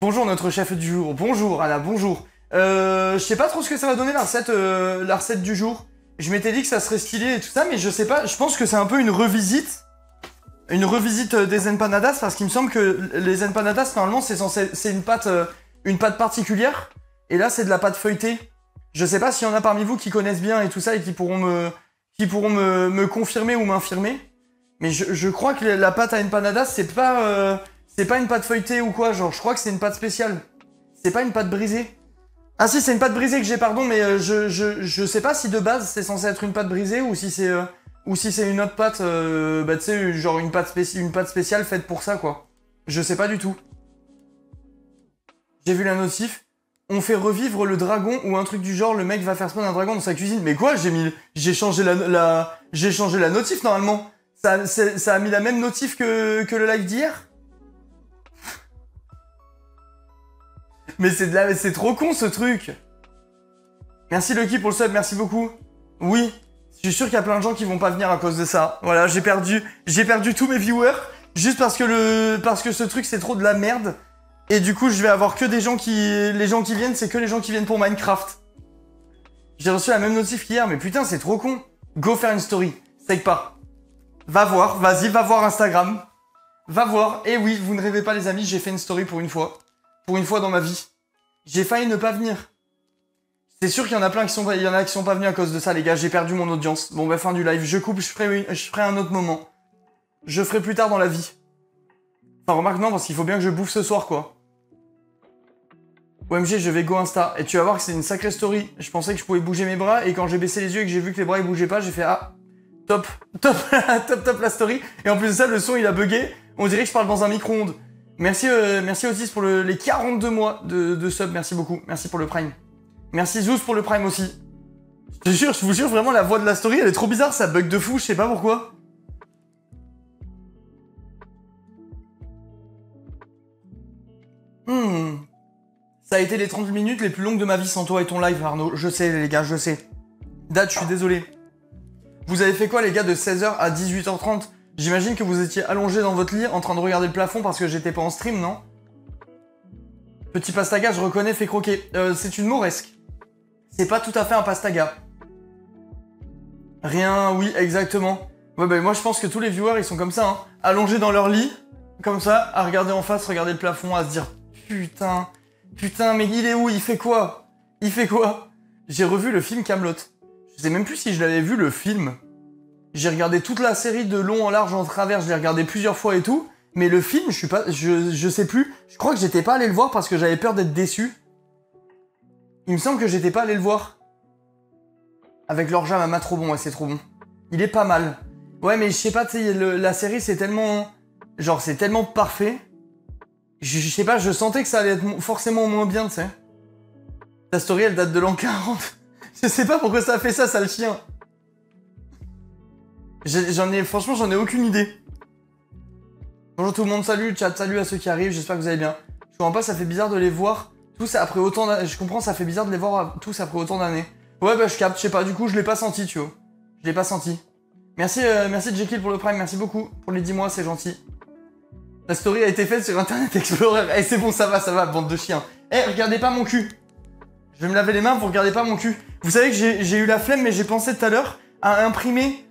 Bonjour notre chef du jour, bonjour Anna, bonjour. Je sais pas trop ce que ça va donner la recette du jour. Je m'étais dit que ça serait stylé et tout ça, mais je sais pas, je pense que c'est un peu une revisite. Une revisite des empanadas, parce qu'il me semble que les empanadas, normalement, c'est une pâte particulière. Et là, c'est de la pâte feuilletée. Je sais pas s'il y en a parmi vous qui connaissent bien et tout ça et qui pourront me confirmer ou m'infirmer. Mais je crois que la pâte à empanadas, c'est pas une pâte feuilletée ou quoi, genre, je crois que c'est une pâte spéciale. C'est pas une pâte brisée. Ah si, c'est une pâte brisée que j'ai, pardon, mais je sais pas si de base c'est censé être une pâte brisée ou si c'est une autre pâte, bah tu sais, genre une pâte spéciale faite pour ça, quoi. Je sais pas du tout. J'ai vu la notif. On fait revivre le dragon ou un truc du genre, le mec va faire spawn un dragon dans sa cuisine. Mais quoi, j'ai changé la notif normalement. Ça a mis la même notif que le live d'hier. Mais c'est trop con ce truc. Merci Lucky pour le sub, merci beaucoup. Oui, je suis sûr qu'il y a plein de gens qui vont pas venir à cause de ça. Voilà, j'ai perdu tous mes viewers juste parce que ce truc c'est trop de la merde. Et du coup, je vais avoir que les gens qui viennent, c'est que les gens qui viennent pour Minecraft. J'ai reçu la même notif qu'hier, mais putain, c'est trop con. Go faire une story, steak pas. Va voir, vas-y, va voir Instagram. Va voir. Et oui, vous ne rêvez pas les amis, j'ai fait une story pour une fois. Pour une fois dans ma vie. J'ai failli ne pas venir. C'est sûr qu'il y en a plein qui sont pas venus à cause de ça, les gars. J'ai perdu mon audience. Bon, bah, fin du live. Je coupe, je ferai un autre moment. Je ferai plus tard dans la vie. Enfin, remarque, non, parce qu'il faut bien que je bouffe ce soir, quoi. OMG, je vais go Insta. Et tu vas voir que c'est une sacrée story. Je pensais que je pouvais bouger mes bras, et quand j'ai baissé les yeux et que j'ai vu que les bras ils bougeaient pas, j'ai fait ah, top, top, top la story. Et en plus de ça, le son il a bugué. On dirait que je parle dans un micro-ondes. Merci Otis pour les 42 mois de sub, merci beaucoup. Merci pour le prime. Merci Zeus pour le prime aussi. Je vous jure vraiment, la voix de la story, elle est trop bizarre, ça bug de fou, je sais pas pourquoi. Ça a été les 30 minutes les plus longues de ma vie sans toi et ton live, Arnaud. Je sais, les gars, je sais. Date, je suis désolé. Vous avez fait quoi, les gars, de 16h à 18h30 ? J'imagine que vous étiez allongé dans votre lit en train de regarder le plafond parce que j'étais pas en stream, non ? Petit pastaga, je reconnais, fait croquer. C'est une mauresque. C'est pas tout à fait un pastaga. Rien, oui, exactement. Ouais, bah moi je pense que tous les viewers ils sont comme ça, hein. Allongés dans leur lit, comme ça, à regarder en face, regarder le plafond, à se dire putain, putain, mais il est où ? Il fait quoi ? Il fait quoi ? J'ai revu le film Kaamelott. Je sais même plus si je l'avais vu le film. J'ai regardé toute la série de long en large en travers, je l'ai regardé plusieurs fois et tout, mais le film, je sais plus. Je crois que j'étais pas allé le voir parce que j'avais peur d'être déçu. Il me semble que j'étais pas allé le voir. Avec l'orgeat mama, trop bon, ouais, c'est trop bon. Il est pas mal. Ouais, mais je sais pas, tu sais, la série c'est tellement... Genre, c'est tellement parfait. Je sais pas, je sentais que ça allait être forcément moins bien, tu sais. Ta story, elle date de l'an 40. Je sais pas pourquoi ça a fait ça, sale chien. Franchement, j'en ai aucune idée. Bonjour tout le monde, salut, chat, salut à ceux qui arrivent, j'espère que vous allez bien. Je comprends pas, ça fait bizarre de les voir tous après autant d'années. Je comprends, ça fait bizarre de les voir tous après autant d'années. Ouais, bah je capte, je sais pas, du coup, je l'ai pas senti, tu vois. Je l'ai pas senti. Merci Jekyll pour le prime, merci beaucoup pour les 10 mois, c'est gentil. La story a été faite sur Internet Explorer. Eh, c'est bon, ça va, bande de chiens. Eh, regardez pas mon cul. Je vais me laver les mains, vous regardez pas mon cul. Vous savez que j'ai eu la flemme, mais j'ai pensé tout à l'heure à imprimer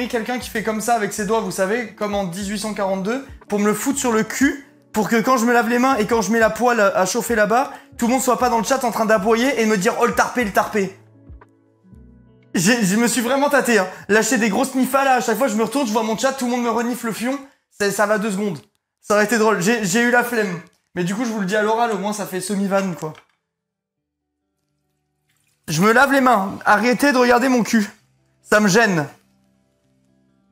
quelqu'un qui fait comme ça avec ses doigts, vous savez, comme en 1842, pour me le foutre sur le cul, pour que quand je me lave les mains et quand je mets la poêle à chauffer là-bas, tout le monde soit pas dans le chat en train d'aboyer et me dire « Oh, le tarpé, le tarpé !» Je me suis vraiment tâté, hein. Lâcher des grosses nifas, là, à chaque fois je me retourne, je vois mon chat, tout le monde me renifle le fion, ça va 2 secondes. Ça aurait été drôle, j'ai eu la flemme. Mais du coup, je vous le dis à l'oral, au moins ça fait semi-vanne, quoi. Je me lave les mains, arrêtez de regarder mon cul. Ça me gêne.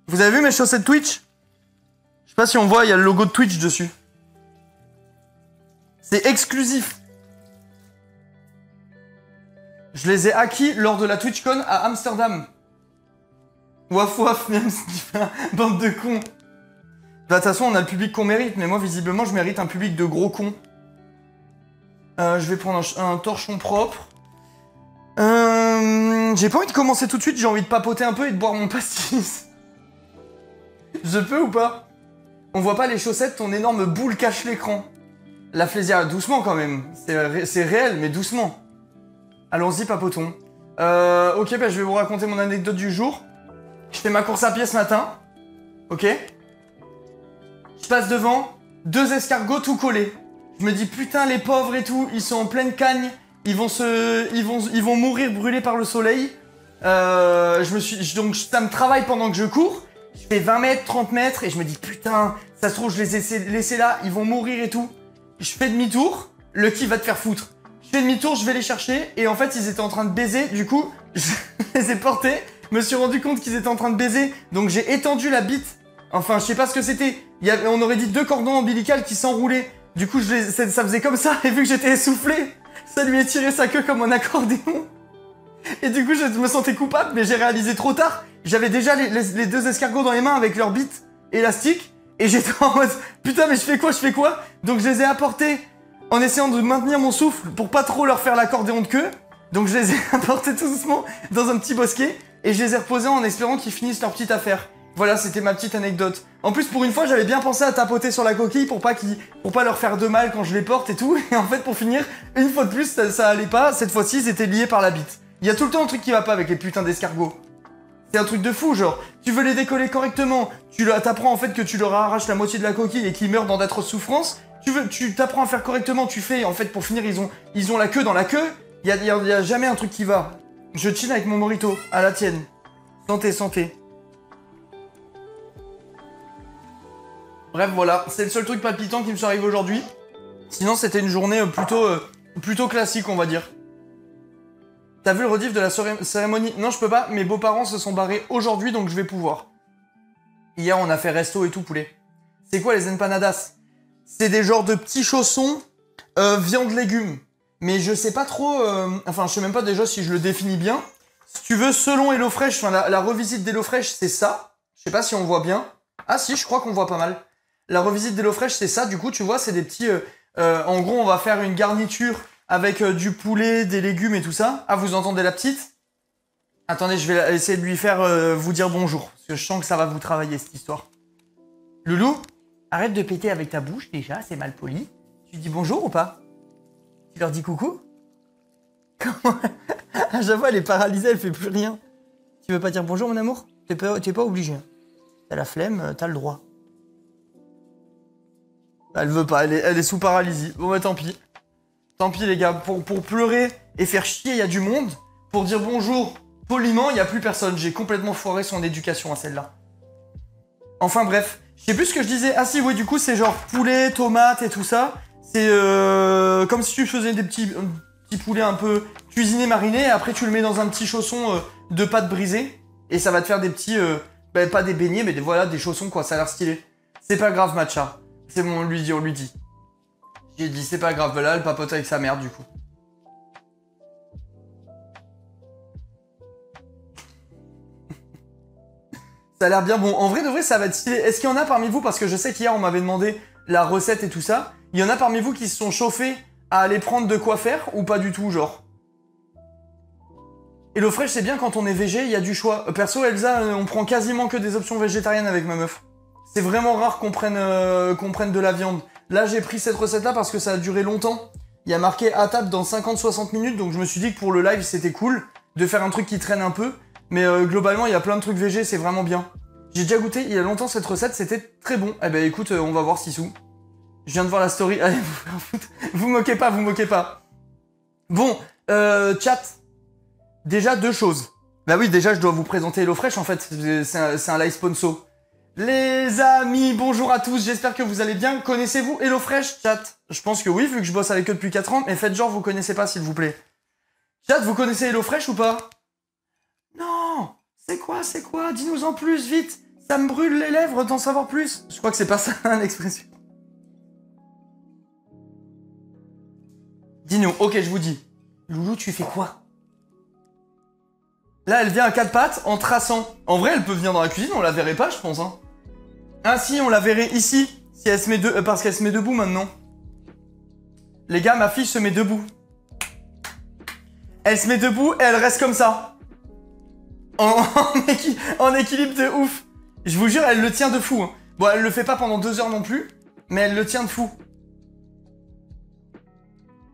Vous avez vu mes chaussettes Twitch ? Je sais pas si on voit, il y a le logo de Twitch dessus. C'est exclusif. Je les ai acquis lors de la TwitchCon à Amsterdam. Waf waf, même bande de cons. De toute façon, on a le public qu'on mérite, mais moi, visiblement, je mérite un public de gros cons. Je vais prendre un torchon propre. J'ai pas envie de commencer tout de suite, j'ai envie de papoter un peu et de boire mon pastis. Je peux ou pas ? On voit pas les chaussettes, ton énorme boule cache l'écran. La flésière, doucement quand même. C'est réel, mais doucement. Allons-y, papotons. Ok, bah, je vais vous raconter mon anecdote du jour. Je fais ma course à pied ce matin. Ok. Je passe devant, 2 escargots tout collés. Je me dis, putain, les pauvres et tout, ils sont en pleine cagne. Ils vont mourir brûlés par le soleil. Donc ça me travaille pendant que je cours. Je fais 20 mètres, 30 mètres et je me dis, putain, ça se trouve, je les ai laissés là, ils vont mourir et tout. Je fais demi-tour, Lucky va te faire foutre. Je fais demi-tour, je vais les chercher et en fait, ils étaient en train de baiser. Du coup, je les ai portés. Je me suis rendu compte qu'ils étaient en train de baiser. Donc j'ai étendu la bite. Enfin, je sais pas ce que c'était. On aurait dit 2 cordons ombilicales qui s'enroulaient. Du coup, ça faisait comme ça. Et vu que j'étais essoufflé, ça lui a tiré sa queue comme un accordéon. Et du coup, je me sentais coupable, mais j'ai réalisé trop tard. J'avais déjà les 2 escargots dans les mains avec leurs bites élastiques. Et j'étais en mode, putain, mais je fais quoi? Donc je les ai apportés en essayant de maintenir mon souffle pour pas trop leur faire l'accordéon de queue. Donc je les ai apportés tout doucement dans un petit bosquet. Et je les ai reposés en espérant qu'ils finissent leur petite affaire. Voilà, c'était ma petite anecdote. En plus, pour une fois, j'avais bien pensé à tapoter sur la coquille pour pas leur faire de mal quand je les porte et tout. Et en fait, pour finir, une fois de plus, ça allait pas. Cette fois-ci, ils étaient liés par la bite. Il y a tout le temps un truc qui va pas avec les putains d'escargots. C'est un truc de fou, genre. Tu veux les décoller correctement. T'apprends en fait que tu leur arraches la moitié de la coquille et qu'ils meurent dans d'atroces souffrances. Tu t'apprends à faire correctement. Tu fais, en fait, pour finir, ils ont la queue dans la queue. Il y a jamais un truc qui va. Je chill avec mon morito. À la tienne. Santé, santé. Bref, voilà, c'est le seul truc palpitant qui me soit arrivé aujourd'hui. Sinon, c'était une journée plutôt classique, on va dire. T'as vu le rediff de la cérémonie? Non, je peux pas, mes beaux-parents se sont barrés aujourd'hui, donc je vais pouvoir. Hier, on a fait resto et tout, poulet. C'est quoi les empanadas? C'est des genres de petits chaussons, viande légumes. Mais je sais pas trop... Enfin, je sais même pas déjà si je le définis bien. Si tu veux, selon HelloFresh, enfin, la revisite d'HelloFresh, c'est ça. Je sais pas si on voit bien. Ah si, je crois qu'on voit pas mal. La revisite d'HelloFresh, c'est ça. Du coup, tu vois, c'est des petits... en gros, on va faire une garniture avec du poulet, des légumes et tout ça. Ah, vous entendez la petite? Attendez, je vais essayer de lui faire vous dire bonjour. Parce que je sens que ça va vous travailler, cette histoire. Loulou, arrête de péter avec ta bouche, déjà, c'est mal poli. Tu dis bonjour ou pas? Tu leur dis coucou? Comment? À chaque fois, elle est paralysée, elle fait plus rien. Tu veux pas dire bonjour, mon amour? T'es pas obligé. T'as la flemme, t'as le droit. Elle veut pas, elle est sous paralysie. Bon bah tant pis. Tant pis les gars, pour pleurer et faire chier, il y a du monde. Pour dire bonjour poliment, il n'y a plus personne. J'ai complètement foiré son éducation à celle-là. Enfin bref, je sais plus ce que je disais. Ah si, oui, du coup c'est genre poulet, tomate et tout ça. C'est comme si tu faisais des petits poulets un peu cuisinés, marinés. Et après tu le mets dans un petit chausson de pâte brisée. Et ça va te faire des petits... pas des beignets, mais voilà, des chaussons quoi, ça a l'air stylé. C'est pas grave, Matcha. C'est bon, on lui dit. J'ai dit, c'est pas grave, là, elle papote avec sa mère, du coup. Ça a l'air bien bon. En vrai de vrai, ça va être stylé. Est-ce qu'il y en a parmi vous, parce que je sais qu'hier, on m'avait demandé la recette et tout ça. Il y en a parmi vous qui se sont chauffés à aller prendre de quoi faire, ou pas du tout, genre? HelloFresh, c'est bien quand on est végé, il y a du choix. Perso, Elsa, on prend quasiment que des options végétariennes avec ma meuf. C'est vraiment rare qu'on prenne de la viande. Là, j'ai pris cette recette-là parce que ça a duré longtemps. Il y a marqué à table dans 50-60 minutes, donc je me suis dit que pour le live, c'était cool de faire un truc qui traîne un peu. Mais globalement, il y a plein de trucs végés, c'est vraiment bien. J'ai déjà goûté il y a longtemps cette recette, c'était très bon. Eh ben écoute, on va voir Sissou. Je viens de voir la story. Allez, vous faire foutre. Vous moquez pas. Bon, chat. Déjà, 2 choses. Bah oui, déjà, je dois vous présenter HelloFresh, en fait. C'est un live sponsor. Les amis, bonjour à tous, j'espère que vous allez bien. Connaissez-vous HelloFresh, chat? Je pense que oui, vu que je bosse avec eux depuis 4 ans, mais faites genre vous connaissez pas, s'il vous plaît. Chat, vous connaissez HelloFresh ou pas? Non. C'est quoi? Dis-nous en plus, vite. Ça me brûle les lèvres d'en savoir plus. Je crois que c'est pas ça, l'expression. Dis-nous, ok, je vous dis. Loulou, tu fais quoi? Là, elle vient à 4 pattes en traçant. En vrai, elle peut venir dans la cuisine, on la verrait pas, je pense. Hein. Ah si, on la verrait ici. Si elle se met parce qu'elle se met debout maintenant. Les gars, ma fille se met debout. Elle se met debout et elle reste comme ça. En équilibre de ouf. Je vous jure, elle le tient de fou. Hein. Bon, elle le fait pas pendant 2 heures non plus, mais elle le tient de fou.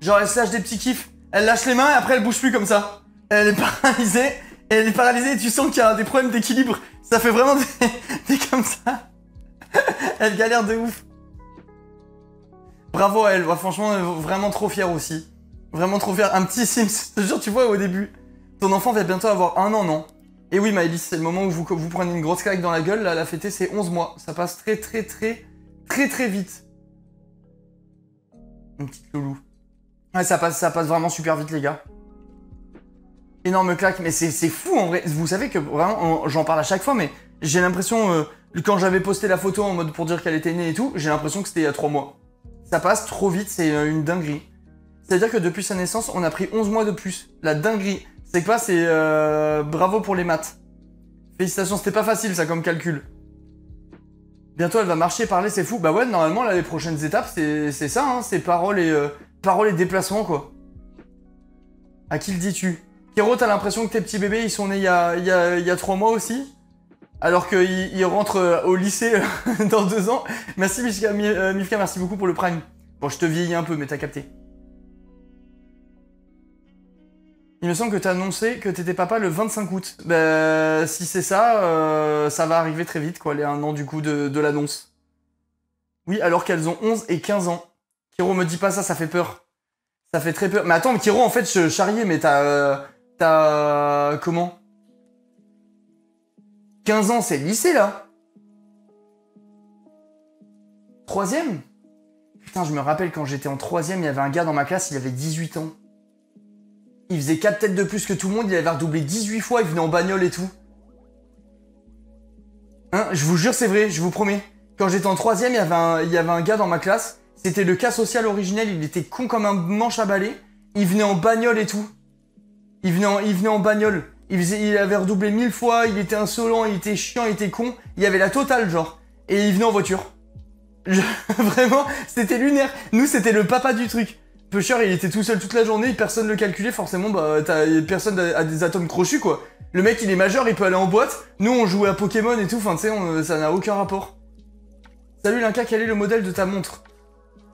Genre, elle se lâche des petits kiffs. Elle lâche les mains et après, elle bouge plus comme ça. Elle est paralysée. Et elle est paralysée et tu sens qu'il y a des problèmes d'équilibre. Ça fait vraiment des comme ça. Elle galère de ouf. Bravo à elle. Ouais, franchement, vraiment trop fière aussi. Vraiment trop fière. Un petit Sims. Je te jure, tu vois, au début. Ton enfant va bientôt avoir 1 an, non? Et oui, Maëlys, c'est le moment où vous prenez une grosse claque dans la gueule. Là, la fêter, c'est 11 mois. Ça passe très vite. Une petite loulou. Ouais, ça passe vraiment super vite, les gars. Énorme claque, mais c'est fou en vrai. Vous savez que vraiment, j'en parle à chaque fois, mais j'ai l'impression, quand j'avais posté la photo en mode pour dire qu'elle était née et tout, j'ai l'impression que c'était il y a 3 mois. Ça passe trop vite, c'est une dinguerie. C'est-à-dire que depuis sa naissance, on a pris 11 mois de plus. La dinguerie. C'est quoi? C'est bravo pour les maths. Félicitations, c'était pas facile ça comme calcul. Bientôt elle va marcher, parler, c'est fou. Bah ouais, normalement là les prochaines étapes c'est ça, hein, c'est paroles et déplacements quoi. À qui le dis-tu? Kiro, t'as l'impression que tes petits bébés ils sont nés il y a 3 mois aussi? Alors qu'ils rentrent au lycée dans 2 ans. Merci Mifka, merci beaucoup pour le prime. Bon, je te vieillis un peu, mais t'as capté. Il me semble que t'as annoncé que t'étais papa le 25 août. Bah, si c'est ça, ça va arriver très vite, quoi, les 1 an du coup de l'annonce. Oui, alors qu'elles ont 11 et 15 ans. Kiro, me dis pas ça, ça fait peur. Ça fait très peur. Mais attends, Kiro, en fait, je charriais, mais t'as... comment? 15 ans, c'est le lycée, là? 3ème? Putain, je me rappelle quand j'étais en 3ème, il y avait un gars dans ma classe, il avait 18 ans. Il faisait 4 têtes de plus que tout le monde, il avait redoublé 18 fois, il venait en bagnole et tout. Hein, je vous jure, c'est vrai, je vous promets. Quand j'étais en 3ème, il y avait un gars dans ma classe, c'était le cas social originel, il était con comme un manche à balai, il venait en bagnole et tout. Il venait en bagnole. Il avait redoublé 1000 fois, il était insolent, il était chiant, il était con. Il y avait la totale, genre. Et il venait en voiture. Vraiment, c'était lunaire. Nous, c'était le papa du truc. Pusher, il était tout seul toute la journée, personne le calculait, forcément, bah, personne a des atomes crochus, quoi. Le mec, il est majeur, il peut aller en boîte. Nous, on jouait à Pokémon et tout, enfin, tu sais, ça n'a aucun rapport. Salut Linka, quel est le modèle de ta montre?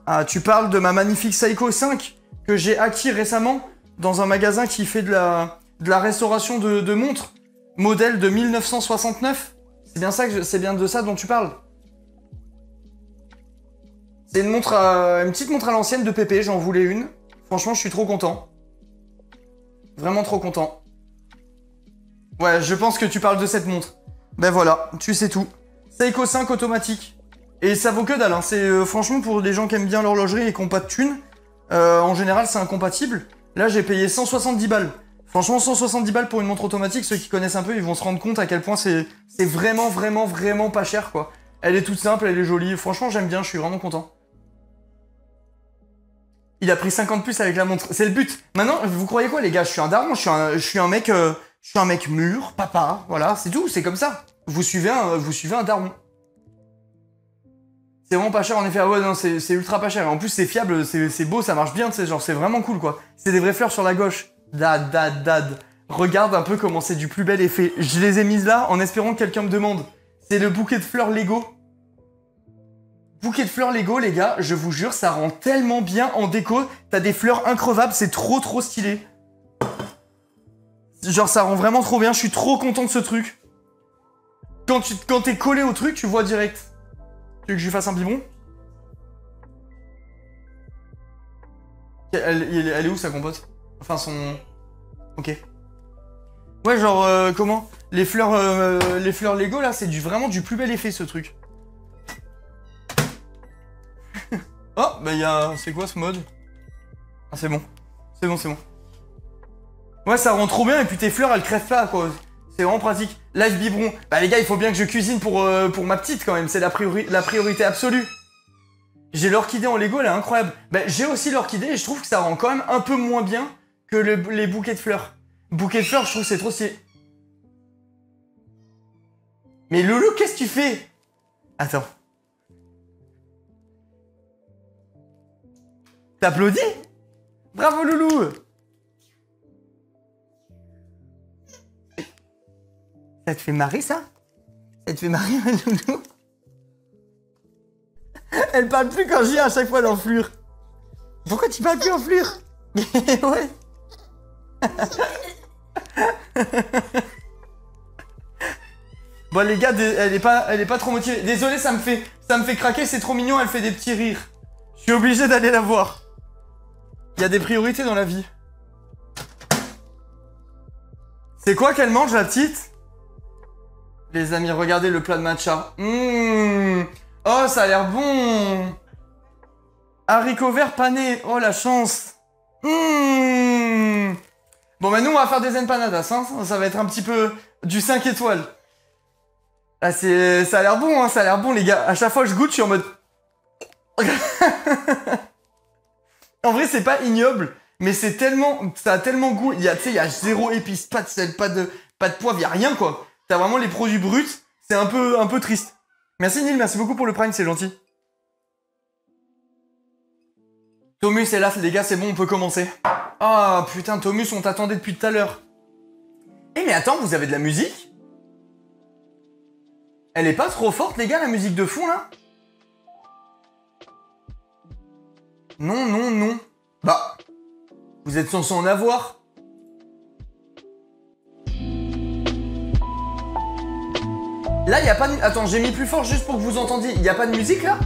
Ah, tu parles de ma magnifique Seiko 5 que j'ai acquis récemment dans un magasin qui fait de la restauration de montres. Modèle de 1969. C'est bien ça c'est bien de ça dont tu parles. C'est une montre une petite montre à l'ancienne de Pépé, j'en voulais une. Franchement, je suis trop content. Vraiment trop content. Ouais, je pense que tu parles de cette montre. Ben voilà, tu sais tout. Seiko 5 automatique. Et ça vaut que dalle, hein. C'est franchement pour les gens qui aiment bien l'horlogerie et qui n'ont pas de thunes. En général, c'est incompatible. Là, j'ai payé 170 balles. Franchement, 170 balles pour une montre automatique, ceux qui connaissent un peu, ils vont se rendre compte à quel point c'est vraiment pas cher, quoi. Elle est toute simple, elle est jolie. Franchement, j'aime bien, je suis vraiment content. Il a pris 50 plus avec la montre. C'est le but. Maintenant, vous croyez quoi, les gars? Je suis un daron, je suis un mec mûr, papa, voilà, c'est tout, c'est comme ça. Vous suivez un daron. C'est vraiment pas cher en effet. Ah ouais, non, c'est ultra pas cher. En plus, c'est fiable, c'est beau, ça marche bien, tu sais, genre, c'est vraiment cool, quoi. C'est des vraies fleurs sur la gauche. Dad. Regarde un peu comment c'est du plus bel effet. Je les ai mises là en espérant que quelqu'un me demande. C'est le bouquet de fleurs Lego. Bouquet de fleurs Lego, les gars, je vous jure, ça rend tellement bien en déco. T'as des fleurs increvables, c'est trop stylé. Genre, ça rend vraiment trop bien, je suis trop content de ce truc. Quand t'es collé au truc, tu vois direct. Tu veux que je lui fasse un biberon? Elle est où sa compote? Enfin son... Ok. Ouais, genre, comment? Les fleurs Lego, là, c'est vraiment du plus bel effet, ce truc. Oh, bah c'est quoi ce mode? Ah, c'est bon. C'est bon. Ouais, ça rend trop bien, et puis tes fleurs, elles crèvent pas, quoi. C'est vraiment pratique. Live biberon. Bah les gars, il faut bien que je cuisine pour ma petite, quand même. C'est la priorité absolue. J'ai l'orchidée en Lego, elle est incroyable. Bah, j'ai aussi l'orchidée, et je trouve que ça rend quand même un peu moins bien que les bouquets de fleurs. Bouquet de fleurs, je trouve que c'est trop stylé. Mais Loulou, qu'est-ce que tu fais? Attends. T'applaudis? Bravo Loulou! Ça te fait marrer ça? Ça te fait marrer Loulou? Elle parle plus quand j'y ai à chaque fois l'enflure. Pourquoi tu parles plus en flûte? Ouais. Bon les gars, elle est pas trop motivée. Désolé, ça me fait craquer, c'est trop mignon, elle fait des petits rires. Je suis obligé d'aller la voir. Il y a des priorités dans la vie. C'est quoi qu'elle mange, la petite? Les amis, regardez le plat de matcha. Oh, ça a l'air bon. Haricots verts panés. Oh, la chance. Bon, bah nous, on va faire des empanadas. Hein. Ça va être un petit peu du 5 étoiles. Ah, ça a l'air bon, hein. Ça a l'air bon, les gars. À chaque fois que je goûte, je suis en mode... En vrai, c'est pas ignoble. Mais c'est tellement... Ça a tellement goût. Il y a 0 épices, pas de sel, pas de poivre, il y a rien, quoi. T'as vraiment les produits bruts. C'est un peu triste. Merci, Neil. Merci beaucoup pour le prime, c'est gentil. Thomus est là, les gars, c'est bon, on peut commencer. Ah, putain, Thomus, on t'attendait depuis tout à l'heure. Eh, mais attends, vous avez de la musique? Elle est pas trop forte, les gars, la musique de fond, là? Non, non, non. Bah, vous êtes censé en avoir. Là, y a pas de... Attends, j'ai mis plus fort juste pour que vous entendiez. Y a pas de musique, là?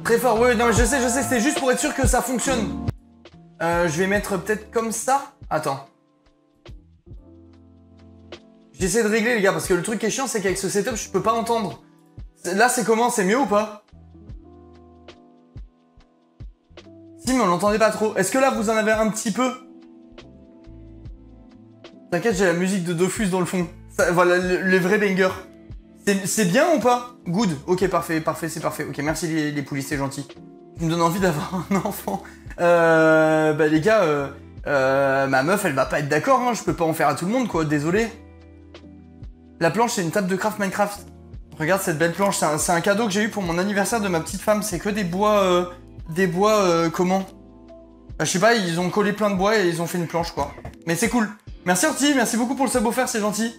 Très fort, oui, non, mais je sais, c'est juste pour être sûr que ça fonctionne. Je vais mettre peut-être comme ça. Attends. J'essaie de régler, les gars, parce que le truc qui est chiant, c'est qu'avec ce setup, je peux pas entendre. Là, c'est comment? C'est mieux ou pas? Si, mais on l'entendait pas trop. Est-ce que là, vous en avez un petit peu? T'inquiète, j'ai la musique de Dofus dans le fond. Ça, voilà, le vrai banger. C'est bien ou pas? Good. Ok, parfait, c'est parfait. Ok, merci les poulies, c'est gentil. Tu me donnes envie d'avoir un enfant. Bah les gars, ma meuf, elle va pas être d'accord, hein. Je peux pas en faire à tout le monde, quoi. Désolé. La planche, c'est une table de craft Minecraft. Regarde cette belle planche. C'est un cadeau que j'ai eu pour mon anniversaire de ma petite femme. C'est que des bois... comment? Je sais pas, ils ont collé plein de bois et ils ont fait une planche, quoi. Mais c'est cool. Merci Orti, merci beaucoup pour le sub offert, c'est gentil.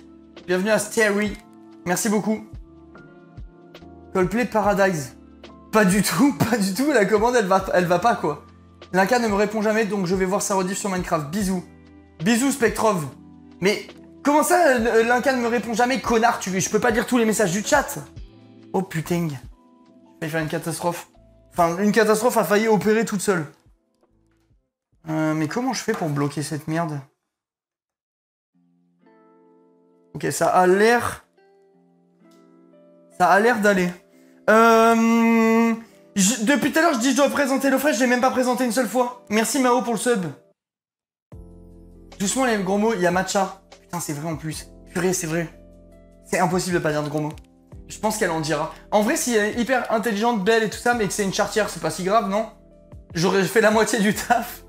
Bienvenue à Sterry. Merci beaucoup. Coldplay Paradise. Pas du tout, la commande elle va pas quoi. Linka ne me répond jamais donc je vais voir sa rediff sur Minecraft. Bisous. Bisous Spectrov. Mais comment ça Linka ne me répond jamais, connard, je peux pas lire tous les messages du chat. Oh putain. J'ai failli faire une catastrophe. Enfin, une catastrophe a failli opérer toute seule. Mais comment je fais pour bloquer cette merde? Ok, ça a l'air d'aller. Depuis tout à l'heure, je dis je dois présenter le fraîche, j'ai même pas présenté une seule fois. Merci Mao pour le sub. Doucement les gros mots, il y a matcha. Putain, c'est vrai en plus. Purée, c'est vrai. C'est impossible de pas dire de gros mots. Je pense qu'elle en dira. En vrai, si elle est hyper intelligente, belle et tout ça, mais que c'est une charretière, c'est pas si grave, non? J'aurais fait la moitié du taf.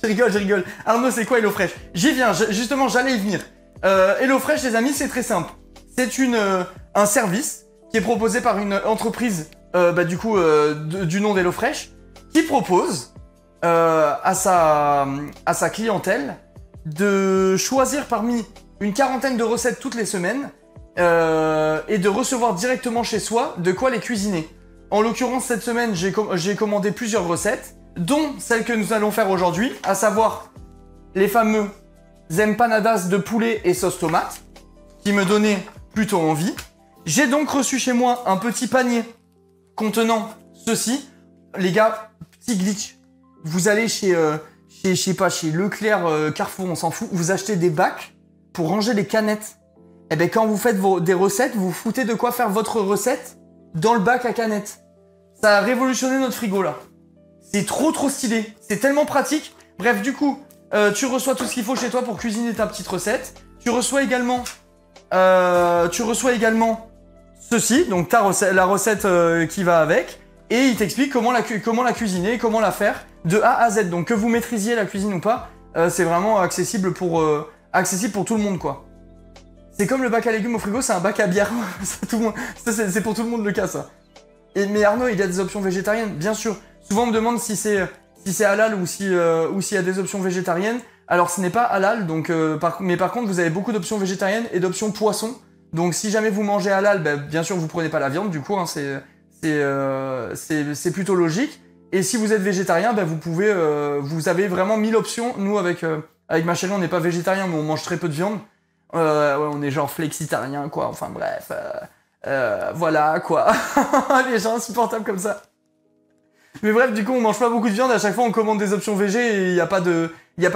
Je rigole. Arnaud, c'est quoi HelloFresh? J'y viens, justement, j'allais y venir. HelloFresh, les amis, c'est très simple. C'est un service qui est proposé par une entreprise du nom d'HelloFresh qui propose à sa clientèle de choisir parmi une quarantaine de recettes toutes les semaines et de recevoir directement chez soi de quoi les cuisiner. En l'occurrence, cette semaine, j'ai commandé plusieurs recettes, dont celle que nous allons faire aujourd'hui, à savoir les fameux empanadas de poulet et sauce tomate, qui me donnaient plutôt envie. J'ai donc reçu chez moi un petit panier contenant ceci. Les gars, petit glitch. Vous allez chez Leclerc, Carrefour, on s'en fout. Vous achetez des bacs pour ranger les canettes. Et bien quand vous faites des recettes, vous foutez de quoi faire votre recette dans le bac à canettes. Ça a révolutionné notre frigo là. C'est trop stylé. C'est tellement pratique. Bref, du coup, tu reçois tout ce qu'il faut chez toi pour cuisiner ta petite recette. Tu reçois également ceci, donc la recette qui va avec. Et il t'explique comment la cuisiner, comment la faire de A à Z. Donc que vous maîtrisiez la cuisine ou pas, c'est vraiment accessible pour tout le monde quoi. C'est comme le bac à légumes au frigo, c'est un bac à bière. C'est pour tout le monde le cas ça. Mais Arnaud, il y a des options végétariennes, bien sûr. Souvent on me demande si c'est halal ou s'il y a des options végétariennes. Alors ce n'est pas halal, donc, mais par contre vous avez beaucoup d'options végétariennes et d'options poisson. Donc si jamais vous mangez halal, bien sûr vous prenez pas la viande du coup, hein, c'est C'est plutôt logique. Et si vous êtes végétarien, bah, vous avez vraiment 1000 options. Nous, avec ma chérie, on n'est pas végétarien, mais on mange très peu de viande. Ouais, on est genre flexitarien, quoi. Enfin bref, voilà, quoi. Les gens insupportables comme ça. Mais bref, du coup, on mange pas beaucoup de viande. À chaque fois, on commande des options végé et il y a pas de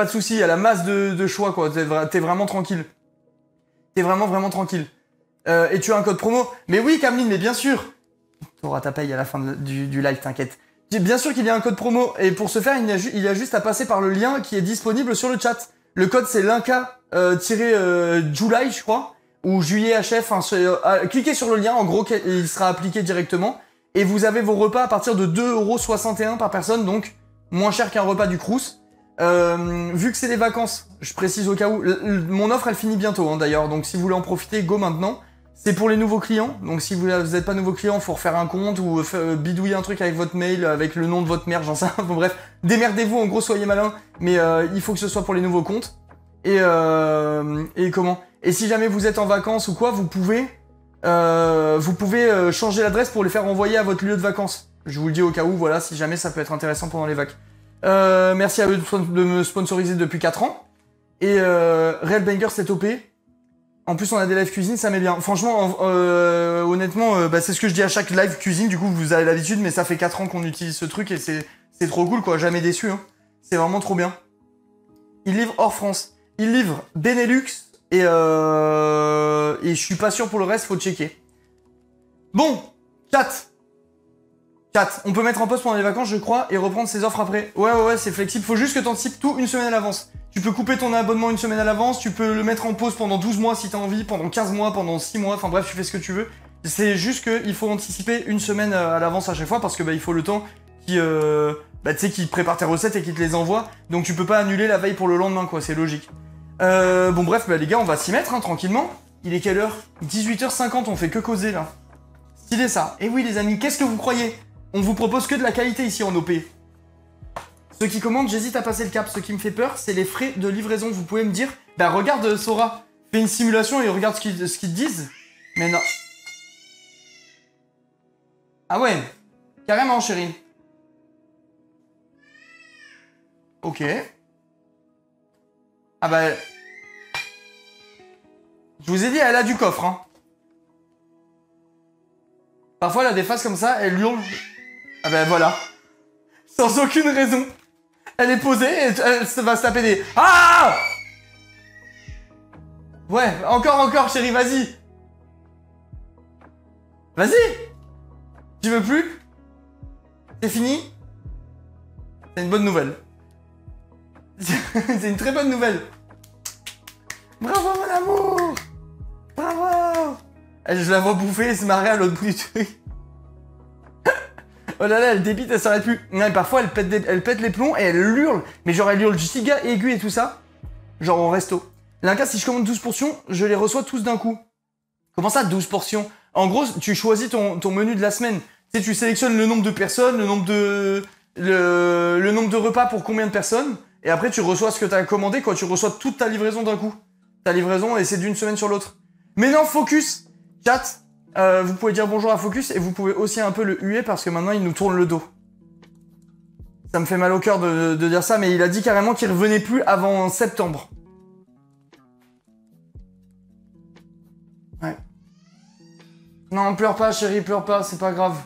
souci. Il y a la masse de choix, quoi. T'es vraiment tranquille. T'es vraiment tranquille. Et tu as un code promo. Mais oui, Cameline, mais bien sûr. T'auras ta paye à la fin du live, t'inquiète. Bien sûr qu'il y a un code promo. Et pour ce faire, il y a juste à passer par le lien qui est disponible sur le chat. Le code, c'est Linka-July, je crois. Ou juillet HF. Cliquez sur le lien, en gros, il sera appliqué directement. Et vous avez vos repas à partir de 2,61 € par personne, donc moins cher qu'un repas du Crous. Vu que c'est les vacances, je précise au cas où, mon offre elle finit bientôt hein, d'ailleurs, donc si vous voulez en profiter, go maintenant. C'est pour les nouveaux clients, donc si vous n'êtes pas nouveau client, faut refaire un compte ou bidouiller un truc avec votre mail, avec le nom de votre mère, j'en sais rien. Bon bref, démerdez-vous, en gros soyez malin, mais il faut que ce soit pour les nouveaux comptes. Et comment? Et si jamais vous êtes en vacances ou quoi, vous pouvez changer l'adresse pour les faire envoyer à votre lieu de vacances. Je vous le dis au cas où, voilà, si jamais ça peut être intéressant pendant les vacances. Merci à eux de me sponsoriser depuis 4 ans. Et Real Banger, c'est OP. En plus, on a des live cuisine, ça met bien. Franchement, honnêtement, c'est ce que je dis à chaque live cuisine. Du coup, vous avez l'habitude, mais ça fait 4 ans qu'on utilise ce truc et c'est trop cool, quoi. Jamais déçu, hein. C'est vraiment trop bien. Il livre hors France. Il livre Benelux et je suis pas sûr pour le reste, faut checker. Bon, chat, on peut mettre en pause pendant les vacances, je crois, et reprendre ses offres après. Ouais, c'est flexible. Faut juste que t'anticipes tout une semaine à l'avance. Tu peux couper ton abonnement une semaine à l'avance, tu peux le mettre en pause pendant 12 mois si t'as envie, pendant 15 mois, pendant 6 mois, enfin bref, tu fais ce que tu veux. C'est juste qu'il faut anticiper une semaine à l'avance à chaque fois, parce que il faut le temps qui prépare tes recettes et qui te les envoie. Donc tu peux pas annuler la veille pour le lendemain, quoi, c'est logique. Bon bref, les gars, on va s'y mettre, hein, tranquillement. Il est quelle heure? 18h50, on fait que causer, là. Stylé, ça. Et oui, les amis, qu'est-ce que vous croyez? On vous propose que de la qualité ici en OP. Ceux qui commandent, j'hésite à passer le cap. Ce qui me fait peur, c'est les frais de livraison. Vous pouvez me dire, regarde Sora, fais une simulation et regarde ce qu'ils te disent. Mais non. Ah ouais, carrément, chérie. Ok. Ah bah... Je vous ai dit, elle a du coffre, hein. Parfois, elle a des phases comme ça, elle hurle. Ah ben voilà. Sans aucune raison. Elle est posée et elle va se taper des... Ah! Ouais, encore, chérie, vas-y. Vas-y. Tu veux plus? C'est fini? C'est une bonne nouvelle. C'est une très bonne nouvelle. Bravo, mon amour. Bravo. Je la vois bouffer et se marrer à l'autre bout du truc. Oh là là, elle débite, elle s'arrête plus. Non, et parfois, elle pète les plombs et elle hurle. Mais genre, elle hurle giga aigu et tout ça. Genre au resto. L'Inca, si je commande 12 portions, je les reçois tous d'un coup. Comment ça, 12 portions? En gros, tu choisis ton menu de la semaine. Tu sais, tu sélectionnes le nombre de personnes, le nombre de repas pour combien de personnes. Et après, tu reçois ce que t'as commandé, quoi. Tu reçois toute ta livraison d'un coup. Ta livraison, et c'est d'une semaine sur l'autre. Mais non, Focus! Chat, vous pouvez dire bonjour à Focus et vous pouvez aussi un peu le huer parce que maintenant il nous tourne le dos. Ça me fait mal au cœur de dire ça, mais il a dit carrément qu'il revenait plus avant septembre. Ouais. Non, pleure pas, chérie, pleure pas, c'est pas grave.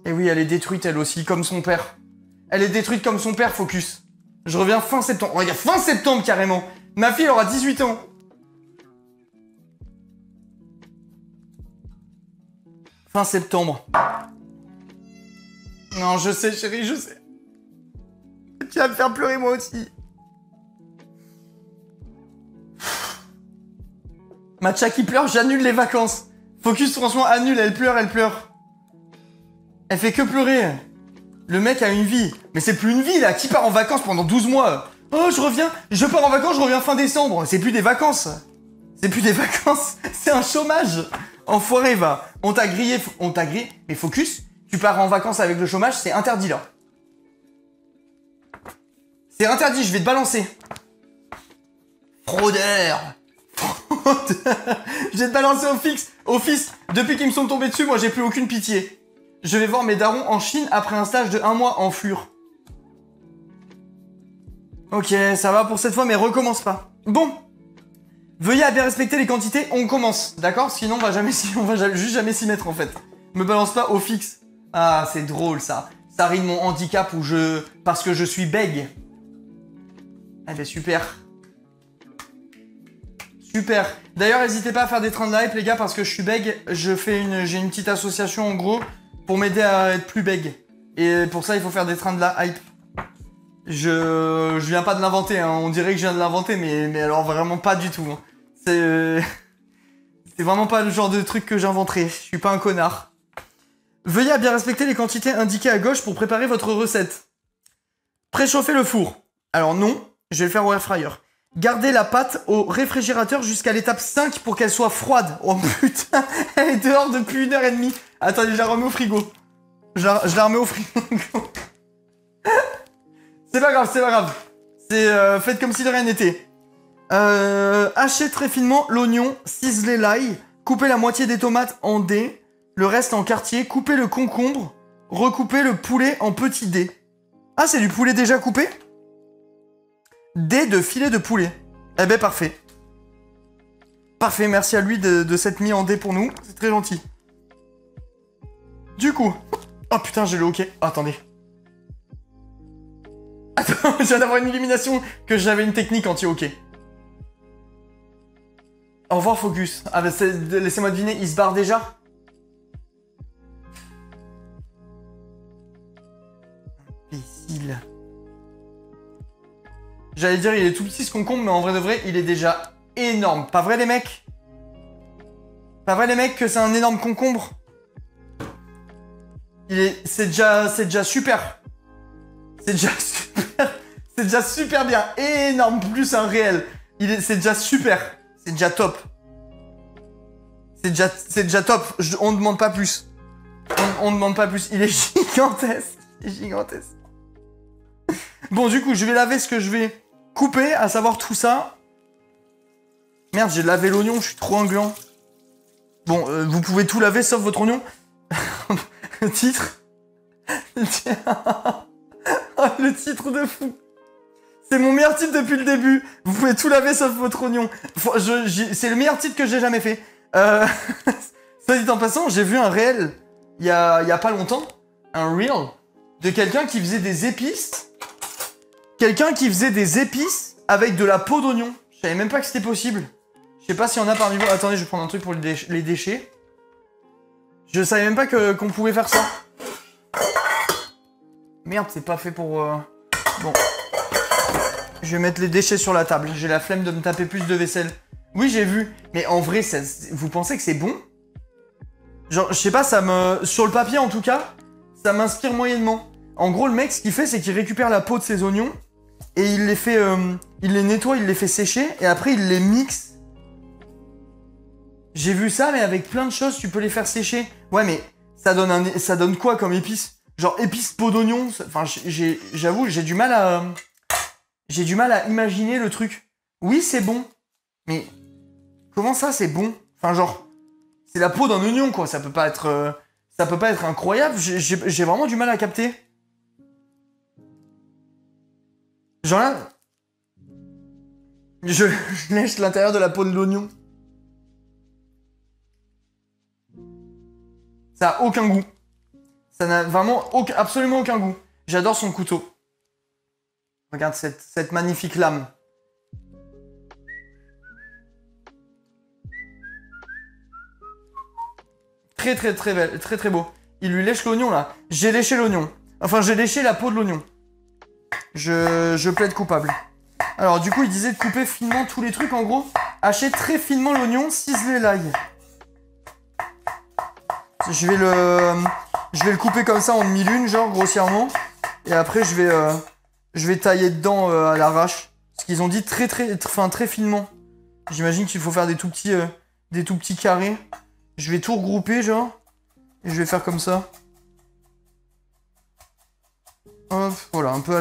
Et oui, elle est détruite elle aussi, comme son père. Elle est détruite comme son père, Focus. Je reviens fin septembre. Regarde, fin septembre carrément. Ma fille, elle aura 18 ans. Fin septembre. Non, je sais, chérie, je sais. Tu vas me faire pleurer, moi aussi. Matcha qui pleure, j'annule les vacances. Focus, franchement, annule, elle pleure, elle pleure. Elle fait que pleurer. Le mec a une vie. Mais c'est plus une vie, là. Qui part en vacances pendant 12 mois? Oh, je pars en vacances, je reviens fin décembre. C'est plus des vacances. C'est plus des vacances. C'est un chômage. Enfoiré, va. On t'a grillé. Mais Focus, tu pars en vacances avec le chômage, c'est interdit, là. C'est interdit, je vais te balancer. Fraudeur. Je vais te balancer au fixe. Depuis qu'ils me sont tombés dessus, moi, j'ai plus aucune pitié. Je vais voir mes darons en Chine après un stage de 1 mois en flure. Ok, ça va pour cette fois, mais recommence pas. Bon. Veuillez à bien respecter les quantités, on commence. D'accord? Sinon, on va juste jamais s'y mettre, en fait. Me balance pas au fixe. Ah, c'est drôle, ça. Ça rit de mon handicap où parce que je suis bègue. Eh ben, super. Super. D'ailleurs, n'hésitez pas à faire des trains de hype, les gars, parce que je suis bègue. J'ai une petite association, en gros, pour m'aider à être plus bègue. Et pour ça, il faut faire des trains de la hype. Je viens pas de l'inventer, hein. On dirait que je viens de l'inventer, mais alors vraiment pas du tout. Hein. C'est vraiment pas le genre de truc que j'inventerai. Je suis pas un connard. Veuillez à bien respecter les quantités indiquées à gauche pour préparer votre recette. Préchauffer le four. Alors non, je vais le faire au air fryer. Gardez la pâte au réfrigérateur jusqu'à l'étape 5 pour qu'elle soit froide. Oh putain, elle est dehors depuis 1h30. Attendez, je la remets au frigo. Je la remets au frigo. C'est pas grave, c'est pas grave. Faites comme si de rien n'était. Hachez très finement l'oignon, ciselez l'ail, coupez la moitié des tomates en dés, le reste en quartiers, coupez le concombre, recoupez le poulet en petits dés. Ah, c'est du poulet déjà coupé? Dés de filet de poulet. Eh ben, parfait. Parfait, merci à lui de s'être mis en dés pour nous. C'est très gentil. Du coup... Oh putain, j'ai le hockey. Oh, attendez. Attends, je viens d'avoir une illumination que j'avais une technique anti-hockey. Au revoir, Focus. Ah, bah, laissez-moi deviner, il se barre déjà? Imbécile. J'allais dire, il est tout petit ce concombre, mais en vrai de vrai, il est déjà énorme. Pas vrai, les mecs? Pas vrai, les mecs, que c'est un énorme concombre? C'est déjà super. C'est déjà super. C'est déjà super bien. Énorme, plus un réel. C'est déjà super. C'est déjà top. C'est déjà top. On ne demande pas plus. On ne demande pas plus. Il est gigantesque. Il est gigantesque. Bon, du coup, je vais laver ce que je vais couper, à savoir tout ça. Merde, j'ai lavé l'oignon, je suis trop ingluant. Bon, vous pouvez tout laver sauf votre oignon. Le titre. Le titre de fou. C'est mon meilleur titre depuis le début. Vous pouvez tout laver sauf votre oignon. C'est le meilleur titre que j'ai jamais fait. Ça dit en passant, j'ai vu un réel il y a pas longtemps. Un reel de quelqu'un qui faisait des épices. Quelqu'un qui faisait des épices avec de la peau d'oignon. Je savais même pas que c'était possible. Je sais pas s'il y en a parmi vous. Attendez, je vais prendre un truc pour les déchets. Je savais même pas qu'on pouvait faire ça. Merde, c'est pas fait pour... Bon. Je vais mettre les déchets sur la table. J'ai la flemme de me taper plus de vaisselle. Oui, j'ai vu. Mais en vrai, vous pensez que c'est bon? Genre, je sais pas, sur le papier, en tout cas, ça m'inspire moyennement. En gros, le mec, ce qu'il fait, c'est qu'il récupère la peau de ses oignons et il les fait... il les nettoie, il les fait sécher et après, il les mixe. J'ai vu ça, mais avec plein de choses, tu peux les faire sécher. Ouais, mais ça donne quoi comme épice? Genre épice peau d'oignon. Enfin, j'avoue, j'ai du mal à... J'ai du mal à imaginer le truc. Oui, c'est bon. Mais comment ça, c'est bon? Enfin, genre, c'est la peau d'un oignon, quoi. Ça peut pas être incroyable. J'ai vraiment du mal à capter. Genre là... Je lèche l'intérieur de la peau de l'oignon. Ça a aucun goût. Ça n'a vraiment absolument aucun goût. J'adore son couteau. Regarde cette magnifique lame. Très très très belle, très très beau. Il lui lèche l'oignon là. J'ai léché l'oignon. Enfin, j'ai léché la peau de l'oignon. Je plaide coupable. Alors du coup, il disait de couper finement tous les trucs en gros. Hacher très finement l'oignon, ciseler l'ail. Je vais le couper comme ça en demi-lune, genre grossièrement. Et après, je vais tailler dedans à l'arrache. Parce qu'ils ont dit très finement. J'imagine qu'il faut faire des tout petits carrés. Je vais tout regrouper, genre. Et je vais faire comme ça. Hop, voilà, un peu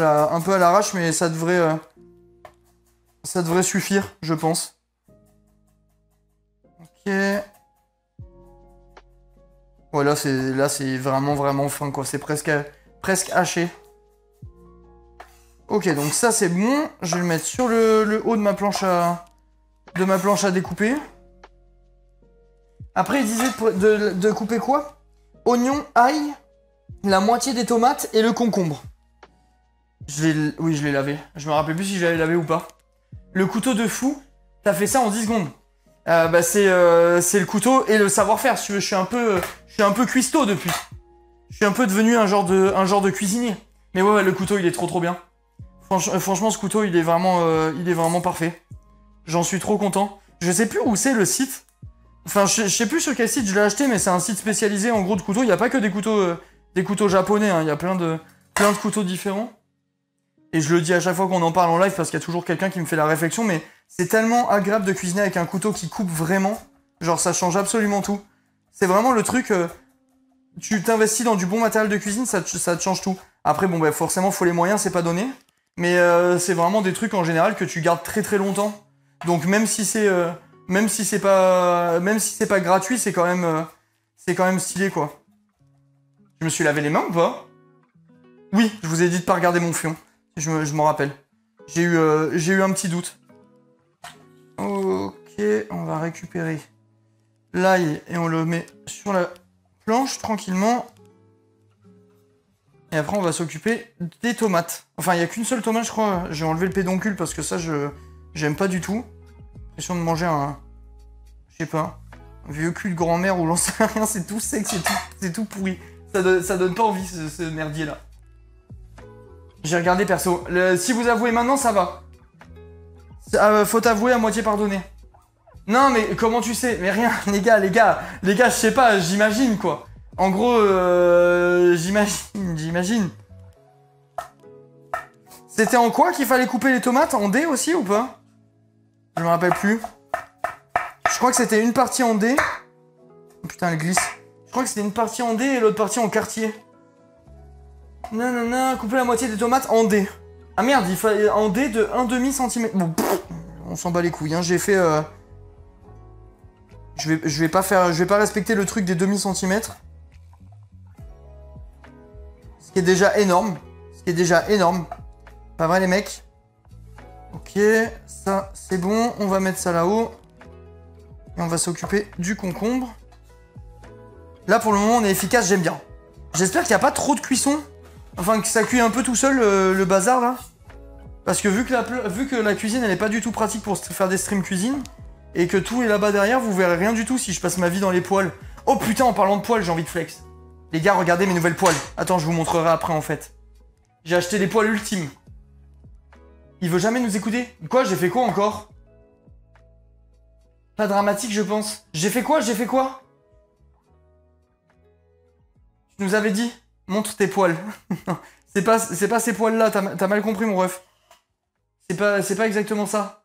à l'arrache, mais ça devrait suffire, je pense. Ok. Ouais, là, c'est vraiment, vraiment fin, quoi. C'est presque haché. Ok, donc ça, c'est bon. Je vais le mettre sur le haut de ma planche à découper. Après, il disait de couper quoi? Oignon, ail, la moitié des tomates et le concombre. Oui, je l'ai lavé. Je me rappelle plus si je l'avais lavé ou pas. Le couteau de fou, t'as fait ça en 10 secondes. Bah c'est le couteau et le savoir-faire. Si tu veux, je suis un peu cuistot depuis. Je suis un peu devenu un genre de cuisinier. Mais ouais, le couteau, il est trop bien. Franchement, ce couteau, il est vraiment parfait. J'en suis trop content. Je sais plus où c'est le site. Enfin, je sais plus sur quel site je l'ai acheté, mais c'est un site spécialisé en gros de couteaux. Il n'y a pas que des couteaux japonais, hein. Il y a plein de couteaux différents. Et je le dis à chaque fois qu'on en parle en live parce qu'il y a toujours quelqu'un qui me fait la réflexion, mais c'est tellement agréable de cuisiner avec un couteau qui coupe vraiment. Genre, ça change absolument tout. C'est vraiment le truc... tu t'investis dans du bon matériel de cuisine, ça te change tout. Après, bon, bah, forcément, faut les moyens, c'est pas donné. Mais c'est vraiment des trucs en général que tu gardes très longtemps. Donc même si c'est pas gratuit, c'est quand même stylé, quoi. Je me suis lavé les mains ou pas? Oui, je vous ai dit de pas regarder mon fion. Je m'en rappelle. J'ai eu un petit doute. Ok, on va récupérer l'ail et on le met sur la planche tranquillement. Et après, on va s'occuper des tomates. Enfin, il n'y a qu'une seule tomate, je crois. J'ai enlevé le pédoncule parce que ça, j'aime pas du tout. L'impression de manger je sais pas, un vieux cul de grand-mère ou j'en sais rien. C'est tout sec, c'est tout pourri. Ça donne pas envie, ce merdier-là. J'ai regardé, perso. Si vous avouez maintenant, ça va. Faut avouer à moitié pardonner. Non, mais comment tu sais? Mais rien, les gars, je sais pas, j'imagine, quoi. En gros, j'imagine. C'était en quoi qu'il fallait couper les tomates? En dés aussi ou pas? Je me rappelle plus. Je crois que c'était une partie en dés. Oh, putain, elle glisse. Je crois que c'était une partie en dés et l'autre partie en quartier. Non, couper la moitié des tomates en dés. Ah merde, il fallait en dés de 1/2 centimètre. Bon, on s'en bat les couilles, hein. J'ai fait... Je vais pas respecter le truc des demi-centimètres. Ce qui est déjà énorme. Pas vrai, les mecs? Ok, ça, c'est bon. On va mettre ça là-haut. Et on va s'occuper du concombre. Là, pour le moment, on est efficace, j'aime bien. J'espère qu'il n'y a pas trop de cuisson. Enfin, que ça cuit un peu tout seul, le bazar, là. Parce que vu que la cuisine, elle est pas du tout pratique pour faire des streams cuisine, et que tout est là-bas derrière, vous verrez rien du tout si je passe ma vie dans les poêles. Oh putain, en parlant de poêles, j'ai envie de flex. Les gars, regardez mes nouvelles poêles. Attends, je vous montrerai après, en fait. J'ai acheté des poêles ultimes. Il veut jamais nous écouter. Quoi? J'ai fait quoi encore? Pas dramatique, je pense. J'ai fait quoi? Tu nous avais dit, montre tes poils. c'est pas ces poils-là, t'as mal compris, mon ref. C'est pas exactement ça.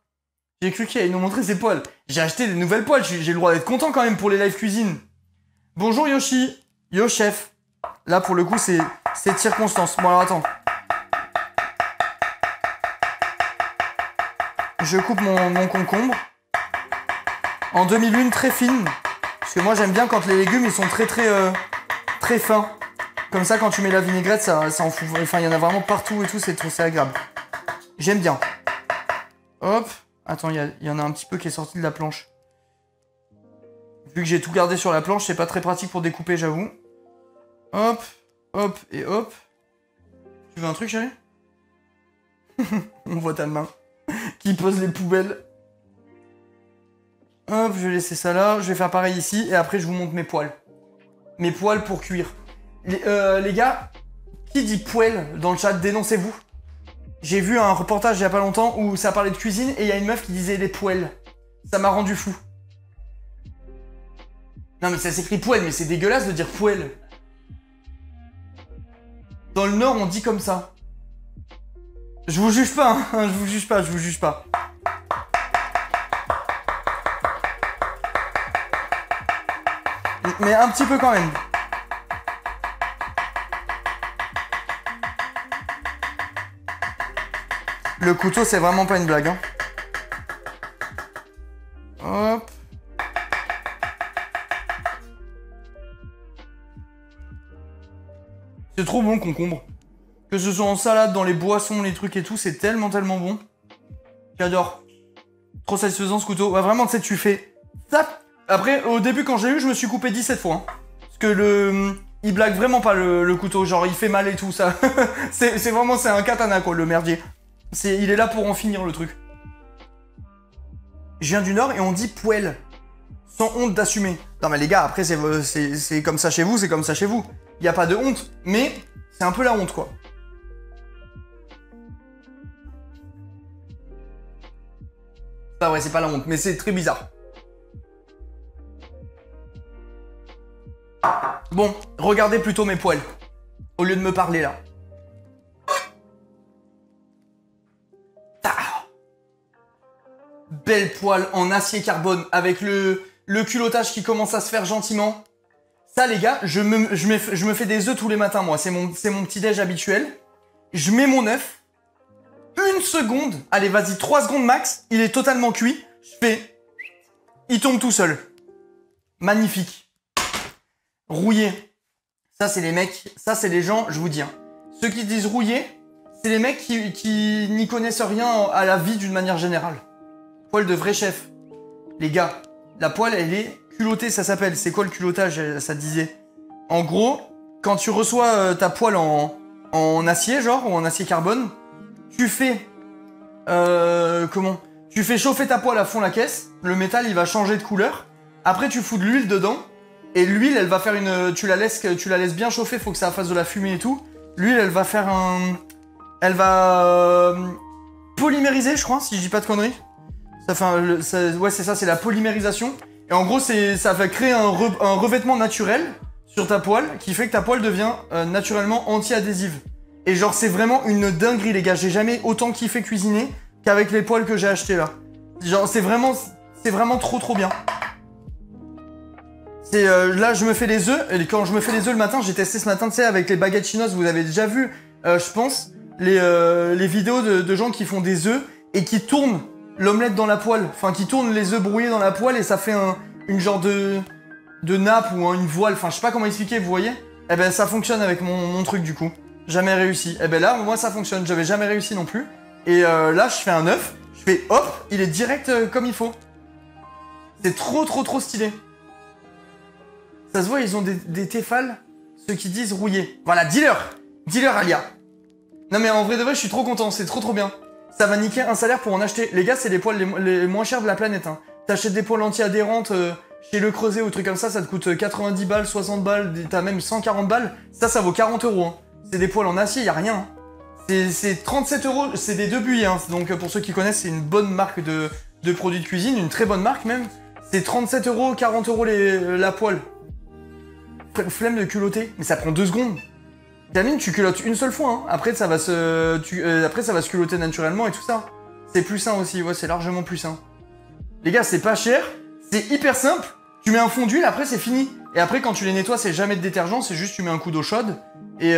J'ai cru qu'il allait nous montrer ses poils. J'ai acheté des nouvelles poils, j'ai le droit d'être content quand même pour les live cuisine. Bonjour Yoshi. Yo chef. Là, pour le coup, c'est de circonstance. Bon, alors attends. Je coupe mon concombre. En demi-lune très fine. Parce que moi, j'aime bien quand les légumes, ils sont très fins. Comme ça, quand tu mets la vinaigrette, ça en fout. Enfin, il y en a vraiment partout et tout, c'est agréable. J'aime bien. Hop. Attends, il y en a un petit peu qui est sorti de la planche. Vu que j'ai tout gardé sur la planche, c'est pas très pratique pour découper, j'avoue. Hop, hop et hop. Tu veux un truc, chérie? On voit ta main qui pose les poubelles. Hop, je vais laisser ça là. Je vais faire pareil ici. Et après, je vous montre mes poêles. Mes poêles pour cuire. Les gars, qui dit poêle dans le chat, dénoncez-vous. J'ai vu un reportage il y a pas longtemps où ça parlait de cuisine et il y a une meuf qui disait les poêles. Ça m'a rendu fou. Non mais ça s'écrit poêle, mais c'est dégueulasse de dire poêle. Dans le Nord, on dit comme ça. Je vous juge pas, hein. Je vous juge pas. Mais un petit peu quand même. Le couteau, c'est vraiment pas une blague, hein. Hop. C'est trop bon le concombre. Que ce soit en salade, dans les boissons, les trucs et tout, c'est tellement bon. J'adore. Trop satisfaisant ce couteau. Ouais, vraiment, tu sais, tu fais... Tap. Après, au début, quand j'ai eu, je me suis coupé 17 fois. Hein. Parce que le... Il blague vraiment pas le couteau, genre il fait mal et tout ça. c'est vraiment, c'est un katana quoi, le merdier. Il est là pour en finir le truc. Je viens du Nord et on dit poêle. Sans honte d'assumer. Non mais les gars, après c'est comme ça chez vous, c'est comme ça chez vous. Y a pas de honte, mais c'est un peu la honte quoi. Bah ouais, c'est pas la honte, mais c'est très bizarre. Bon, regardez plutôt mes poils. Au lieu de me parler là. Ah. Belle poêle en acier carbone avec le culottage qui commence à se faire gentiment. Ça les gars, je me fais des œufs tous les matins moi. C'est mon petit déj habituel. Je mets mon œuf. 1 seconde. Allez vas-y, 3 secondes max. Il est totalement cuit. Je fais... Il tombe tout seul. Magnifique. Rouillé. Ça, c'est les mecs, ça, c'est les gens, je vous dis. Hein. Ceux qui disent rouillé, c'est les mecs qui n'y connaissent rien à la vie d'une manière générale. Poêle de vrai chef. Les gars, la poêle, elle est culottée, ça s'appelle. C'est quoi le culottage, ça disait? En gros, quand tu reçois ta poêle en acier, genre, ou en acier carbone, tu fais... comment? Tu fais chauffer ta poêle à fond la caisse, le métal, il va changer de couleur. Après, tu fous de l'huile dedans. Et l'huile, elle va faire une... Tu la laisses bien chauffer, faut que ça fasse de la fumée et tout. L'huile, elle va faire un... Elle va... polymériser, je crois, si je dis pas de conneries. Ça fait ouais, c'est ça, c'est la polymérisation. Et en gros, ça va créer un revêtement naturel sur ta poêle qui fait que ta poêle devient naturellement anti-adhésive. Et genre, c'est vraiment une dinguerie, les gars. J'ai jamais autant kiffé cuisiner qu'avec les poêles que j'ai achetées, là. Genre, c'est vraiment trop bien. Là, je me fais les œufs, et quand je me fais les œufs le matin, j'ai testé ce matin, tu sais, avec les baguettes chinoises, vous avez déjà vu, je pense, les vidéos de gens qui font des œufs et qui tournent l'omelette dans la poêle, enfin, qui tournent les œufs brouillés dans la poêle et ça fait une genre de nappe ou une voile, enfin, je sais pas comment expliquer, vous voyez? Eh ben, ça fonctionne avec mon truc, du coup. Jamais réussi. Eh ben là, moi, ça fonctionne, j'avais jamais réussi non plus. Et là, je fais un œuf, je fais hop, il est direct comme il faut. C'est trop stylé. Ça se voit, ils ont des téfales, ceux qui disent rouillé. Voilà, dis-leur Alia. Non mais en vrai de vrai, je suis trop content, c'est trop bien. Ça va niquer un salaire pour en acheter. Les gars, c'est les poêles les moins chers de la planète. Hein. T'achètes des poêles anti-adhérentes chez Le Creuset ou truc comme ça te coûte 90 balles, 60 balles, t'as même 140 balles. Ça vaut 40 €. Hein. C'est des poêles en acier, y a rien. Hein. C'est 37 €, c'est des Debuy. Hein. Donc pour ceux qui connaissent, c'est une bonne marque de produits de cuisine, une très bonne marque même. C'est 37 €, 40 € la poêle. Flemme de culotter, mais ça prend 2 secondes. Camille, tu culottes une seule fois, hein. Après ça va se culotter naturellement et tout ça. C'est plus sain aussi, ouais, c'est largement plus sain. Les gars, c'est pas cher, c'est hyper simple. Tu mets un fond d'huile, après c'est fini. Et après quand tu les nettoies, c'est jamais de détergent, c'est juste tu mets un coup d'eau chaude. Et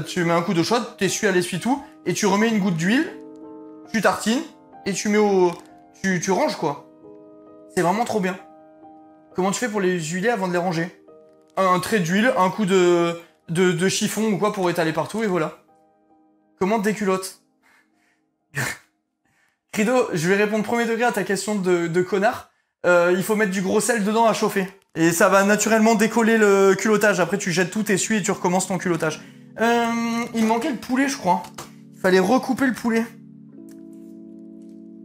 tu mets un coup d'eau chaude, t'essuies à l'essuie-tout, et tu remets une goutte d'huile, tu tartines, et tu mets tu ranges quoi. C'est vraiment trop bien. Comment tu fais pour les huiler avant de les ranger? Un trait d'huile, un coup de chiffon ou quoi pour étaler partout, et voilà. Comment déculotte? Crido, je vais répondre premier degré à ta question de connard. Il faut mettre du gros sel dedans à chauffer. Et ça va naturellement décoller le culottage. Après, tu jettes tout, t'essuies et tu recommences ton culottage. Il manquait le poulet, je crois. Il fallait recouper le poulet.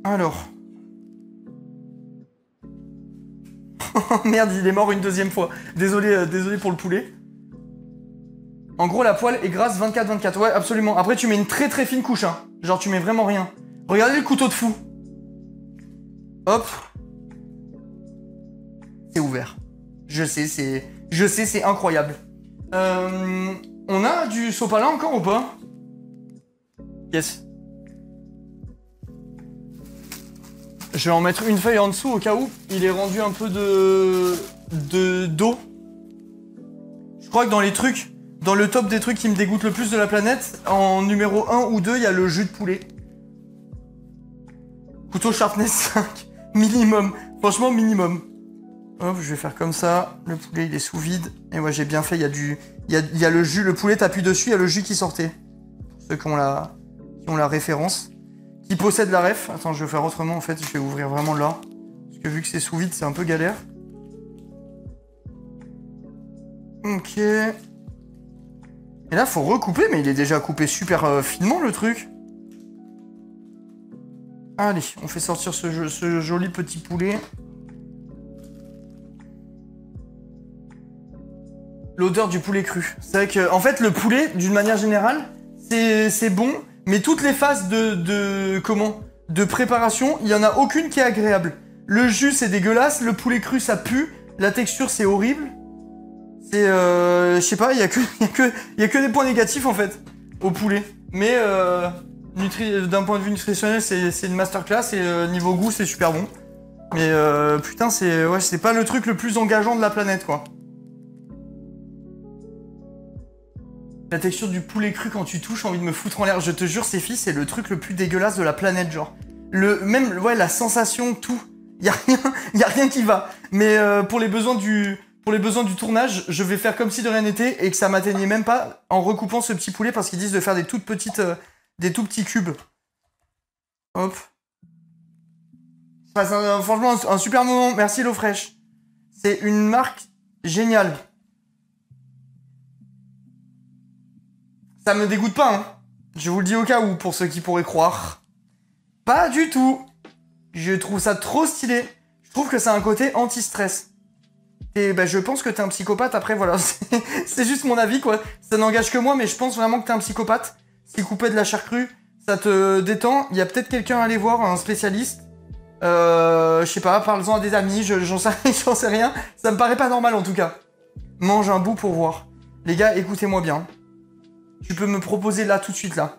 Alors... Merde, il est mort une deuxième fois. Désolé pour le poulet. En gros, la poêle est grasse 24-24. Ouais, absolument. Après, tu mets une très fine couche. Hein. Genre, tu mets vraiment rien. Regardez le couteau de fou. Hop. C'est ouvert. Je sais, c'est incroyable. On a du sopalin encore ou pas? Yes. Je vais en mettre une feuille en dessous au cas où il est rendu un peu d'eau. Je crois que dans les trucs, dans le top des trucs qui me dégoûtent le plus de la planète, en numéro 1 ou 2, il y a le jus de poulet. Couteau sharpness 5. Minimum. Franchement, minimum. Hop, je vais faire comme ça. Le poulet, il est sous vide. Et ouais, j'ai bien fait. Il y a du... Il y a le jus. Le poulet, t'appuies dessus, il y a le jus qui sortait. Pour ceux qui ont la référence. Qui possèdent la ref. Attends, je vais faire autrement, en fait. Je vais ouvrir vraiment là. Parce que vu que c'est sous vide, c'est un peu galère. Ok. Et là, faut recouper, mais il est déjà coupé super finement, le truc. Allez, on fait sortir ce joli petit poulet. L'odeur du poulet cru. C'est vrai que, en fait, le poulet, d'une manière générale, c'est bon, mais toutes les phases de préparation, il n'y en a aucune qui est agréable. Le jus, c'est dégueulasse, le poulet cru, ça pue, la texture, c'est horrible. C'est, je sais pas, il y a que des points négatifs, en fait, au poulet. Mais, d'un point de vue nutritionnel, c'est une masterclass, et niveau goût, c'est super bon. Mais, putain, c'est pas le truc le plus engageant de la planète, quoi. La texture du poulet cru quand tu touches, envie de me foutre en l'air. Je te jure, Céphie, c'est le truc le plus dégueulasse de la planète, genre. Ouais, la sensation, tout. Y a rien qui va. Mais pour les besoins du tournage, je vais faire comme si de rien n'était et que ça m'atteignait même pas en recoupant ce petit poulet parce qu'ils disent de faire des tout petits cubes. Hop. Franchement, un super moment. Merci l'eau fraîche. C'est une marque géniale. Ça me dégoûte pas, hein. Je vous le dis au cas où, pour ceux qui pourraient croire. Pas du tout. Je trouve ça trop stylé. Je trouve que c'est un côté anti-stress. Et bah, je pense que t'es un psychopathe, après, voilà. C'est juste mon avis, quoi. Ça n'engage que moi, mais je pense vraiment que t'es un psychopathe. Si couper de la chair crue, ça te détend. Il y a peut-être quelqu'un à aller voir, un spécialiste. Je sais pas, parle-en à des amis, j'en sais rien. Ça me paraît pas normal, en tout cas. Mange un bout pour voir. Les gars, écoutez-moi bien. Tu peux me proposer là, tout de suite, là.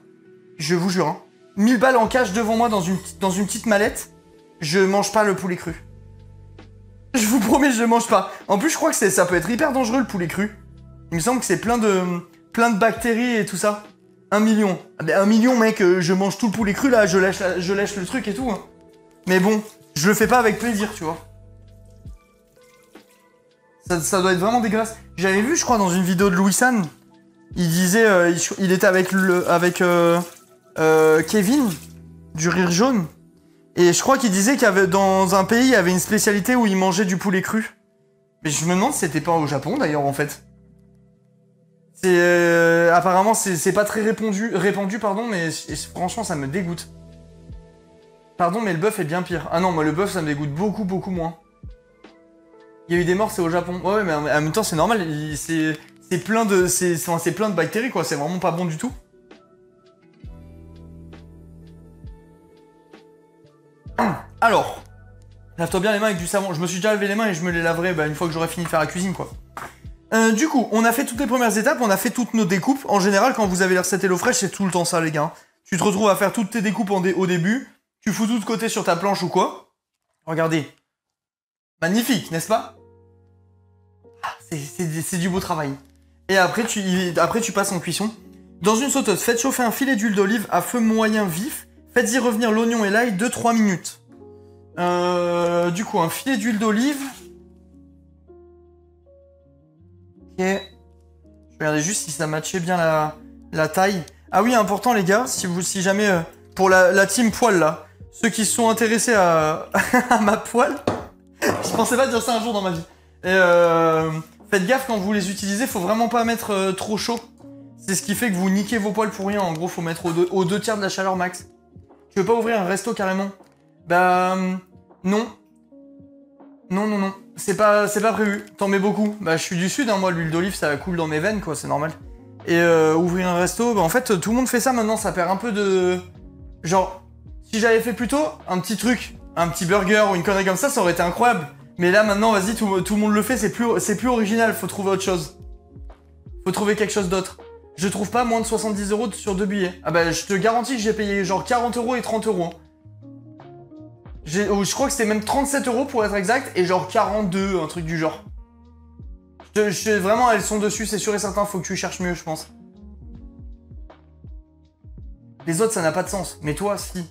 Je vous jure, hein. 1000 balles en cash devant moi dans une petite mallette. Je mange pas le poulet cru. Je vous promets, je mange pas. En plus, je crois que ça peut être hyper dangereux, le poulet cru. Il me semble que c'est plein de bactéries et tout ça. 1 million. Ah ben 1 million, mec, je mange tout le poulet cru, là. Je lèche le truc et tout, hein. Mais bon, je le fais pas avec plaisir, tu vois. Ça doit être vraiment dégueulasse. J'avais vu, je crois, dans une vidéo de Louis San. Il disait, il était avec Kevin, du Rire Jaune. Et je crois qu'il disait qu'il y avait, dans un pays, il y avait une spécialité où ils mangeaient du poulet cru. Mais je me demande si c'était pas au Japon, d'ailleurs, en fait. Apparemment, c'est pas très répandu, pardon, mais franchement, ça me dégoûte. Pardon, mais le bœuf est bien pire. Ah non, moi, le bœuf, ça me dégoûte beaucoup, beaucoup moins. Il y a eu des morts, c'est au Japon. Ouais, mais en même temps, c'est normal, c'est plein de bactéries, quoi. C'est vraiment pas bon du tout. Alors, lave-toi bien les mains avec du savon. Je me suis déjà lavé les mains et je me les laverai une fois que j'aurai fini de faire la cuisine, quoi. Du coup, on a fait toutes les premières étapes, on a fait toutes nos découpes. En général, quand vous avez les recettes HelloFresh, c'est tout le temps ça, les gars. Tu te retrouves à faire toutes tes découpes au début. Tu fous tout de côté sur ta planche ou quoi. Regardez. Magnifique, n'est-ce pas? C'est du beau travail. Et après, tu passes en cuisson. Dans une sauteuse, faites chauffer un filet d'huile d'olive à feu moyen vif. Faites-y revenir l'oignon et l'ail 2-3 minutes. Du coup, un filet d'huile d'olive. Ok. Je vais regarder juste si ça matchait bien la taille. Ah oui, important les gars, si jamais... pour la team poil là, ceux qui se sont intéressés à ma poil, je pensais pas dire ça un jour dans ma vie. Et faites gaffe quand vous les utilisez, faut vraiment pas mettre trop chaud. C'est ce qui fait que vous niquez vos poils pour rien. En gros, faut mettre aux 2 tiers de la chaleur max. Tu veux pas ouvrir un resto carrément? Bah... non. Non. C'est pas prévu. T'en mets beaucoup. Bah, je suis du sud, hein, moi, l'huile d'olive, ça coule dans mes veines, quoi, c'est normal. Et ouvrir un resto, bah en fait, tout le monde fait ça maintenant, ça perd un peu de... Genre, si j'avais fait plutôt un petit truc, un petit burger ou une connerie comme ça aurait été incroyable. Mais là, maintenant, vas-y, tout le monde le fait, c'est plus original, faut trouver autre chose. Faut trouver quelque chose d'autre. Je trouve pas moins de 70 € sur 2 billets. Ah bah, je te garantis que j'ai payé genre 40 € et 30 €. Je crois que c'était même 37 € pour être exact, et genre 42, un truc du genre. Vraiment, elles sont dessus, c'est sûr et certain, faut que tu cherches mieux, je pense. Les autres, ça n'a pas de sens, mais toi, si.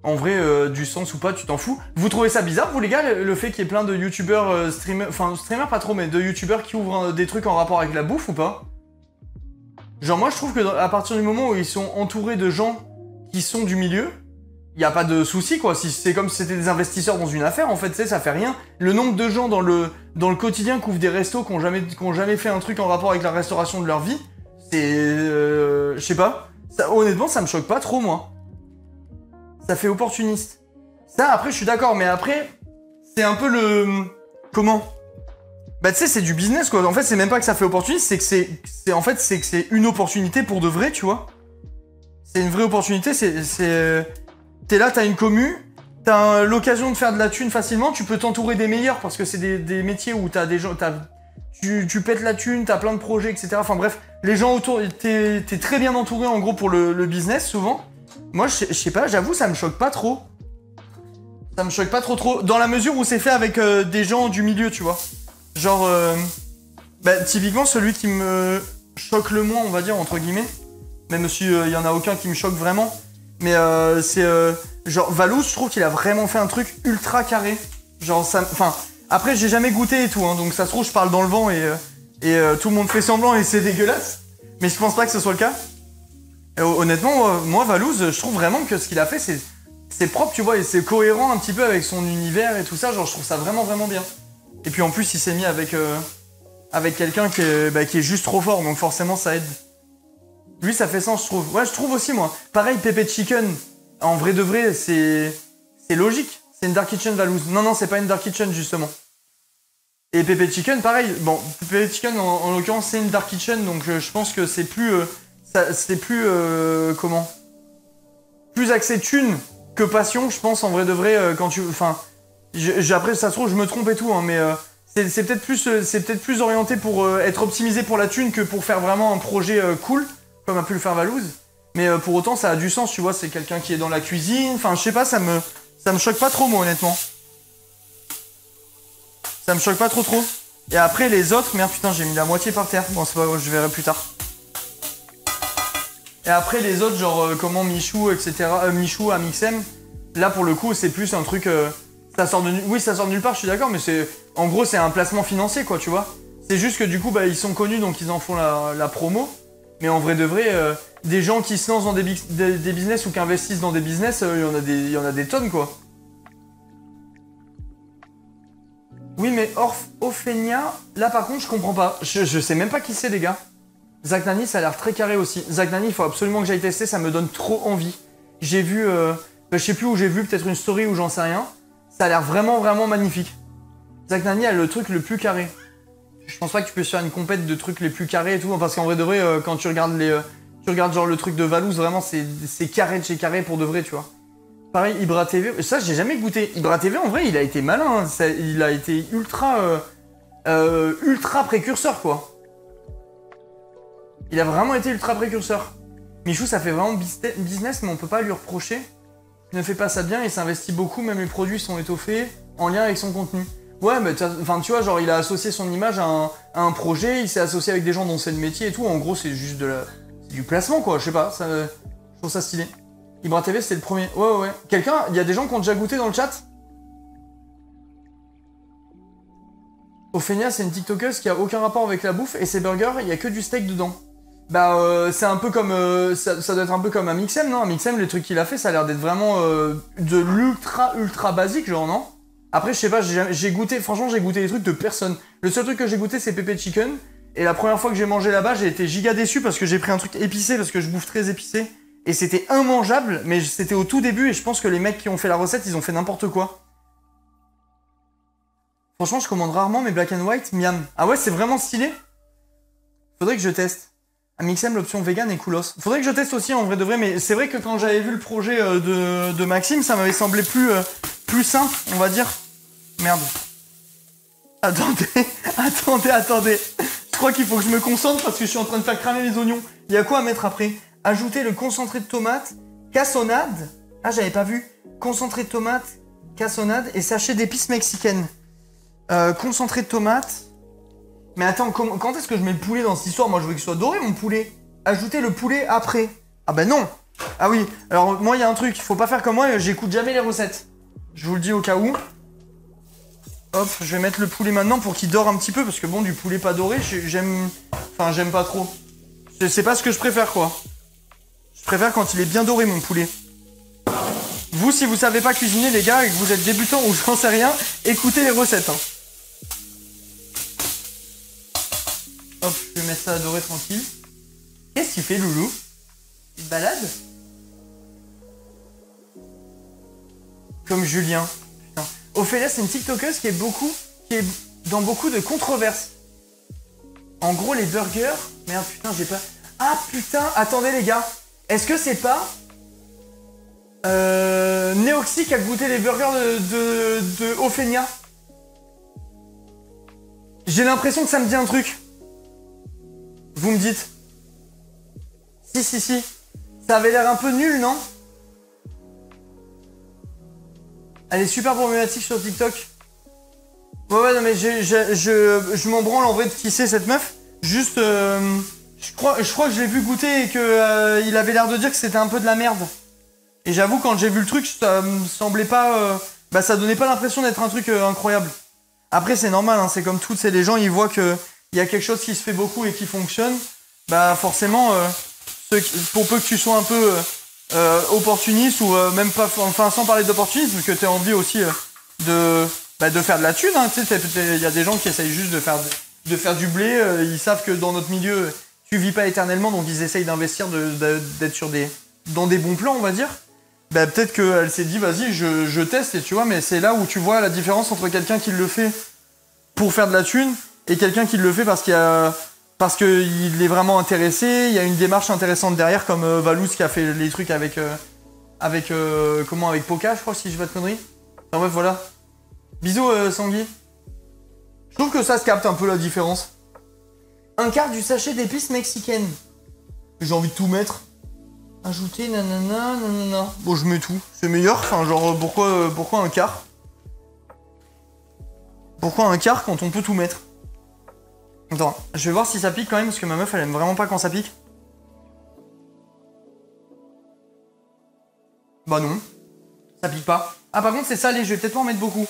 En vrai, du sens ou pas, tu t'en fous. Vous trouvez ça bizarre, vous les gars, le fait qu'il y ait plein de youtubeurs, streamers, enfin streamers pas trop, mais de youtubeurs qui ouvrent des trucs en rapport avec la bouffe ou pas? Genre moi je trouve que à partir du moment où ils sont entourés de gens qui sont du milieu, y a pas de souci quoi. Si c'est comme si c'était des investisseurs dans une affaire, en fait, tu sais, ça fait rien. Le nombre de gens dans le quotidien qui ouvrent des restos, qui ont jamais fait un truc en rapport avec la restauration de leur vie, c'est, je sais pas. Ça, honnêtement, ça me choque pas trop moi. Ça fait opportuniste. Ça, après, je suis d'accord, mais après, c'est un peu le... Comment? Bah, tu sais, c'est du business, quoi. En fait, c'est même pas que ça fait opportuniste, c'est que en fait, c'est que c'est une opportunité pour de vrai, tu vois. C'est une vraie opportunité, t'es là, t'as une commu, t'as l'occasion de faire de la thune facilement, tu peux t'entourer des meilleurs, parce que c'est des métiers où t'as des gens... Tu pètes la thune, t'as plein de projets, etc. Enfin bref, les gens autour, t'es très bien entouré, en gros, pour le business, souvent. Moi, je sais pas, j'avoue, ça me choque pas trop. Ça me choque pas trop, dans la mesure où c'est fait avec des gens du milieu, tu vois. Genre, bah, typiquement, celui qui me choque le moins, on va dire, entre guillemets, même si y en a aucun qui me choque vraiment, mais c'est, genre, Valouz, je trouve qu'il a vraiment fait un truc ultra carré. Genre, ça, enfin, après, j'ai jamais goûté et tout, hein, donc ça se trouve, je parle dans le vent et tout le monde fait semblant et c'est dégueulasse, mais je pense pas que ce soit le cas. Honnêtement, moi, Valouz, je trouve vraiment que ce qu'il a fait, c'est propre, tu vois, et c'est cohérent un petit peu avec son univers et tout ça. Genre, je trouve ça vraiment, vraiment bien. Et puis en plus, il s'est mis avec quelqu'un qui est juste trop fort, donc forcément, ça aide. Lui, ça fait sens, je trouve. Ouais, je trouve aussi, moi. Pareil, Pepe Chicken, en vrai de vrai, c'est logique. C'est une Dark Kitchen Valouz. Non, c'est pas une Dark Kitchen, justement. Et Pepe Chicken, pareil. Bon, Pepe Chicken, en l'occurrence, c'est une Dark Kitchen, donc je pense que c'est plus... c'est plus... comment? Plus axé thune que passion, je pense, en vrai de vrai, quand tu... Enfin, après, ça se trouve, je me trompe et tout, hein, mais c'est peut-être plus orienté pour être optimisé pour la thune que pour faire vraiment un projet cool, comme a pu le faire Valouz. Mais pour autant, ça a du sens, tu vois, c'est quelqu'un qui est dans la cuisine. Enfin, je sais pas, ça me choque pas trop, moi, honnêtement. Ça me choque pas trop. Et après, les autres... Merde, putain, j'ai mis la moitié par terre. Bon, c'est pas grave, je verrai plus tard. Et après, les autres, genre, comment Michou, etc. Michou, Amixem, là, pour le coup, c'est plus un truc... ça sort de... Oui, ça sort de nulle part, je suis d'accord, mais c'est... En gros, c'est un placement financier, quoi, tu vois. C'est juste que, du coup, bah, ils sont connus, donc ils en font la promo. Mais en vrai de vrai, des gens qui se lancent dans des business ou qui investissent dans des business, il y en a des tonnes, quoi. Oui, mais Ophenia, là, par contre, je comprends pas. Je sais même pas qui c'est, les gars. Zach Nani, ça a l'air très carré aussi. Zach Nani, il faut absolument que j'aille tester, ça me donne trop envie. J'ai vu, je sais plus où j'ai vu, peut-être une story ou j'en sais rien. Ça a l'air vraiment, vraiment magnifique. Zach Nani a le truc le plus carré. Je pense pas que tu peux faire une compète de trucs les plus carrés et tout, parce qu'en vrai de vrai, quand tu regardes genre le truc de Valouz, vraiment c'est carré de chez carré pour de vrai, tu vois. Pareil, Ibra TV, ça j'ai jamais goûté. Ibra TV, en vrai, il a été malin, hein. Il a été ultra précurseur, quoi. Il a vraiment été ultra précurseur. Michou, ça fait vraiment business, mais on peut pas lui reprocher. Il ne fait pas ça bien, il s'investit beaucoup, même les produits sont étoffés en lien avec son contenu. Ouais, mais enfin, tu vois, genre, il a associé son image à un projet, il s'est associé avec des gens dont c'est le métier et tout. En gros, c'est juste c'est du placement, quoi, je sais pas, je trouve ça stylé. Ibra TV, c'était le premier. Ouais. Quelqu'un, il y a des gens qui ont déjà goûté dans le chat? Ophenia, c'est une TikTokeuse qui a aucun rapport avec la bouffe et ses burgers, il y a que du steak dedans. Bah, c'est un peu comme... ça doit être un peu comme Amixem, non? Amixem, les trucs qu'il a fait, ça a l'air d'être vraiment de l'ultra basique, genre, non? Après, je sais pas, j'ai goûté... Franchement, j'ai goûté des trucs de personne. Le seul truc que j'ai goûté, c'est Pepe Chicken. Et la première fois que j'ai mangé là-bas, j'ai été giga déçu parce que j'ai pris un truc épicé, parce que je bouffe très épicé. Et c'était immangeable, mais c'était au tout début, et je pense que les mecs qui ont fait la recette, ils ont fait n'importe quoi. Franchement, je commande rarement mes black and white, miam. Ah ouais, c'est vraiment stylé? Faudrait que je teste. Amixem, l'option vegan est coolos. Faudrait que je teste aussi en vrai de vrai, mais c'est vrai que quand j'avais vu le projet de Maxime, ça m'avait semblé plus simple, on va dire. Merde. Attendez. Je crois qu'il faut que je me concentre parce que je suis en train de faire cramer les oignons. Il y a quoi à mettre après? Ajouter le concentré de tomate, cassonade. Ah, j'avais pas vu. Concentré de tomate, cassonade et sachet d'épices mexicaines. Concentré de tomate. Mais attends, quand est-ce que je mets le poulet dans cette histoire? Moi, je veux qu'il soit doré, mon poulet. Ajouter le poulet après. Ah bah non. Ah oui, alors moi il y a un truc, faut pas faire comme moi, j'écoute jamais les recettes. Je vous le dis au cas où. Hop, je vais mettre le poulet maintenant pour qu'il dore un petit peu, parce que bon, du poulet pas doré, j'aime... Enfin, j'aime pas trop. C'est pas ce que je préfère, quoi. Je préfère quand il est bien doré, mon poulet. Vous, si vous savez pas cuisiner, les gars, et que vous êtes débutant ou j'en sais rien, écoutez les recettes, hein. Hop, je vais mettre ça à dorer tranquille. Qu'est-ce qu'il fait, Loulou? Il se balade? Comme Julien. Putain. Ophélia, c'est une TikTokeuse qui est dans beaucoup de controverses. En gros, les burgers... Merde, putain, j'ai pas... Ah, putain, attendez, les gars. Est-ce que c'est pas... Neoxy qui a goûté les burgers de Ophélia? J'ai l'impression que ça me dit un truc. Vous me dites. Si. Ça avait l'air un peu nul, non? Elle est super problématique sur TikTok. Ouais, non mais je m'en branle en vrai de qui c'est cette meuf. Juste, je crois que je l'ai vu goûter et que il avait l'air de dire que c'était un peu de la merde. Et j'avoue, quand j'ai vu le truc, ça me semblait pas... bah ça donnait pas l'impression d'être un truc incroyable. Après c'est normal, hein, c'est comme tout, c'est les gens ils voient que il y a quelque chose qui se fait beaucoup et qui fonctionne. Bah forcément, pour peu que tu sois un peu... opportuniste ou même pas, enfin sans parler d'opportunisme, que tu as envie aussi de faire de la thune, hein, tu sais, il y a des gens qui essayent juste de faire du blé, ils savent que dans notre milieu tu vis pas éternellement, donc ils essayent d'investir, d'être dans des bons plans, on va dire. Bah peut-être qu'elle s'est dit vas-y je teste, et tu vois, mais c'est là où tu vois la différence entre quelqu'un qui le fait pour faire de la thune et quelqu'un qui le fait parce qu'il est vraiment intéressé, il y a une démarche intéressante derrière, comme Valouz qui a fait les trucs avec Poca, je crois, si je vais de conneries. Enfin bref, voilà. Bisous, Sangui. Je trouve que ça se capte un peu la différence. Un quart du sachet d'épices mexicaines. J'ai envie de tout mettre. Ajouter, nanana. Bon, je mets tout. C'est meilleur, enfin, genre, pourquoi un quart? Pourquoi un quart quand on peut tout mettre? Attends, je vais voir si ça pique quand même, parce que ma meuf elle aime vraiment pas quand ça pique. Bah non, ça pique pas. Ah par contre c'est salé, je vais peut-être pas en mettre beaucoup.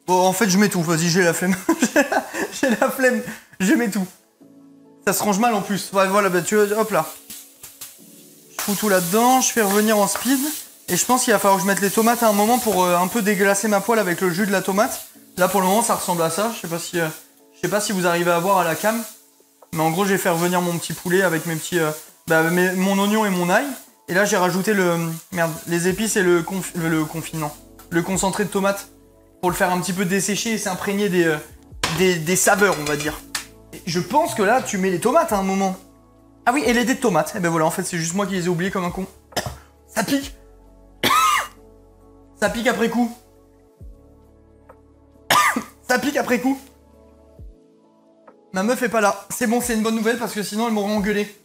Bon en fait je mets tout, vas-y j'ai la flemme. J'ai la flemme, je mets tout. Ça se range mal en plus. Ouais voilà, bah tu vois, hop là. Je fous tout là-dedans, je fais revenir en speed. Et je pense qu'il va falloir que je mette les tomates à un moment pour un peu déglacer ma poêle avec le jus de la tomate. Là pour le moment ça ressemble à ça, je sais pas si vous arrivez à voir à la cam. Mais en gros j'ai fait revenir mon petit poulet avec mes petits... mon oignon et mon ail. Et là j'ai rajouté les épices et le concentré de tomate. Pour le faire un petit peu dessécher et s'imprégner des saveurs, on va dire. Et je pense que là tu mets les tomates à un moment. Ah oui, et les dés de tomates. Et ben voilà, en fait c'est juste moi qui les ai oubliés comme un con. Ça pique. Ça pique après coup. Ça pique après coup. Ma meuf est pas là. C'est bon, c'est une bonne nouvelle parce que sinon elle m'aurait engueulé.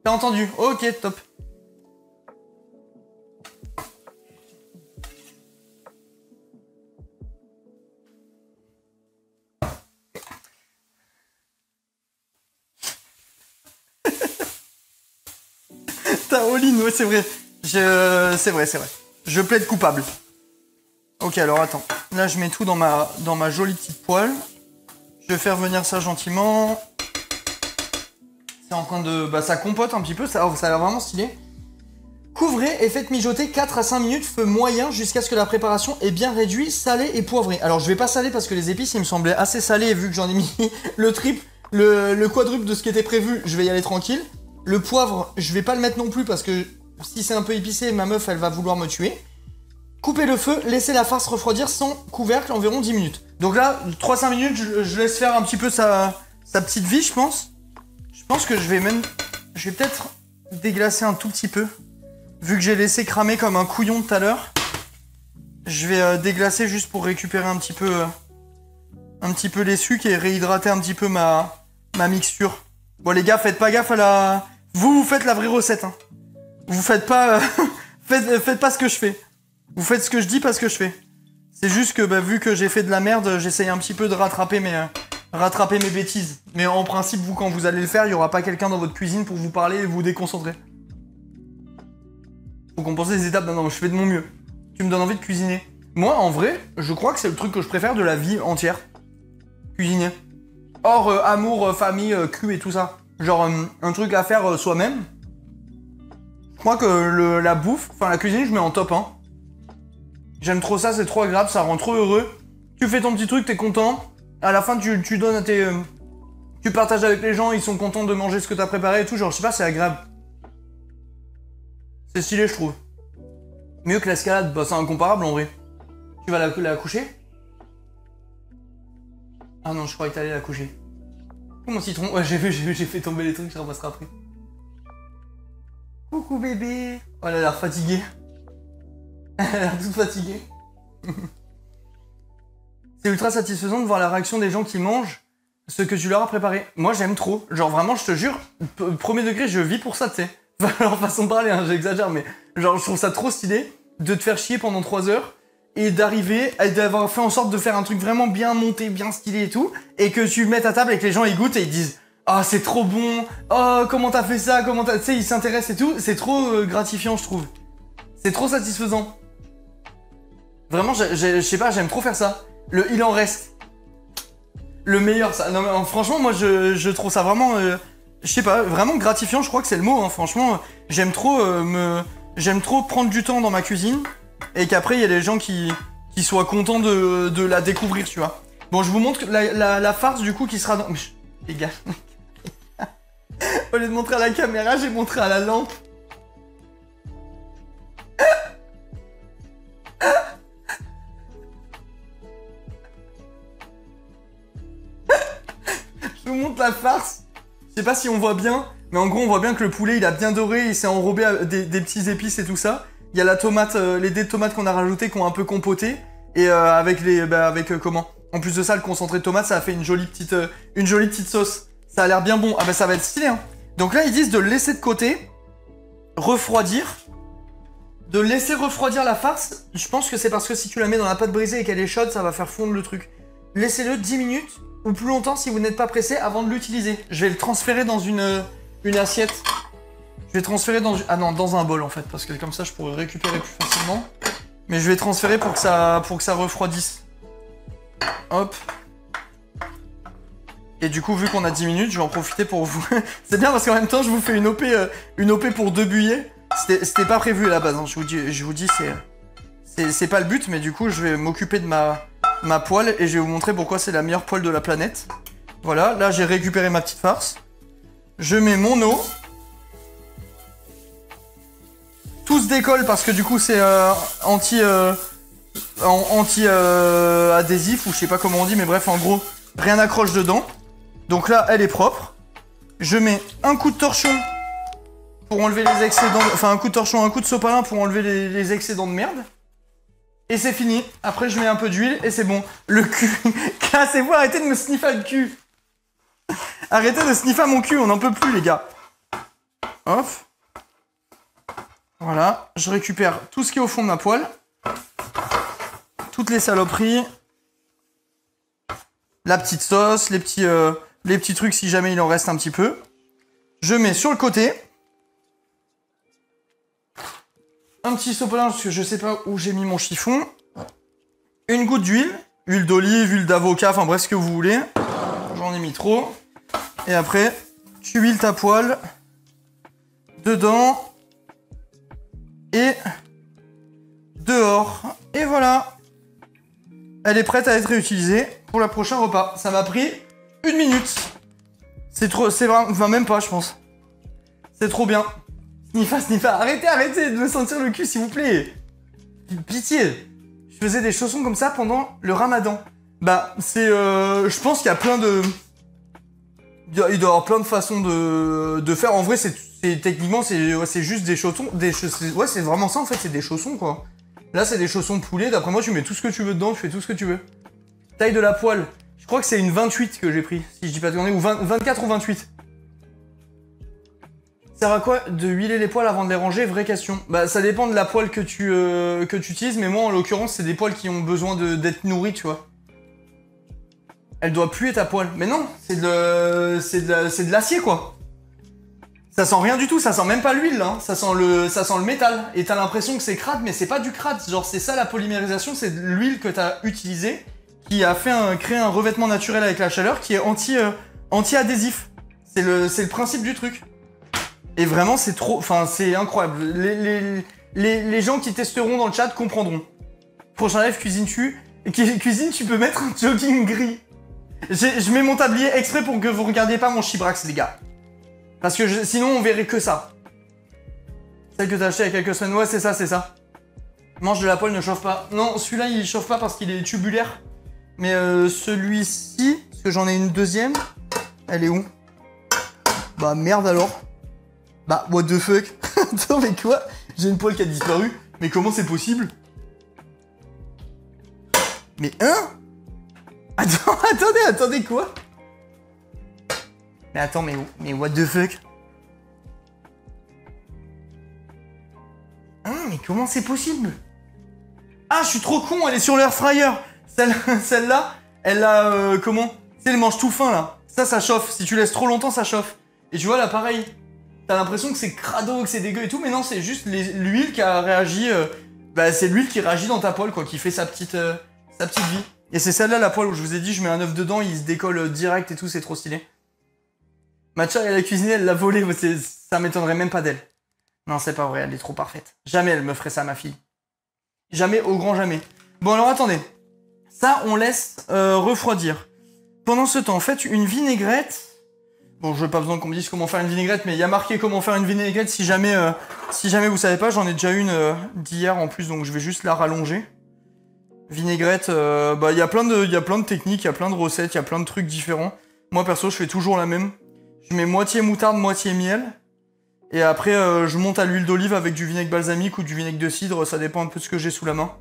T'as entendu? Ok, top. T'as all-in, ouais, c'est vrai. C'est vrai. Je plaide coupable. Ok, alors attends. Là, je mets tout dans ma jolie petite poêle. Je vais faire venir ça gentiment. C'est en train de... Bah, ça compote un petit peu. Ça a l'air vraiment stylé. Couvrez et faites mijoter 4 à 5 minutes, feu moyen, jusqu'à ce que la préparation est bien réduite, salée et poivrée. Alors, je vais pas saler parce que les épices, il me semblaient assez salés. Et vu que j'en ai mis le triple, le quadruple de ce qui était prévu, je vais y aller tranquille. Le poivre, je vais pas le mettre non plus parce que si c'est un peu épicé, ma meuf, elle va vouloir me tuer. Coupez le feu, laissez la farce refroidir sans couvercle environ 10 minutes. Donc là, 3-5 minutes, je laisse faire un petit peu sa petite vie, je pense. Je pense que je vais peut-être déglacer un tout petit peu. Vu que j'ai laissé cramer comme un couillon tout à l'heure. Je vais déglacer juste pour récupérer un petit peu les sucres et réhydrater un petit peu ma mixture. Bon les gars, faites pas gaffe à la... Vous faites la vraie recette, hein. Vous faites pas... faites pas ce que je fais. Vous faites ce que je dis, pas ce que je fais. C'est juste que, vu que j'ai fait de la merde, j'essaye un petit peu de rattraper rattraper mes bêtises. Mais en principe, vous, quand vous allez le faire, il n'y aura pas quelqu'un dans votre cuisine pour vous parler et vous déconcentrer. Faut compenser les étapes. Non, je fais de mon mieux. Tu me donnes envie de cuisiner. Moi, en vrai, je crois que c'est le truc que je préfère de la vie entière. Cuisiner. Hors amour, famille, cul et tout ça. Genre, un truc à faire soi-même. Je crois que la bouffe, enfin la cuisine, je mets en top 1. J'aime trop ça, c'est trop agréable, ça rend trop heureux. Tu fais ton petit truc, t'es content. À la fin, tu donnes à tes... tu partages avec les gens, ils sont contents de manger ce que t'as préparé et tout. Genre, je sais pas, c'est agréable. C'est stylé, je trouve. Mieux que l'escalade, bah c'est incomparable en vrai. Tu vas la coucher? Ah non, je croyais que t'allais la coucher. Oh mon citron, ouais j'ai fait tomber les trucs, je ramasserai après. Coucou bébé. Oh, elle a l'air fatiguée. Elle a l'air toute fatiguée. C'est ultra satisfaisant de voir la réaction des gens qui mangent ce que tu leur as préparé. Moi j'aime trop. Genre vraiment, je te jure, premier degré, je vis pour ça, tu sais. Alors façon de parler, hein, j'exagère, mais genre je trouve ça trop stylé de te faire chier pendant 3 heures et d'arriver à d'avoir fait en sorte de faire un truc vraiment bien monté, bien stylé et tout, et que tu mettes à table et que les gens ils goûtent et ils disent ah, c'est trop bon. Oh, comment t'as fait ça? Comment t'as... Tu sais, ils s'intéressent et tout. C'est trop gratifiant, je trouve. C'est trop satisfaisant. Vraiment, je sais pas, j'aime trop faire ça. Le il en reste. Le meilleur, ça. Non, mais franchement, moi, je trouve ça vraiment... je sais pas, vraiment gratifiant, je crois que c'est le mot. Hein. Franchement, j'aime trop j'aime trop prendre du temps dans ma cuisine. Et qu'après, il y a des gens qui soient contents de la découvrir, tu vois. Bon, je vous montre la farce, du coup, qui sera dans... Les gars... Au lieu de montrer à la caméra, j'ai montré à la lampe. Je vous montre la farce. Je sais pas si on voit bien, mais en gros on voit bien que le poulet il a bien doré, il s'est enrobé des petits épices et tout ça. Il y a la tomate, les dés de tomates qu'on a rajouté qui ont un peu compoté. Et avec comment? En plus de ça, le concentré de tomate, ça a fait une jolie petite sauce. Ça a l'air bien bon. Ah bah ça va être stylé, hein. Donc là, ils disent de le laisser de côté, refroidir, de laisser refroidir la farce. Je pense que c'est parce que si tu la mets dans la pâte brisée et qu'elle est chaude, ça va faire fondre le truc. Laissez-le 10 minutes ou plus longtemps si vous n'êtes pas pressé avant de l'utiliser. Je vais le transférer dans une assiette. Je vais transférer dans... Ah non, dans un bol en fait, parce que comme ça, je pourrais récupérer plus facilement. Mais je vais transférer pour que ça refroidisse. Hop. Et du coup, vu qu'on a 10 minutes, je vais en profiter pour vous... C'est bien parce qu'en même temps, je vous fais une OP pour 2 billets. C'était pas prévu à la base, hein. Je vous dis, c'est pas le but, mais du coup, je vais m'occuper de ma poêle et je vais vous montrer pourquoi c'est la meilleure poêle de la planète. Voilà, là, j'ai récupéré ma petite farce. Je mets mon eau. Tout se décolle parce que du coup, c'est anti-adhésif ou je sais pas comment on dit, mais bref, en gros, rien n'accroche dedans. Donc là, elle est propre. Je mets un coup de torchon pour enlever les excédents... Enfin, un coup de torchon, un coup de sopalin pour enlever les excédents de merde. Et c'est fini. Après, je mets un peu d'huile et c'est bon. Le cul... Cassez-vous, arrêtez de me sniffer le cul. Arrêtez de sniffer mon cul, on n'en peut plus, les gars. Hop. Voilà. Je récupère tout ce qui est au fond de ma poêle. Toutes les saloperies. La petite sauce, les petits trucs si jamais il en reste un petit peu. Je mets sur le côté. Un petit sopalin parce que je sais pas où j'ai mis mon chiffon. Une goutte d'huile. Huile d'olive, huile d'avocat, enfin bref ce que vous voulez. J'en ai mis trop. Et après, tu huiles ta poêle. Dedans. Et dehors. Et voilà. Elle est prête à être réutilisée pour le prochain repas. Ça m'a pris 1 minute. C'est trop, c'est vraiment, enfin même pas je pense. C'est trop bien. Sniffa. Arrêtez de me sentir le cul s'il vous plaît. Pitié. Je faisais des chaussons comme ça pendant le ramadan. Bah c'est, je pense qu'il y a plein de... Il doit y avoir plein de façons de faire. En vrai techniquement c'est juste des chaussons. Ouais c'est vraiment ça en fait, c'est des chaussons quoi. Là, c'est des chaussons de poulet. D'après moi, tu mets tout ce que tu veux dedans, tu fais tout ce que tu veux. Taille de la poêle. Je crois que c'est une 28 que j'ai pris, si je dis pas de conneries, ou 24 ou 28. Ça sert à quoi de huiler les poêles avant de les ranger? Vraie question. Bah, ça dépend de la poêle que tu utilises, mais moi, en l'occurrence, c'est des poêles qui ont besoin d'être nourries, tu vois. Elle doit puer ta poêle. Mais non, c'est de l'acier, quoi. Ça sent rien du tout, ça sent même pas l'huile, hein. Ça sent le métal. Et t'as l'impression que c'est crade, mais c'est pas du crade. Genre, c'est ça la polymérisation, c'est de l'huile que t'as utilisée, qui a créé un revêtement naturel avec la chaleur, qui est anti-adhésif. C'est le principe du truc. Et vraiment, c'est trop... Enfin, c'est incroyable. Les gens qui testeront dans le chat comprendront. Prochain live, cuisine, tu peux mettre un jogging gris. Je mets mon tablier exprès pour que vous regardiez pas mon chibrax, les gars. Parce que sinon, on verrait que ça. Celle que t'as acheté il y a quelques semaines. Ouais, c'est ça, c'est ça. Mange de la poêle, ne chauffe pas. Non, celui-là, il chauffe pas parce qu'il est tubulaire. Mais celui-ci, parce que j'en ai une deuxième. Elle est où? Bah merde alors. Bah, what the fuck. Attends, mais quoi? J'ai une poêle qui a disparu. Mais comment c'est possible? Mais hein? Attendez, quoi? Mais attends, mais what the fuck? Hein, mais comment c'est possible? Ah, je suis trop con, elle est sur l'air fryer. Celle-là, elle a, comment? Tu sais, elle mange tout fin, là. Ça chauffe. Si tu laisses trop longtemps, ça chauffe. Et tu vois, là, pareil. T'as l'impression que c'est crado, que c'est dégueu et tout, mais non, c'est juste l'huile qui a réagi... bah, c'est l'huile qui réagit dans ta poêle, quoi, qui fait sa petite vie. Et c'est celle-là, la poêle, où je vous ai dit, je mets un œuf dedans, il se décolle direct et tout, c'est trop stylé. Matcha, elle a cuisiné, elle l'a volé, ça m'étonnerait même pas d'elle. Non, c'est pas vrai, elle est trop parfaite. Jamais elle me ferait ça, ma fille. Jamais, au grand jamais. Bon, alors attendez. Ça, on laisse refroidir. Pendant ce temps, faites une vinaigrette. Bon, je n'ai pas besoin qu'on me dise comment faire une vinaigrette, mais il y a marqué comment faire une vinaigrette si jamais vous savez pas. J'en ai déjà une d'hier en plus, donc je vais juste la rallonger. Vinaigrette, bah il y a plein de techniques, il y a plein de recettes, il y a plein de trucs différents. Moi perso, je fais toujours la même. Je mets moitié moutarde, moitié miel. Et après, je monte à l'huile d'olive avec du vinaigre balsamique ou du vinaigre de cidre, ça dépend un peu de ce que j'ai sous la main.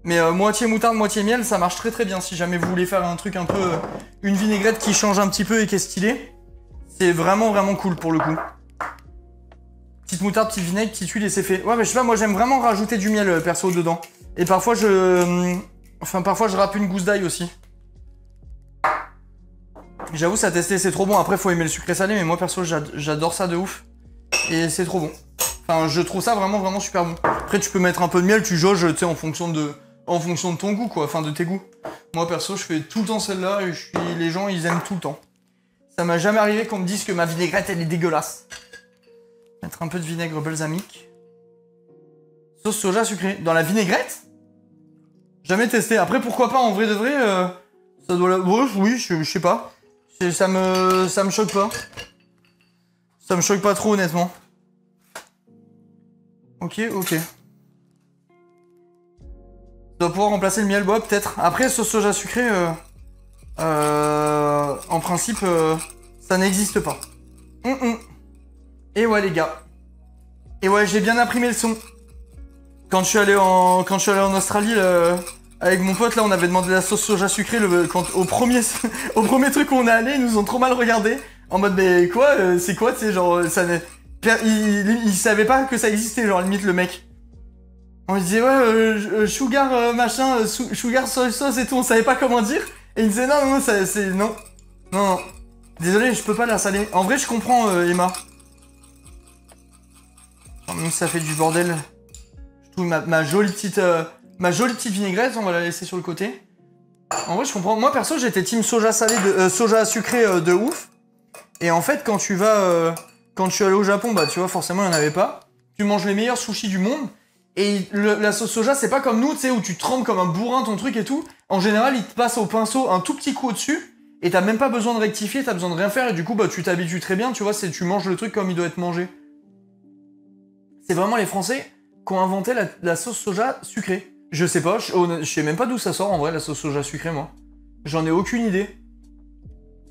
Mais moitié moutarde, moitié miel, ça marche très très bien si jamais vous voulez faire un truc un peu... une vinaigrette qui change un petit peu et qui est stylée. C'est vraiment vraiment cool pour le coup. Petite moutarde, petite vinaigre, petite huile et c'est fait. Ouais mais je sais pas, moi j'aime vraiment rajouter du miel perso dedans. Et parfois parfois je râpe une gousse d'ail aussi. J'avoue ça a testé, c'est trop bon. Après faut aimer le sucré salé mais moi perso j'adore ça de ouf. Et c'est trop bon. Enfin je trouve ça vraiment vraiment super bon. Après tu peux mettre un peu de miel, tu jauges tu sais en fonction de ton goût quoi, enfin de tes goûts. Moi perso je fais tout le temps celle-là et les gens ils aiment tout le temps. Ça m'a jamais arrivé qu'on me dise que ma vinaigrette elle est dégueulasse. Mettre un peu de vinaigre balsamique. Sauce soja sucrée. Dans la vinaigrette? Jamais testé. Après pourquoi pas en vrai de vrai ça doit la... Oui, je sais pas. Ça me choque pas. Ça me choque pas trop honnêtement. Ok. Ça doit pouvoir remplacer le miel, bah peut-être. Après sauce soja sucrée en principe, ça n'existe pas. Et ouais les gars. Et ouais, j'ai bien imprimé le son. Quand je suis allé en Australie, avec mon pote, là, on avait demandé la sauce soja sucrée. Au premier truc où on est allé, ils nous ont trop mal regardé. En mode, mais quoi, c'est quoi, tu sais, genre, il savait pas que ça existait, genre, limite, le mec. On lui disait, ouais, sugar, machin, sugar soy sauce et tout, on savait pas comment dire. Et il disait, non, c'est, non. Désolé, je peux pas la saler. En vrai, je comprends, Emma. Même si ça fait du bordel. Je trouve ma jolie petite vinaigrette, on va la laisser sur le côté. En vrai, je comprends. Moi, perso, j'étais team soja salé, soja sucré de ouf. Et en fait, quand je suis allé au Japon, bah, tu vois, forcément, il n'y en avait pas. Tu manges les meilleurs sushis du monde. Et la sauce soja, c'est pas comme nous, tu sais, où tu trempes comme un bourrin ton truc et tout. En général, il te passe au pinceau un tout petit coup au-dessus. Et t'as même pas besoin de rectifier, t'as besoin de rien faire. Et du coup, bah, tu t'habitues très bien, tu vois, tu manges le truc comme il doit être mangé. C'est vraiment les Français qui ont inventé la sauce soja sucrée. Je sais pas, je sais même pas d'où ça sort en vrai la sauce soja sucrée moi. J'en ai aucune idée.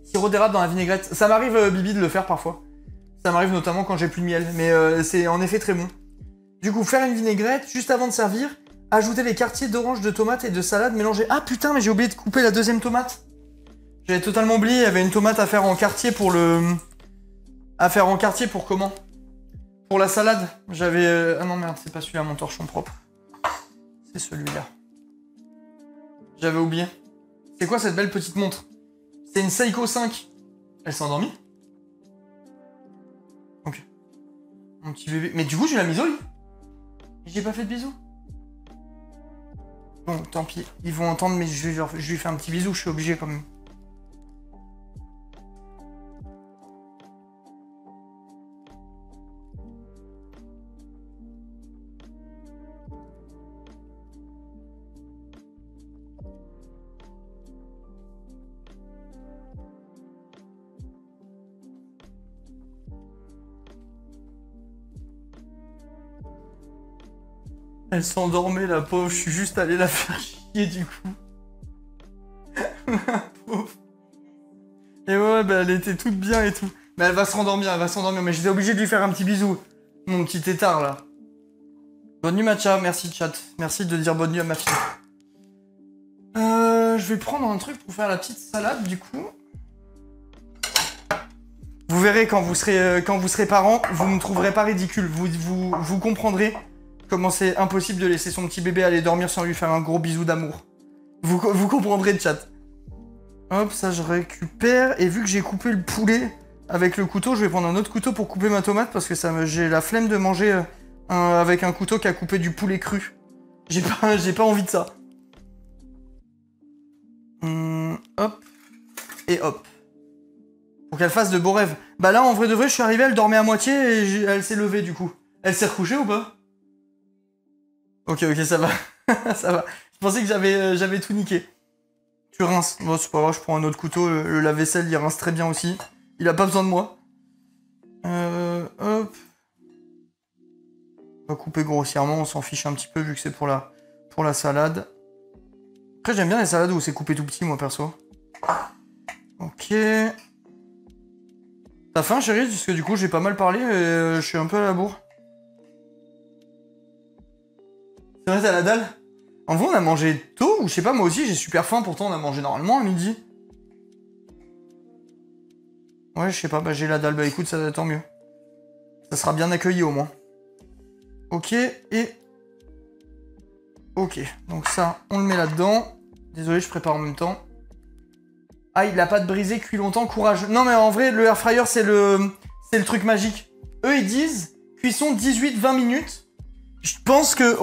Sirop d'érable dans la vinaigrette. Ça m'arrive Bibi de le faire parfois. Ça m'arrive notamment quand j'ai plus de miel. Mais c'est en effet très bon. Du coup, faire une vinaigrette juste avant de servir. Ajouter les quartiers d'orange, de tomates et de salade mélangés. Ah putain, mais j'ai oublié de couper la deuxième tomate. J'avais totalement oublié, il y avait une tomate à faire en quartier pour comment? Pour la salade, j'avais... Ah non, merde, c'est pas celui-là, mon torchon propre. C'est celui-là. J'avais oublié. C'est quoi cette belle petite montre? C'est une Seiko 5. Elle s'est endormie? Ok. Mon petit bébé. Mais du coup, je l'ai mise au lit. J'ai pas fait de bisous. Bon, tant pis. Ils vont entendre, mais je lui fais un petit bisou, je suis obligé quand même. Elle s'endormait, la pauvre. Je suis juste allé la faire chier, du coup. Ma pauvre. Et ouais, bah, elle était toute bien et tout. Mais elle va se rendormir, elle va s'endormir. Mais j'étais obligé de lui faire un petit bisou. Mon petit tétard, là. Bonne nuit, Matcha. Merci, chat. Merci de dire bonne nuit à ma fille. Je vais prendre un truc pour faire la petite salade, du coup. Vous verrez, quand vous serez parents, vous ne me trouverez pas ridicule. Vous comprendrez comment c'est impossible de laisser son petit bébé aller dormir sans lui faire un gros bisou d'amour. Vous comprendrez le chat. Hop, ça je récupère. Et vu que j'ai coupé le poulet avec le couteau, je vais prendre un autre couteau pour couper ma tomate parce que j'ai la flemme de manger avec un couteau qui a coupé du poulet cru. J'ai pas envie de ça. Hop. Et hop. Pour qu'elle fasse de beaux rêves. Bah là, en vrai de vrai, je suis arrivé, elle dormait à moitié et elle s'est levée du coup. Elle s'est recouchée ou pas? Ok, ça va. Ça va. Je pensais que j'avais tout niqué. Tu rinces. Bon, c'est pas grave, je prends un autre couteau. Le lave-vaisselle, il rince très bien aussi. Il a pas besoin de moi. Hop. On va couper grossièrement, on s'en fiche un petit peu vu que c'est pour la salade. Après, j'aime bien les salades où c'est coupé tout petit, moi, perso. Ok. T'as faim, chérie? Parce que du coup, j'ai pas mal parlé et je suis un peu à la bourre. C'est vrai, t'as la dalle? En vrai, on a mangé tôt, ou je sais pas, moi aussi, j'ai super faim, pourtant on a mangé normalement à midi. Ouais, je sais pas, bah j'ai la dalle, bah écoute, ça tant mieux. Ça sera bien accueilli au moins. Ok, et... Ok, donc ça, on le met là-dedans. Désolé, je prépare en même temps. Ah, il a pas de brisé, cuit longtemps, courage. Non, mais en vrai, le air fryer, c'est le truc magique. Eux, ils disent cuisson 18-20 minutes. Je pense que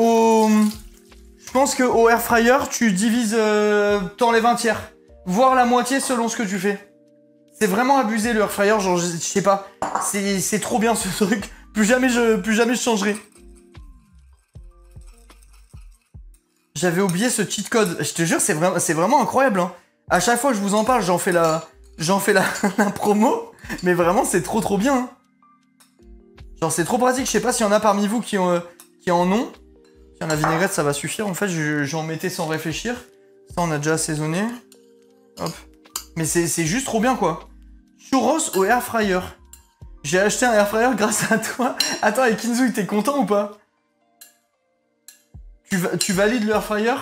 au air fryer, tu divises, t'enlèves un tiers. Voire la moitié selon ce que tu fais. C'est vraiment abusé le air fryer, genre, je sais pas. C'est trop bien ce truc. Plus jamais je changerai. J'avais oublié ce cheat code. Je te jure, c'est vraiment incroyable, hein. À chaque fois que je vous en parle, j'en fais la promo. Mais vraiment, c'est trop bien, hein. Genre, c'est trop pratique. Je sais pas s'il y en a parmi vous qui en ont. Tiens, la vinaigrette, ça va suffire. En fait, j'en mettais sans réfléchir. Ça, on a déjà assaisonné. Hop. Mais c'est juste trop bien, quoi. Churros au air fryer. J'ai acheté un air fryer grâce à toi. Attends, et Kinzu, t'es content ou pas? Tu valides le air fryer?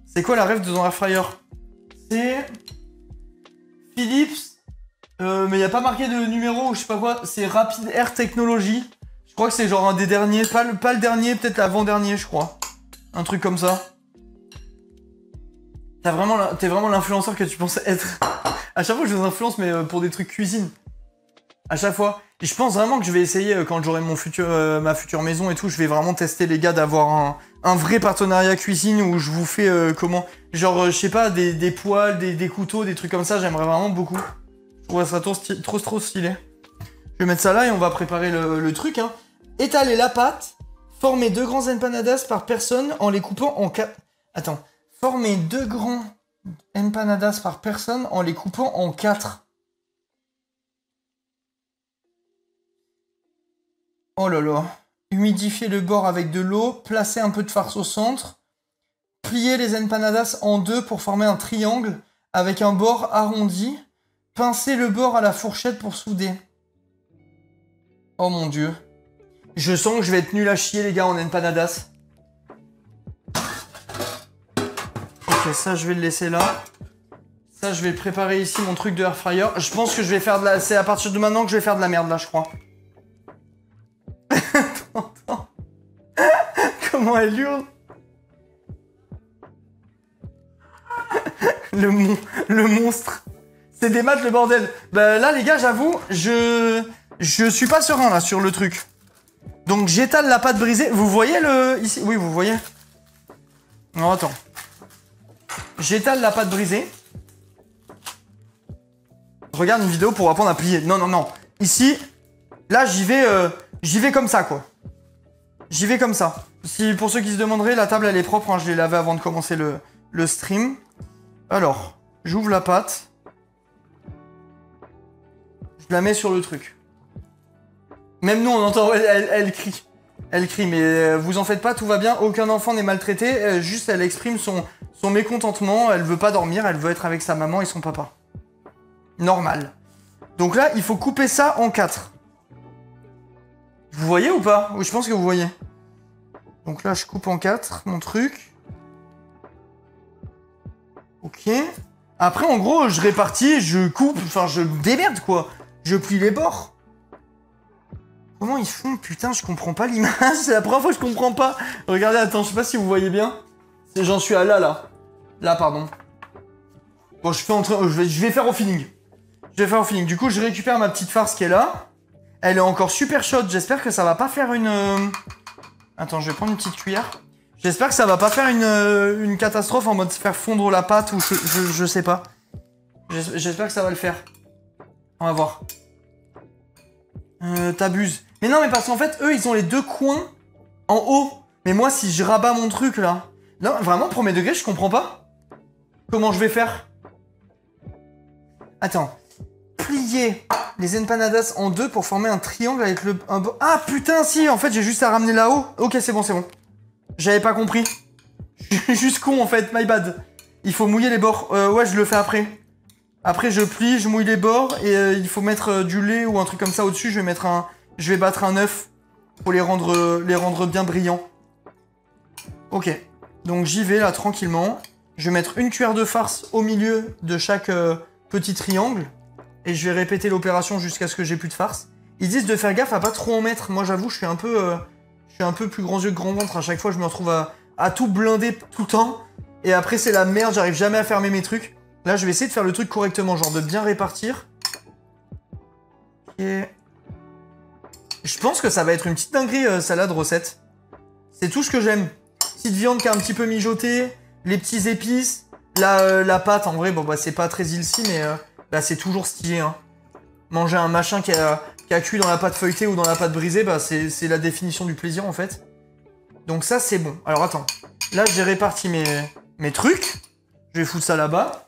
C'est quoi la ref de ton air fryer? C'est... Philips. Mais y a pas marqué de numéro ou je sais pas quoi. C'est Rapid Air Technology. Je crois que c'est genre un des derniers. Pas le dernier, peut-être l'avant-dernier, je crois. Un truc comme ça. T'es vraiment l'influenceur que tu pensais être. À chaque fois, je vous influence, mais pour des trucs cuisine. À chaque fois. Et je pense vraiment que je vais essayer, quand j'aurai ma future maison et tout, je vais vraiment tester, les gars, d'avoir un vrai partenariat cuisine où je vous fais, genre, je sais pas, des poêles, des couteaux, des trucs comme ça. J'aimerais vraiment beaucoup. Je trouve ça trop stylé. Je vais mettre ça là et on va préparer le truc, hein. Étaler la pâte. Former 2 grands empanadas par personne en les coupant en 4... Attends. Former 2 grands empanadas par personne en les coupant en 4. Oh là là. Humidifier le bord avec de l'eau. Placer un peu de farce au centre. Plier les empanadas en 2 pour former un triangle avec un bord arrondi. Pincer le bord à la fourchette pour souder. Oh mon dieu. Je sens que je vais être nul à chier, les gars, en empanadas. Ok, ça, je vais le laisser là. Ça, je vais préparer ici mon truc de air fryer. Je pense que je vais faire de la... C'est à partir de maintenant que je vais faire de la merde, là, je crois. Attends. Comment elle hurle. Le monstre. C'est des maths, le bordel. Bah là, les gars, j'avoue, je suis pas serein, là, sur le truc. Donc, j'étale la pâte brisée. Vous voyez le... Ici? Oui, vous voyez. Non, attends. J'étale la pâte brisée. Regarde une vidéo pour apprendre à plier. Non, non, non. Ici, là, j'y vais comme ça, quoi. J'y vais comme ça. Si, pour ceux qui se demanderaient, la table, elle est propre. Hein, je l'ai lavée avant de commencer le stream. Alors, j'ouvre la pâte. Je la mets sur le truc. Même nous, on entend, elle crie. Elle crie, mais vous en faites pas, tout va bien. Aucun enfant n'est maltraité. Juste, elle exprime son mécontentement. Elle veut pas dormir, elle veut être avec sa maman et son papa. Normal. Donc là, il faut couper ça en 4. Vous voyez ou pas? Oui, je pense que vous voyez. Donc là, je coupe en 4 mon truc. Ok. Après, en gros, je répartis, je coupe, enfin, je démerde, quoi. Je plie les bords. Comment ils font? Putain, je comprends pas l'image. C'est la première fois que je comprends pas. Regardez, attends, je sais pas si vous voyez bien. J'en suis à là. Là, pardon. Bon, je vais faire au feeling. Je vais faire au feeling. Du coup, je récupère ma petite farce qui est là. Elle est encore super chaude. J'espère que ça va pas faire une... Attends, je vais prendre une petite cuillère. J'espère que ça va pas faire une catastrophe en mode faire fondre la pâte ou je sais pas. J'espère que ça va le faire. On va voir. T'abuses. Mais non, mais parce qu'en fait, eux, ils ont les deux coins en haut. Mais moi, si je rabats mon truc, là... Non, vraiment, premier degré, je comprends pas. Comment je vais faire? Attends. Plier les empanadas en deux pour former un triangle avec le... Ah, putain, si, en fait, j'ai juste à ramener là-haut. Ok, c'est bon, c'est bon. J'avais pas compris. Je suis juste con, en fait, my bad. Il faut mouiller les bords. Ouais, je le fais après. Après, je plie, je mouille les bords et il faut mettre du lait ou un truc comme ça au-dessus. Je vais battre un œuf pour les rendre bien brillants. Ok. Donc, j'y vais, là, tranquillement. Je vais mettre une cuillère de farce au milieu de chaque petit triangle. Et je vais répéter l'opération jusqu'à ce que j'ai plus de farce. Ils disent de faire gaffe à pas trop en mettre. Moi, j'avoue, je suis un peu plus grands yeux que grand ventre. À chaque fois, je me retrouve à tout blinder tout le temps. Et après, c'est la merde. J'arrive jamais à fermer mes trucs. Là, je vais essayer de faire le truc correctement. Genre de bien répartir. Ok. Je pense que ça va être une petite dinguerie, salade recette. C'est tout ce que j'aime. Petite viande qui a un petit peu mijoté. Les petits épices. La pâte, en vrai, bon, bah, c'est pas très healthy, mais bah, c'est toujours stylé. Hein. Manger un machin qui a cuit dans la pâte feuilletée ou dans la pâte brisée, bah, c'est la définition du plaisir, en fait. Donc ça, c'est bon. Alors, attends. Là, j'ai réparti mes trucs. Je vais foutre ça là-bas.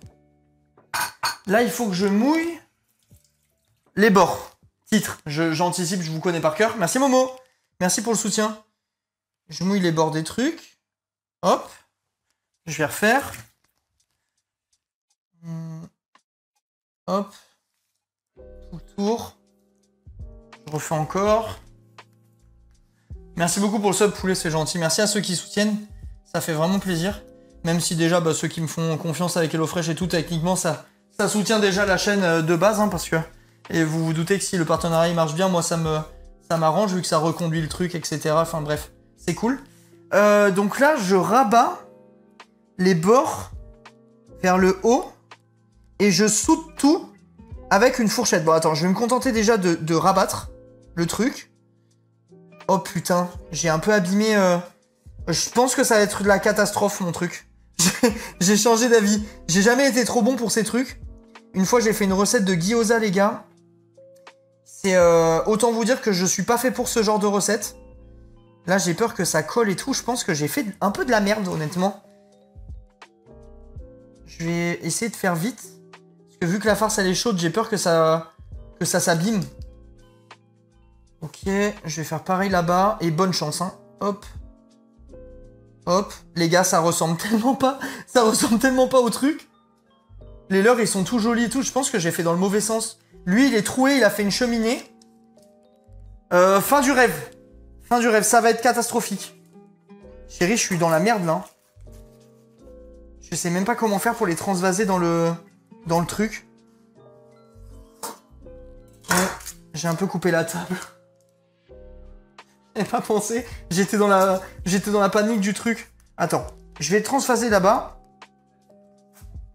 Là, il faut que je mouille les bords. Titre. J'anticipe, je vous connais par cœur. Merci, Momo. Merci pour le soutien. Je mouille les bords des trucs. Hop. Je vais refaire. Hop. Tout le tour. Je refais encore. Merci beaucoup pour le sub, poulet, c'est gentil. Merci à ceux qui soutiennent. Ça fait vraiment plaisir. Même si déjà, bah, ceux qui me font confiance avec HelloFresh et tout, techniquement, ça soutient déjà la chaîne de base, hein, parce que... Et vous vous doutez que si le partenariat marche bien, moi, ça m'arrange, vu que ça reconduit le truc, etc. Enfin, bref, c'est cool. Donc là, je rabats les bords vers le haut et je soude tout avec une fourchette. Bon, attends, je vais me contenter déjà de rabattre le truc. Oh, putain, j'ai un peu abîmé... Je pense que ça va être de la catastrophe, mon truc. J'ai changé d'avis. J'ai jamais été trop bon pour ces trucs. Une fois, j'ai fait une recette de gyoza, les gars. C'est autant vous dire que je suis pas fait pour ce genre de recette. Là, j'ai peur que ça colle et tout. Je pense que j'ai fait un peu de la merde, honnêtement. Je vais essayer de faire vite. Parce que vu que la farce, elle est chaude, j'ai peur que ça s'abîme. Ok, je vais faire pareil là-bas. Et bonne chance, hein. Hop. Hop. Les gars, ça ressemble tellement pas. Ça ressemble tellement pas au truc. Les leurs, ils sont tout jolis et tout. Je pense que j'ai fait dans le mauvais sens. Lui, il est troué, il a fait une cheminée. Fin du rêve. Fin du rêve, ça va être catastrophique. Chérie, je suis dans la merde, là. Je sais même pas comment faire pour les transvaser dans le truc. Ouais, j'ai un peu coupé la table. J'avais pas pensé. J'étais dans la panique du truc. Attends, je vais transvaser là-bas.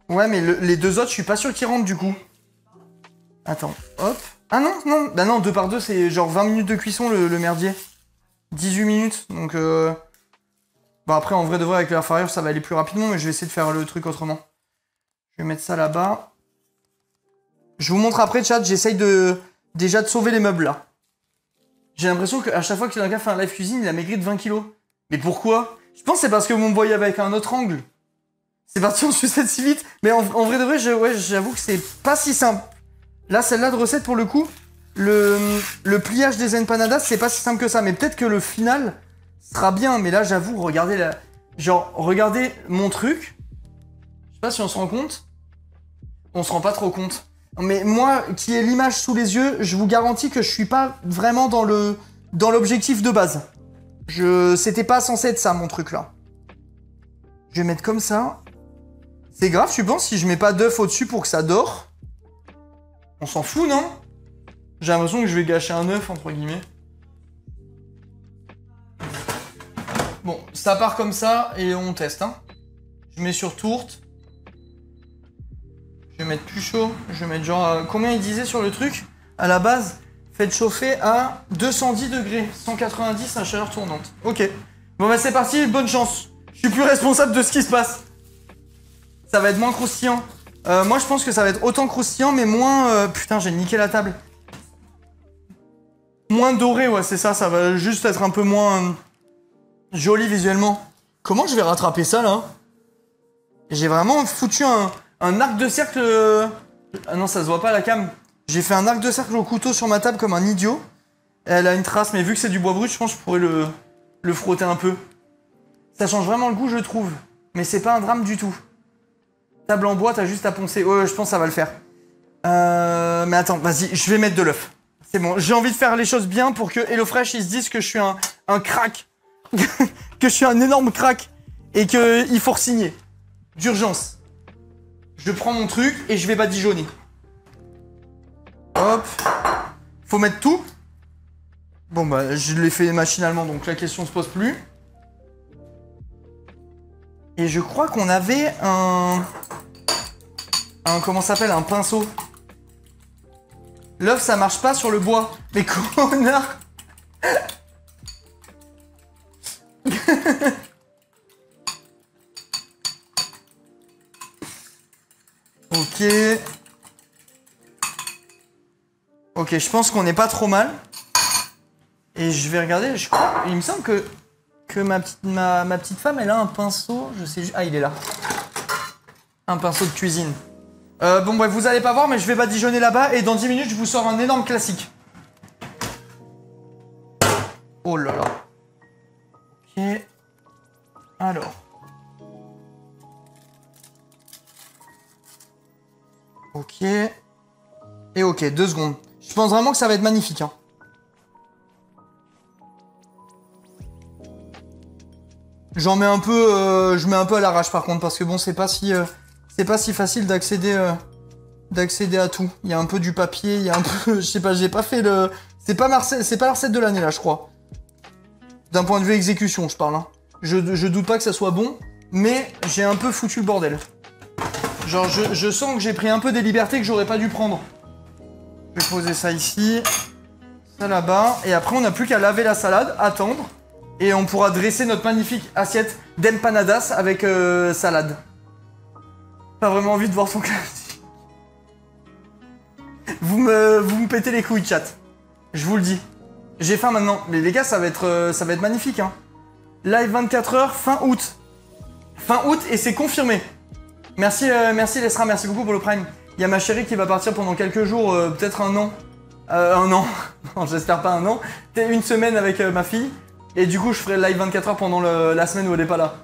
Ouais, mais les deux autres, je suis pas sûr qu'ils rentrent du coup. Attends, hop. Ah non, non, bah non, 2 par 2, c'est genre 20 minutes de cuisson le merdier. 18 minutes, donc Bon après, en vrai de vrai, avec l'air fryer, ça va aller plus rapidement, mais je vais essayer de faire le truc autrement. Je vais mettre ça là-bas. Je vous montre après, chat, j'essaye déjà de sauver les meubles là. J'ai l'impression qu'à chaque fois que quelqu'un fait un live cuisine, il a maigri de 20 kilos. Mais pourquoi? Je pense que c'est parce que vous me voyez avec un autre angle. C'est parti en sucette si vite. Mais en vrai de vrai, j'avoue que c'est pas si simple. Là, celle-là de recette, pour le coup, le pliage des empanadas, c'est pas si simple que ça. Mais peut-être que le final sera bien. Mais là, j'avoue, regardez genre, regardez mon truc. Je sais pas si on se rend compte. On se rend pas trop compte. Mais moi, qui ai l'image sous les yeux, je vous garantis que je suis pas vraiment dans l'objectif de base. C'était pas censé être ça, mon truc, là. Je vais mettre comme ça. C'est grave, tu penses, si je mets pas d'œuf au-dessus pour que ça dore? On s'en fout, non? J'ai l'impression que je vais gâcher un œuf, entre guillemets. Bon, ça part comme ça, et on teste, hein. Je mets sur tourte. Je vais mettre plus chaud. Je vais mettre genre... combien il disait sur le truc? À la base, faites chauffer à 210 degrés. 190 à chaleur tournante. Ok. Bon bah c'est parti, bonne chance. Je suis plus responsable de ce qui se passe. Ça va être moins croustillant. Moi je pense que ça va être autant croustillant, mais moins... putain, j'ai niqué la table. Moins doré, ouais, c'est ça. Ça va juste être un peu moins... joli visuellement. Comment je vais rattraper ça, là? J'ai vraiment foutu un arc de cercle... Ah non, ça se voit pas la cam. J'ai fait un arc de cercle au couteau sur ma table comme un idiot. Elle a une trace, mais vu que c'est du bois brut, je pense que je pourrais le frotter un peu. Ça change vraiment le goût, je trouve. Mais c'est pas un drame du tout. Table en bois, t'as juste à poncer. Ouais, je pense que ça va le faire. Mais attends, vas-y, je vais mettre de l'œuf. C'est bon, j'ai envie de faire les choses bien pour que HelloFresh, ils se disent que je suis un crack. Que je suis un énorme crack. Et qu'il faut re-signer. D'urgence. Je prends mon truc et je vais badigeonner. Hop. Faut mettre tout. Bon bah je l'ai fait machinalement donc la question se pose plus. Et je crois qu'on avait comment ça s'appelle, un pinceau. L'œuf ça marche pas sur le bois. Mais connard. Ok. Ok, je pense qu'on n'est pas trop mal. Et je vais regarder, je crois, il me semble que ma petite femme, elle a un pinceau, je sais... Ah, il est là. Un pinceau de cuisine. Bon, bref, vous allez pas voir, mais je vais badigeonner là-bas, et dans 10 minutes, je vous sors un énorme classique. Oh là là. Ok. Alors. Ok. Et ok, 2 secondes. Je pense vraiment que ça va être magnifique, hein. J'en mets un peu, je mets un peu à l'arrache par contre, parce que bon, c'est pas si facile d'accéder à tout. Il y a un peu du papier, il y a un peu, je sais pas, j'ai pas fait le, c'est pas la recette de l'année là, je crois. D'un point de vue exécution, je parle. Hein. Je doute pas que ça soit bon, mais j'ai un peu foutu le bordel. Genre, je sens que j'ai pris un peu des libertés que j'aurais pas dû prendre. Je vais poser ça ici, ça là-bas, et après on n'a plus qu'à laver la salade, attendre. Et on pourra dresser notre magnifique assiette d'empanadas avec salade. Pas vraiment envie de voir son classique. Vous me pétez les couilles, chat. Je vous le dis. J'ai faim maintenant. Mais les gars, ça va être magnifique. Hein. Live 24 h, fin août. Fin août et c'est confirmé. Merci Lesra, merci beaucoup pour le prime. Il y a ma chérie qui va partir pendant quelques jours, peut-être un an. Un an. Non, j'espère pas un an. Peut-être une semaine avec ma fille. Et du coup, je ferai le live 24 h pendant la semaine où elle est pas là.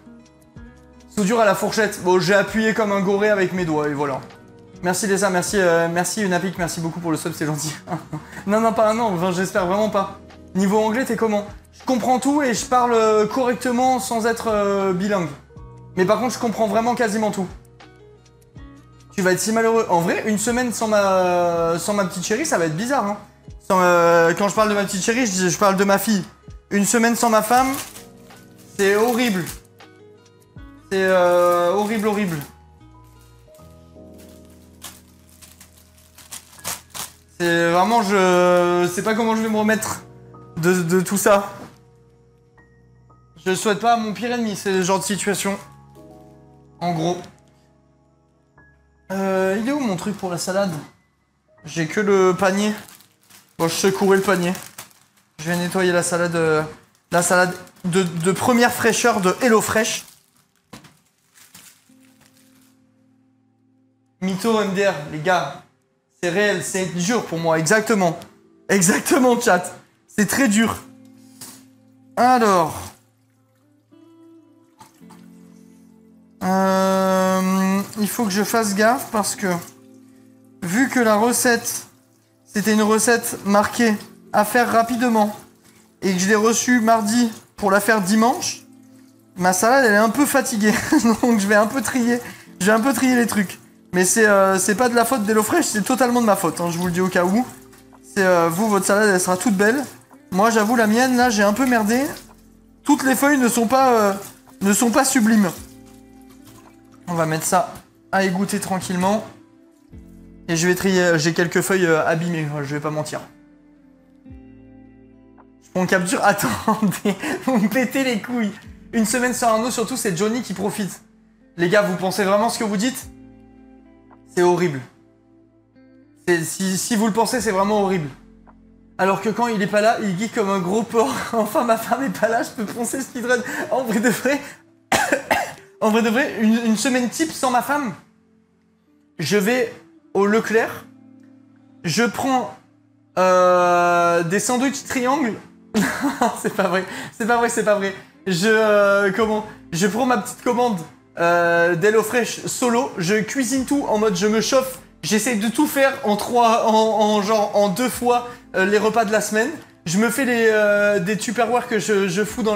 Soudure à la fourchette. Bon, j'ai appuyé comme un goré avec mes doigts, et voilà. Merci Lisa, merci Unapic, merci beaucoup pour le sub, c'est gentil. Non, pas un an, enfin, j'espère vraiment pas. Niveau anglais, t'es comment? Je comprends tout et je parle correctement sans être bilingue. Mais par contre, je comprends vraiment quasiment tout. Tu vas être si malheureux. En vrai, une semaine sans ma petite chérie, ça va être bizarre. Hein. Quand je parle de ma petite chérie, je parle de ma fille. Une semaine sans ma femme, c'est horrible. C'est horrible. C'est vraiment, je sais pas comment je vais me remettre de tout ça. Je souhaite pas à mon pire ennemi, c'est le genre de situation. En gros. Il est où mon truc pour la salade? J'ai que le panier. Bon, je secouerai le panier. Je vais nettoyer la salade de première fraîcheur de HelloFresh. Mytho MDR, les gars. C'est réel, c'est dur pour moi, exactement. Exactement, chat. C'est très dur. Alors... il faut que je fasse gaffe parce que vu que la recette c'était une recette marquée à faire rapidement et que je l'ai reçue mardi pour la faire dimanche, ma salade elle est un peu fatiguée donc je vais un peu trier les trucs. Mais c'est pas de la faute d'HelloFresh, c'est totalement de ma faute, hein, je vous le dis au cas où. C'est vous, votre salade elle sera toute belle. Moi j'avoue la mienne là j'ai un peu merdé. Toutes les feuilles ne sont pas sublimes. On va mettre ça à égoutter tranquillement. Et je vais trier. J'ai quelques feuilles abîmées, je vais pas mentir. Je prends capture. Attendez, vous me pétez les couilles. Une semaine sans Arnaud, surtout c'est Johnny qui profite. Les gars, vous pensez vraiment ce que vous dites? C'est horrible. Si vous le pensez, c'est vraiment horrible. Alors que quand il est pas là, il geek comme un gros porc. Enfin, ma femme est pas là, je peux poncer speedrun. En vrai de vrai. En vrai de vrai, une semaine type sans ma femme, je vais au Leclerc, je prends des sandwichs triangles. C'est pas vrai, c'est pas vrai, c'est pas vrai. Je prends ma petite commande d'HelloFresh solo, je cuisine tout en mode je me chauffe, j'essaie de tout faire en 2 fois les repas de la semaine. Je me fais des Tupperware que je fous dans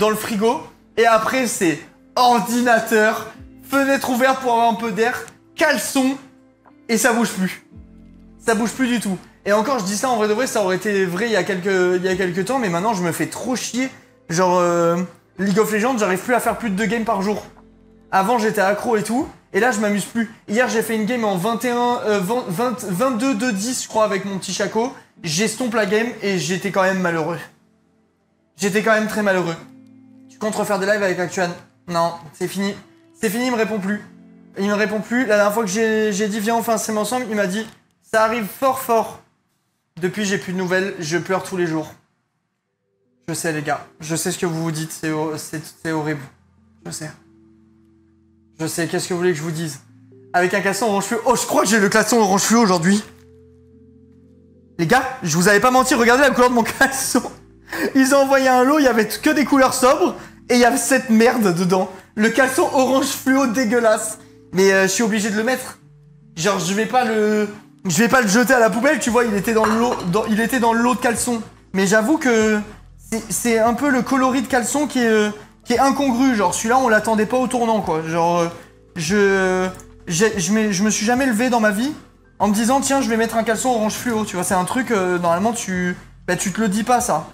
le frigo et après c'est ordinateur, fenêtre ouverte pour avoir un peu d'air, caleçon, et ça bouge plus. Ça bouge plus du tout. Et encore, je dis ça en vrai de vrai, ça aurait été vrai il y a quelques temps, mais maintenant je me fais trop chier. Genre, League of Legends, j'arrive plus à faire plus de 2 games par jour. Avant, j'étais accro et tout, et là, je m'amuse plus. Hier, j'ai fait une game en 22-2-10, je crois, avec mon petit Chaco. J'estompe la game, et j'étais quand même malheureux. J'étais quand même très malheureux. Tu comptes refaire des lives avec Actuan? Non, c'est fini. C'est fini, il me répond plus. Il me répond plus. La dernière fois que j'ai dit viens on fait un stream ensemble, il m'a dit ça arrive fort fort. Depuis j'ai plus de nouvelles, je pleure tous les jours. Je sais les gars, je sais ce que vous vous dites, c'est horrible. Je sais. Je sais, qu'est-ce que vous voulez que je vous dise? Avec un caleçon orange fluo. Oh, je crois que j'ai le caleçon orange fluo aujourd'hui. Les gars, je vous avais pas menti, regardez la couleur de mon caleçon. Ils ont envoyé un lot, il y avait que des couleurs sobres. Et il y avait cette merde dedans. Le caleçon orange fluo dégueulasse. Mais je suis obligé de le mettre. Genre je vais pas le jeter à la poubelle, tu vois, il était dans le lot de caleçon. Mais j'avoue que c'est un peu le coloris de caleçon qui est incongru. Genre celui-là on l'attendait pas au tournant quoi. Genre je me suis jamais levé dans ma vie en me disant tiens je vais mettre un caleçon orange fluo. Tu vois, c'est un truc normalement tu te le dis pas ça.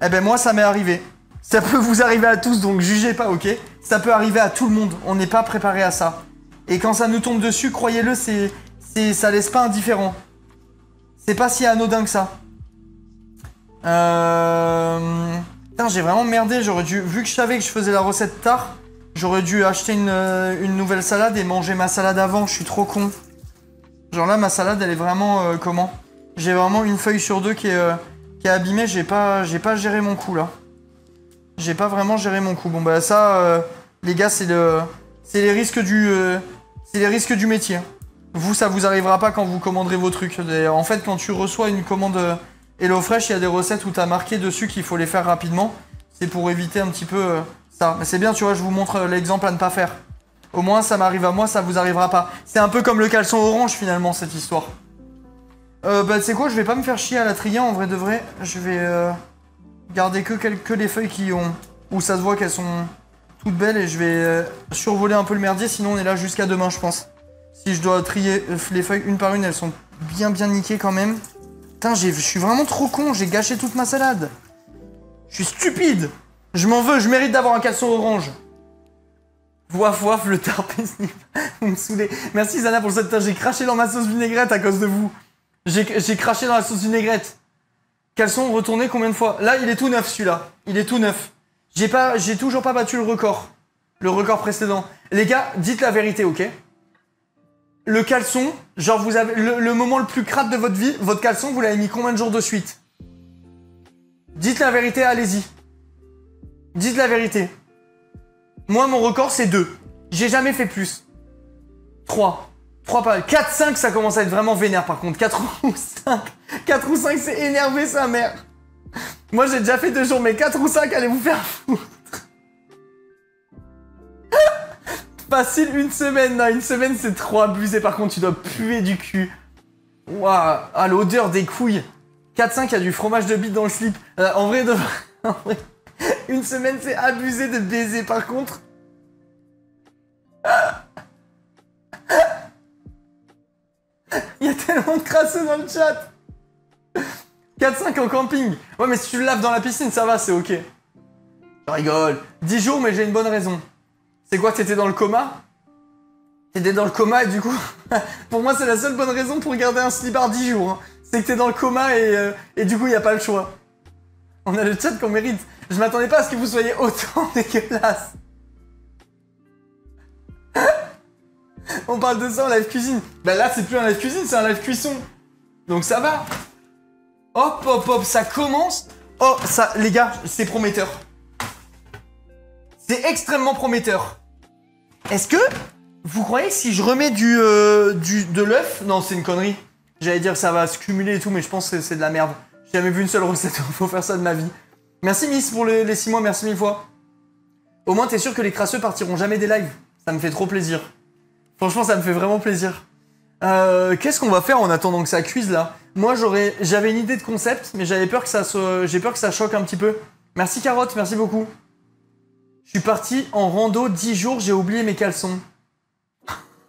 Eh ben moi ça m'est arrivé. Ça peut vous arriver à tous, donc jugez pas, ok? Ça peut arriver à tout le monde, on n'est pas préparé à ça. Et quand ça nous tombe dessus, croyez-le, ça laisse pas indifférent. C'est pas si anodin que ça. Putain, j'ai vraiment merdé, j'aurais dû... Vu que je savais que je faisais la recette tard, j'aurais dû acheter une nouvelle salade et manger ma salade avant, je suis trop con. Genre là, ma salade, elle est vraiment... comment? J'ai vraiment une feuille sur 2 qui est abîmée, j'ai pas géré mon coup, là. J'ai pas vraiment géré mon coup. Bon bah ça, les gars, c'est les risques du métier. Vous, ça vous arrivera pas quand vous commanderez vos trucs. En fait, quand tu reçois une commande HelloFresh, il y a des recettes où t'as marqué dessus qu'il faut les faire rapidement. C'est pour éviter un petit peu ça. Mais c'est bien, tu vois, je vous montre l'exemple à ne pas faire. Au moins, ça m'arrive à moi, ça vous arrivera pas. C'est un peu comme le caleçon orange, finalement, cette histoire. Bah, tu sais quoi, je vais pas me faire chier à la trier, en vrai de vrai. Je vais... garder que les feuilles où ça se voit qu'elles sont toutes belles et je vais survoler un peu le merdier, sinon on est là jusqu'à demain je pense. Si je dois trier les feuilles une par une, elles sont bien niquées quand même. Putain, je suis vraiment trop con, j'ai gâché toute ma salade. Je suis stupide. Je m'en veux, je mérite d'avoir un caleçon orange. Waf, le tarpé snip. Vous me saoulez. Merci Zana pour cette tâche, j'ai craché dans ma sauce vinaigrette à cause de vous. J'ai craché dans la sauce vinaigrette. Caleçon retourné combien de fois? Là, il est tout neuf, celui-là. Il est tout neuf. J'ai toujours pas battu le record. Le record précédent. Les gars, dites la vérité, ok? Le caleçon, genre vous avez... Le moment le plus crade de votre vie, votre caleçon, vous l'avez mis combien de jours de suite? Dites la vérité, allez-y. Dites la vérité. Moi, mon record, c'est 2. J'ai jamais fait plus. 3. 3 pas. 4, 5, ça commence à être vraiment vénère, par contre. 4 ou 5. 4 ou 5, c'est énervé, sa mère. Moi, j'ai déjà fait 2 jours, mais 4 ou 5, allez vous faire foutre. Facile, une semaine. Non, une semaine, c'est trop abusé. Par contre, tu dois puer du cul. Waouh. Ah, l'odeur des couilles. 4-5, il y a du fromage de bite dans le slip. En vrai, une semaine, c'est abusé de baiser. Par contre... Il y a tellement de crasseux dans le chat. 4-5 en camping. Ouais, mais si tu le laves dans la piscine, ça va, c'est ok. Je rigole. 10 jours, mais j'ai une bonne raison. C'est quoi, t'étais dans le coma? T'étais dans le coma et du coup... pour moi, c'est la seule bonne raison pour garder un slibard 10 jours. Hein. C'est que t'es dans le coma et du coup, il n'y a pas le choix. On a le chat qu'on mérite. Je m'attendais pas à ce que vous soyez autant dégueulasse. On parle de ça en live cuisine. Bah là, c'est plus un live cuisine, c'est un live cuisson. Donc ça va. Hop, hop, hop, ça commence. Oh, ça, les gars, c'est prometteur. C'est extrêmement prometteur. Est-ce que vous croyez que si je remets de l'œuf... Non, c'est une connerie. J'allais dire que ça va se cumuler et tout, mais je pense que c'est de la merde. J'ai jamais vu une seule recette, faut faire ça de ma vie. Merci Miss pour les 6 mois, merci 1000 fois. Au moins, t'es sûr que les crasseux partiront jamais des lives. Ça me fait trop plaisir. Franchement, ça me fait vraiment plaisir. Qu'est-ce qu'on va faire en attendant que ça cuise, là? Moi, j'avais une idée de concept, mais j'ai peur que ça choque un petit peu. Merci Carotte, merci beaucoup. Je suis parti en rando 10 jours, j'ai oublié mes caleçons.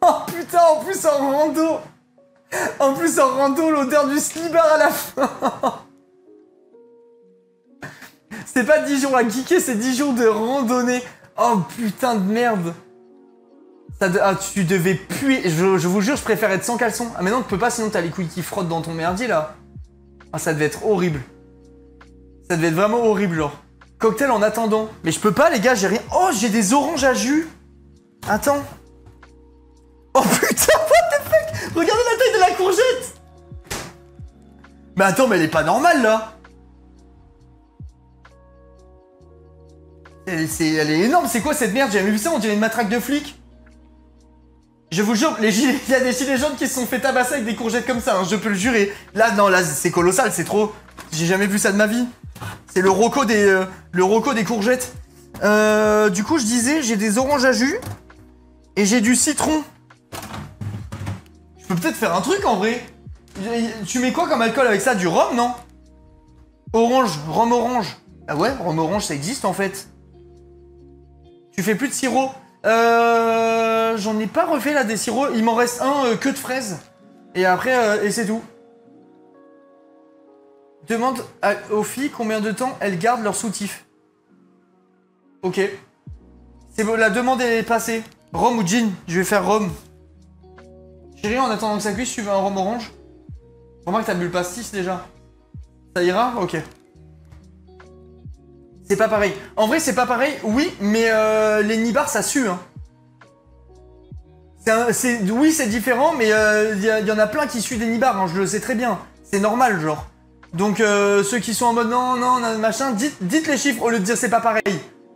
Oh putain, en plus en rando! En plus en rando, l'odeur du slibard à la fin! C'est pas 10 jours à geeker, c'est 10 jours de randonnée. Oh putain de merde! Ah, tu devais puer. Je vous jure, je préfère être sans caleçon. Ah, mais non, tu peux pas, sinon t'as les couilles qui frottent dans ton merdier là. Ah, ça devait être horrible. Ça devait être vraiment horrible, genre. Cocktail en attendant. Mais je peux pas, les gars, j'ai rien. Oh, j'ai des oranges à jus. Attends. Oh putain, what the fuck? Regardez la taille de la courgette. Mais attends, mais elle est pas normale là. Elle est énorme, c'est quoi cette merde? J'ai jamais vu ça, on dirait une matraque de flic. Je vous jure, il y a des gilets jaunes qui se sont fait tabasser avec des courgettes comme ça, hein, je peux le jurer. Là, non, là, c'est colossal, c'est trop... J'ai jamais vu ça de ma vie. C'est le Rocco des courgettes. Du coup, je disais, j'ai des oranges à jus. Et j'ai du citron. Je peux peut-être faire un truc, en vrai. Tu mets quoi comme alcool avec ça? Du rhum, non? Orange, rhum orange. Ah ouais, rhum orange, ça existe, en fait. Tu fais plus de sirop. J'en ai pas refait là des sirops, il m'en reste un que de fraises. Et après, et c'est tout. Demande aux filles combien de temps elles gardent leur soutif. Ok. C'est bon, la demande est passée. Rhum ou gin? Je vais faire rhum. Chérie, en attendant que ça cuise, tu veux un rhum orange? Remarque, t'as bu le pastis déjà. Ça ira? Ok. C'est pas pareil. En vrai, c'est pas pareil, oui, mais les nibards, ça sue, hein. Oui, c'est différent, mais y en a plein qui suent des nibards, hein, je le sais très bien. C'est normal, genre. Donc, ceux qui sont en mode non, non, machin, dites les chiffres au lieu de dire c'est pas pareil.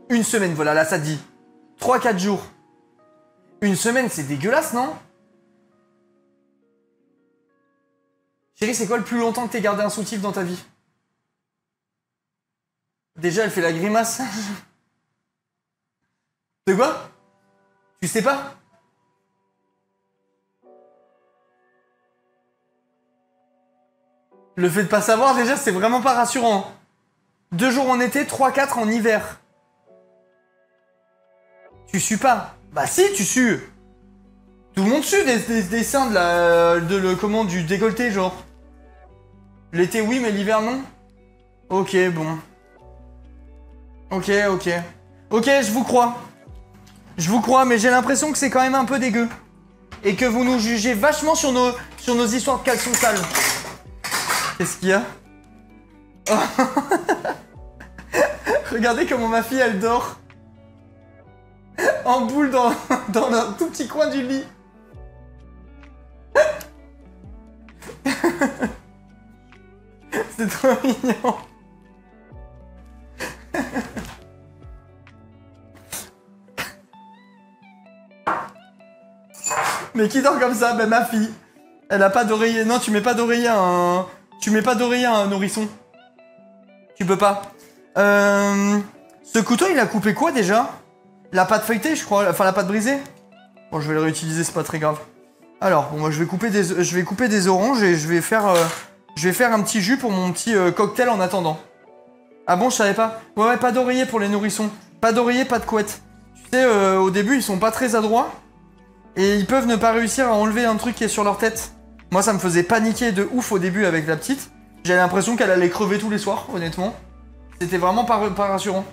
Une semaine, voilà, là, ça dit. 3-4 jours. Une semaine, c'est dégueulasse, non? Chérie, c'est quoi le plus longtemps que t'aies gardé un soutif dans ta vie? Déjà, elle fait la grimace. De quoi? Tu sais pas? Le fait de pas savoir, déjà, c'est vraiment pas rassurant. 2 jours en été, 3-4 en hiver. Tu sues pas? Bah si, tu sues. Tout le monde sue des seins du décolleté, genre. L'été, oui, mais l'hiver, non? Ok, bon. Ok. Ok, je vous crois. Je vous crois, mais j'ai l'impression que c'est quand même un peu dégueu. Et que vous nous jugez vachement sur nos histoires de caleçons sales. Qu'est-ce qu'il y a? Oh. Regardez comment ma fille, elle dort. En boule dans un tout petit coin du lit. C'est trop mignon. Mais qui dort comme ça? Ben ma fille. Elle a pas d'oreiller. Non, tu mets pas d'oreiller à un... Tu mets pas d'oreiller à un nourrisson. Tu peux pas. Ce couteau, il a coupé quoi déjà? La pâte feuilletée, je crois. Enfin, la pâte brisée. Bon, je vais le réutiliser, c'est pas très grave. Alors, bon, moi, je vais couper des oranges et je vais faire un petit jus pour mon petit cocktail en attendant. Ah bon, je savais pas. Ouais, pas d'oreiller pour les nourrissons. Pas d'oreiller, pas de couette. Tu sais, au début, ils sont pas très adroits. Et ils peuvent ne pas réussir à enlever un truc qui est sur leur tête. Moi, ça me faisait paniquer de ouf au début avec la petite. J'avais l'impression qu'elle allait crever tous les soirs, honnêtement. C'était vraiment pas rassurant.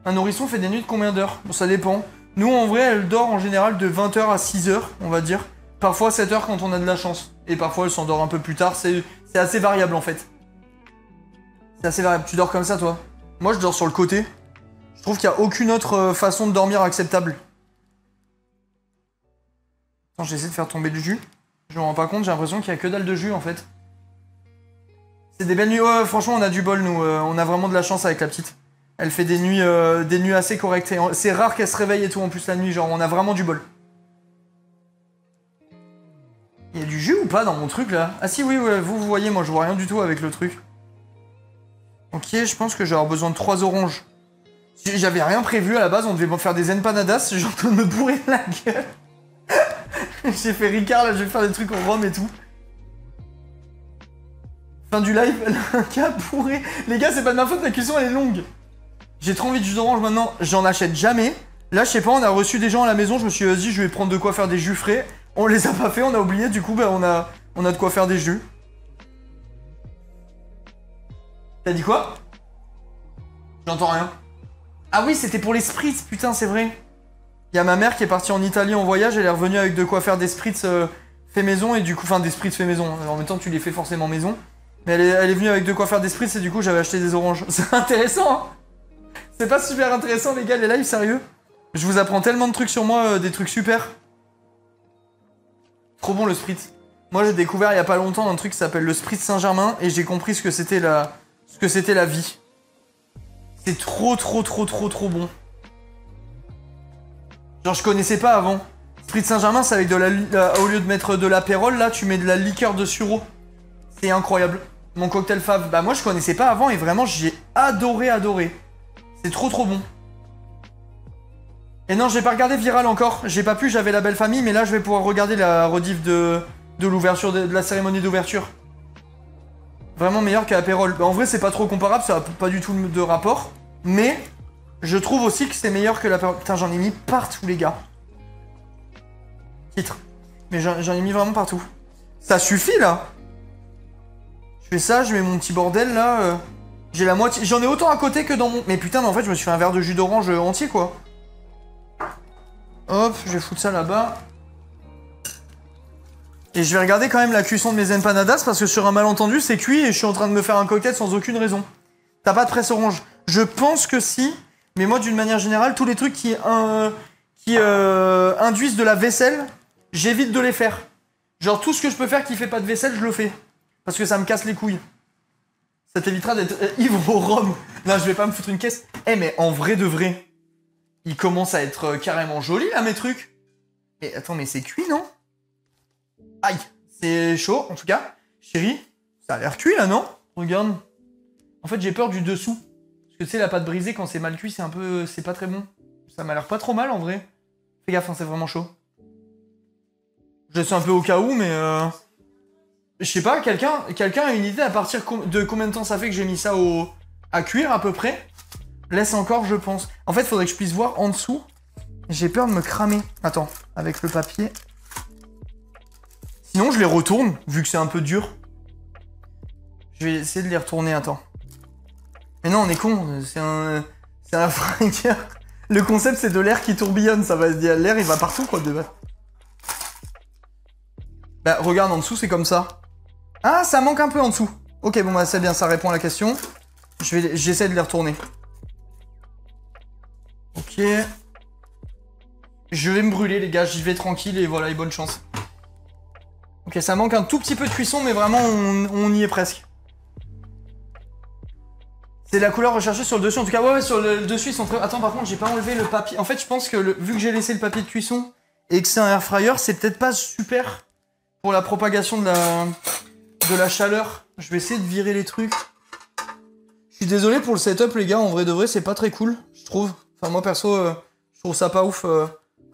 Un nourrisson fait des nuits de combien d'heures? Bon, ça dépend. Nous, en vrai, elle dort en général de 20h à 6h, on va dire. Parfois 7h quand on a de la chance. Et parfois, elle s'endort un peu plus tard. C'est assez variable, en fait. C'est assez variable. Tu dors comme ça, toi? Moi, je dors sur le côté. Je trouve qu'il n'y a aucune autre façon de dormir acceptable. Attends, j'essaie de faire tomber du jus. Je me rends pas compte, j'ai l'impression qu'il y a que dalle de jus, en fait. C'est des belles nuits. Ouais, franchement, on a du bol, nous. On a vraiment de la chance avec la petite. Elle fait des nuits assez correctes. C'est rare qu'elle se réveille et tout, en plus, la nuit. Genre, on a vraiment du bol. Il y a du jus ou pas dans mon truc, là? Ah si, oui, ouais, vous voyez, moi, je vois rien du tout avec le truc. Ok, je pense que je vais avoir besoin de 3 oranges. J'avais rien prévu à la base, on devait faire des empanadas. J'ai en train de me bourrer la gueule. J'ai fait Ricard, là, je vais faire des trucs au rhum et tout. Fin du live, un cas pourri. Les gars, c'est pas de ma faute, la cuisson, elle est longue. J'ai trop envie de jus d'orange maintenant, j'en achète jamais. Là, je sais pas, on a reçu des gens à la maison, je me suis dit, vas-y, je vais prendre de quoi faire des jus frais. On les a pas fait, on a oublié, du coup, bah, on a de quoi faire des jus. T'as dit quoi? J'entends rien. Ah oui, c'était pour les spritz, putain, c'est vrai. Il y a ma mère qui est partie en Italie en voyage, elle est revenue avec de quoi faire des spritz fait maison, et du coup, enfin des spritz fait maison. En même temps, tu les fais forcément maison. Mais elle est venue avec de quoi faire des spritz, et du coup, j'avais acheté des oranges. C'est intéressant, hein? C'est pas super intéressant, les gars, les lives, sérieux? Je vous apprends tellement de trucs sur moi, des trucs super. Trop bon, le spritz. Moi, j'ai découvert il y a pas longtemps un truc qui s'appelle le spritz Saint-Germain, et j'ai compris ce que c'était la vie. C'est trop bon. Genre, je connaissais pas avant. Spritz Saint-Germain, c'est avec de au lieu de mettre de l'apérole, là, tu mets de la liqueur de sureau. C'est incroyable. Mon cocktail fave. Bah, moi, je connaissais pas avant et vraiment, j'ai adoré. C'est trop bon. Et non, j'ai pas regardé Viral encore. J'ai pas pu, j'avais la belle famille, mais là, je vais pouvoir regarder la rediff de l'ouverture, de la cérémonie d'ouverture. Vraiment meilleur qu'apérole. Bah, en vrai, c'est pas trop comparable, ça a pas du tout de rapport. Mais je trouve aussi que c'est meilleur que l'apérole. Putain, j'en ai mis partout, les gars. Titre. Mais j'en ai mis vraiment partout. Ça suffit, là. Je fais ça, je mets mon petit bordel, là. J'ai la moitié. J'en ai autant à côté que dans mon... Mais putain, mais en fait, je me suis fait un verre de jus d'orange entier, quoi. Hop, je vais foutre ça là-bas. Et je vais regarder quand même la cuisson de mes empanadas, parce que sur un malentendu, c'est cuit et je suis en train de me faire un cocktail sans aucune raison. T'as pas de presse orange? Je pense que si, mais moi, d'une manière générale, tous les trucs qui induisent de la vaisselle, j'évite de les faire. Genre, tout ce que je peux faire qui fait pas de vaisselle, je le fais. Parce que ça me casse les couilles. Ça t'évitera d'être ivre au rhum. Non, je vais pas me foutre une caisse. Eh, mais en vrai de vrai, il commence à être carrément joli, là, mes trucs. Et attends, mais c'est cuit, non? Aïe, c'est chaud, en tout cas. Chérie, ça a l'air cuit, là, non? Regarde. En fait, j'ai peur du dessous. Parce que, tu sais, la pâte brisée, quand c'est mal cuit, c'est un peu... C'est pas très bon. Ça m'a l'air pas trop mal, en vrai. Fais gaffe, hein, c'est vraiment chaud. Je laisse un peu au cas où, mais... Je sais pas, quelqu'un a une idée à partir de combien de temps ça fait que j'ai mis ça à cuire, à peu près? Laisse encore, je pense. En fait, il faudrait que je puisse voir en dessous. J'ai peur de me cramer. Attends, avec le papier. Sinon, je les retourne, vu que c'est un peu dur. Je vais essayer de les retourner, attends. Mais non, on est con, c'est un fringueur. Le concept, c'est de l'air qui tourbillonne, ça va se dire. L'air, il va partout, quoi, de base. Bah, regarde, en dessous, c'est comme ça. Ah, ça manque un peu en dessous. Ok, bon bah c'est bien, ça répond à la question. J'essaie de les retourner. Ok. Je vais me brûler les gars, j'y vais tranquille et voilà, et bonne chance. Ok, ça manque un tout petit peu de cuisson, mais vraiment on y est presque. C'est la couleur recherchée sur le dessus, en tout cas ouais, sur le dessus ils sont très... Attends, par contre j'ai pas enlevé le papier. En fait je pense que vu que j'ai laissé le papier de cuisson et que c'est un air fryer, c'est peut-être pas super pour la propagation de la chaleur. Je vais essayer de virer les trucs. Je suis désolé pour le setup les gars, en vrai de vrai c'est pas très cool, je trouve. Enfin moi perso, je trouve ça pas ouf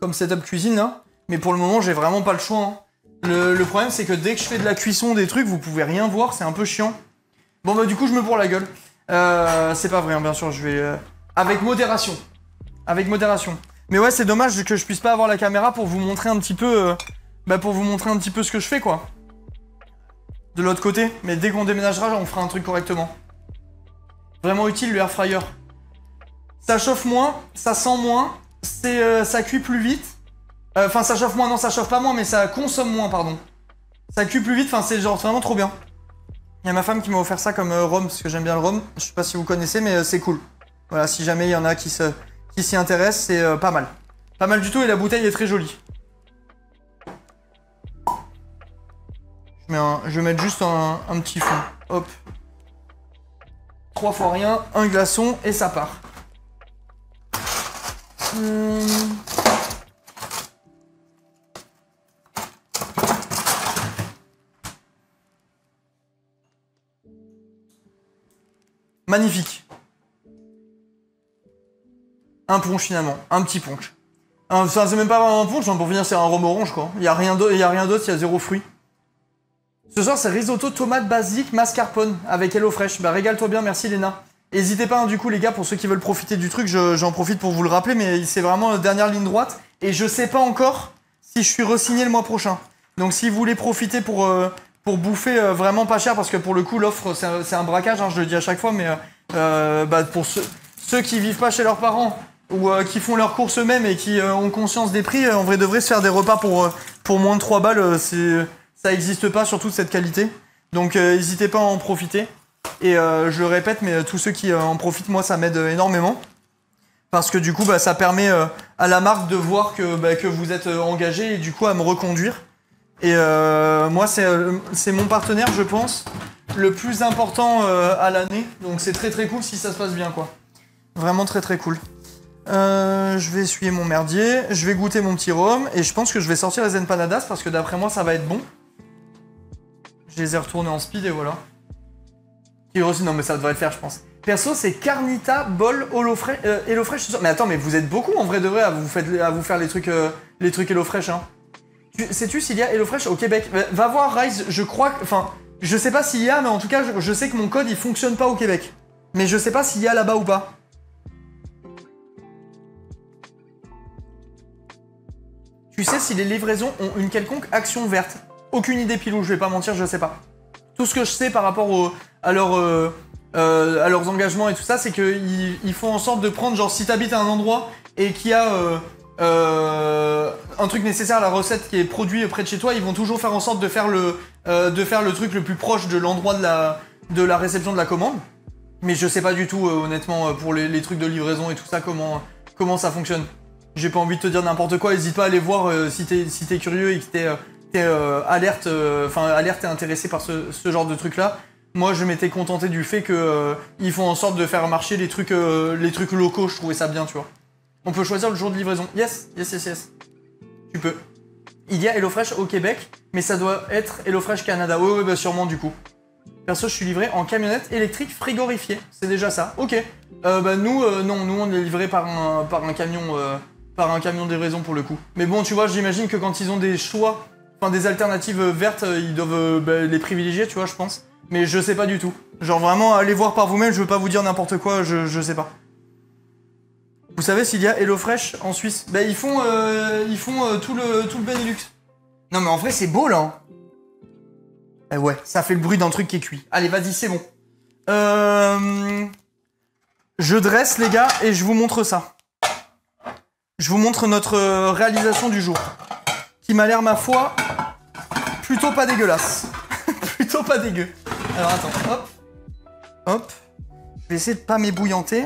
comme setup cuisine là. Mais pour le moment j'ai vraiment pas le choix. Hein. Le problème c'est que dès que je fais de la cuisson des trucs, vous pouvez rien voir, c'est un peu chiant. Bon bah du coup je me bourre la gueule. C'est pas vrai hein, bien sûr, je vais... avec modération. Avec modération. Mais ouais c'est dommage que je puisse pas avoir la caméra pour vous montrer un petit peu... pour vous montrer un petit peu ce que je fais quoi. De l'autre côté. Mais dès qu'on déménagera, on fera un truc correctement. Vraiment utile le air fryer. Ça chauffe moins, ça sent moins, ça cuit plus vite. Enfin ça chauffe moins, non ça chauffe pas moins, mais ça consomme moins pardon. Ça cuit plus vite, enfin c'est genre vraiment trop bien. Il y a ma femme qui m'a offert ça comme rhum, parce que j'aime bien le rhum. Je sais pas si vous connaissez, mais c'est cool. Voilà, si jamais il y en a qui s'y intéressent, c'est pas mal. Pas mal du tout et la bouteille est très jolie. Je vais mettre juste un petit fond. Hop. 3 fois rien, un glaçon et ça part. Magnifique. Un punch finalement, un petit punch. Enfin, c'est même pas vraiment un punch, hein, pour finir c'est un rhum orange quoi. Il y a rien d'autre, il y a zéro fruit. Ce soir c'est risotto tomate basique mascarpone avec HelloFresh. Bah régale-toi bien, merci Léna. N'hésitez pas hein, du coup les gars, pour ceux qui veulent profiter du truc, j'en profite pour vous le rappeler, mais c'est vraiment la dernière ligne droite. Et je sais pas encore si je suis re-signé le mois prochain. Donc si vous voulez profiter pour bouffer vraiment pas cher, parce que pour le coup l'offre c'est un braquage, hein, je le dis à chaque fois, mais pour ceux qui vivent pas chez leurs parents ou qui font leurs courses eux-mêmes et qui ont conscience des prix, en vrai de vrai se faire des repas pour moins de 3 balles, ça existe pas, surtout de cette qualité. Donc n'hésitez pas à en profiter. Et je le répète, mais tous ceux qui en profitent, moi ça m'aide énormément. Parce que du coup ça permet à la marque de voir que vous êtes engagé et du coup à me reconduire. Et moi c'est mon partenaire je pense le plus important à l'année. Donc c'est très très cool si ça se passe bien quoi. Vraiment très très cool. Je vais essuyer mon merdier, je vais goûter mon petit rhum et je pense que je vais sortir les empanadas parce que d'après moi ça va être bon. Je les ai retournés en speed et voilà. Non mais ça devrait le faire je pense. Perso c'est Carnita, Bol, HelloFresh. Mais attends mais vous êtes beaucoup en vrai de vrai à vous faire les trucs HelloFresh hein. Sais-tu s'il y a HelloFresh au Québec? Va voir Rise, je crois que... Enfin, je sais pas s'il y a, mais en tout cas je sais que mon code il fonctionne pas au Québec. Mais je sais pas s'il y a là-bas ou pas. Tu sais si les livraisons ont une quelconque action verte? Aucune idée Pilou, je vais pas mentir, je sais pas. Tout ce que je sais par rapport à leurs engagements et tout ça, c'est qu'ils font en sorte de prendre, genre si t'habites à un endroit et qu'il y a un truc nécessaire à la recette qui est produit près de chez toi, ils vont toujours faire en sorte de faire le truc le plus proche de l'endroit de la réception de la commande. Mais je sais pas du tout honnêtement pour les trucs de livraison et tout ça comment ça fonctionne. J'ai pas envie de te dire n'importe quoi, n'hésite pas à aller voir si t'es curieux et que t'es alerte et intéressé par ce genre de truc là. Moi je m'étais contenté du fait que ils font en sorte de faire marcher les trucs locaux, je trouvais ça bien tu vois. On peut choisir le jour de livraison. Yes. Tu peux. Il y a HelloFresh au Québec, mais ça doit être HelloFresh Canada. Ouais, bah sûrement du coup. Perso, je suis livré en camionnette électrique frigorifiée. C'est déjà ça. Ok. Nous, non, nous on est livré par un camion de livraison pour le coup. Mais bon, tu vois, j'imagine que quand ils ont des choix, enfin des alternatives vertes, ils doivent les privilégier, tu vois, je pense. Mais je sais pas du tout. Genre vraiment, allez voir par vous-même, je veux pas vous dire n'importe quoi, je sais pas. Vous savez s'il y a HelloFresh en Suisse? Bah ils font tout le Benelux. Non mais en vrai c'est beau là hein. Eh ouais, ça fait le bruit d'un truc qui est cuit. Allez vas-y c'est bon. Je dresse les gars et je vous montre ça. Je vous montre notre réalisation du jour. Qui m'a l'air ma foi plutôt pas dégueulasse. Plutôt pas dégueu. Alors attends, hop. Hop. Je vais essayer de pas m'ébouillanter.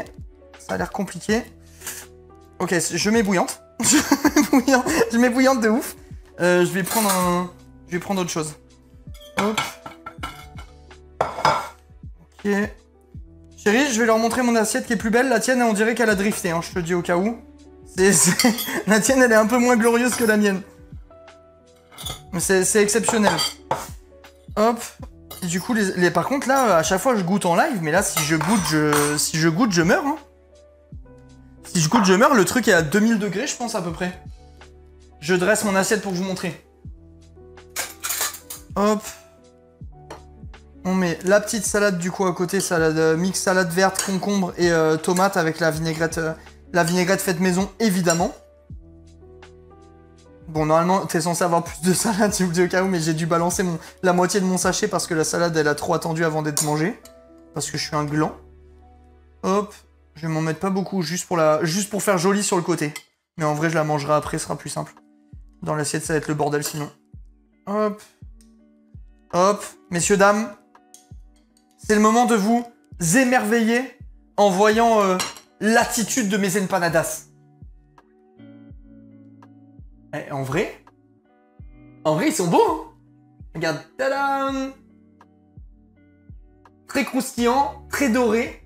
Ça a l'air compliqué. Ok, je m'ébouillante. Je m'ébouillante de ouf. Je vais prendre autre chose. Hop. Ok. Chérie, je vais leur montrer mon assiette qui est plus belle. La tienne, on dirait qu'elle a drifté, hein, je te dis au cas où. La tienne, elle est un peu moins glorieuse que la mienne. C'est exceptionnel. Hop. Et du coup, par contre, là, à chaque fois, je goûte en live. Mais là, si je goûte, je meurs. Hein. Si je goûte, je meurs. Le truc est à 2000 degrés, je pense, à peu près. Je dresse mon assiette pour vous montrer. Hop. On met la petite salade, du coup, à côté. Salade mix salade verte, concombre et tomate avec la vinaigrette faite maison, évidemment. Bon, normalement, t'es censé avoir plus de salade, si vous dis au cas où, mais j'ai dû balancer la moitié de mon sachet parce que la salade, elle a trop attendu avant d'être mangée. Parce que je suis un gland. Hop. Je vais m'en mettre pas beaucoup, juste pour faire joli sur le côté. Mais en vrai, je la mangerai après, ce sera plus simple. Dans l'assiette, ça va être le bordel sinon. Hop. Hop. Messieurs, dames. C'est le moment de vous émerveiller en voyant l'attitude de mes empanadas. Eh, en vrai, ils sont beaux, hein. Regarde, tadam! Très croustillant, très doré.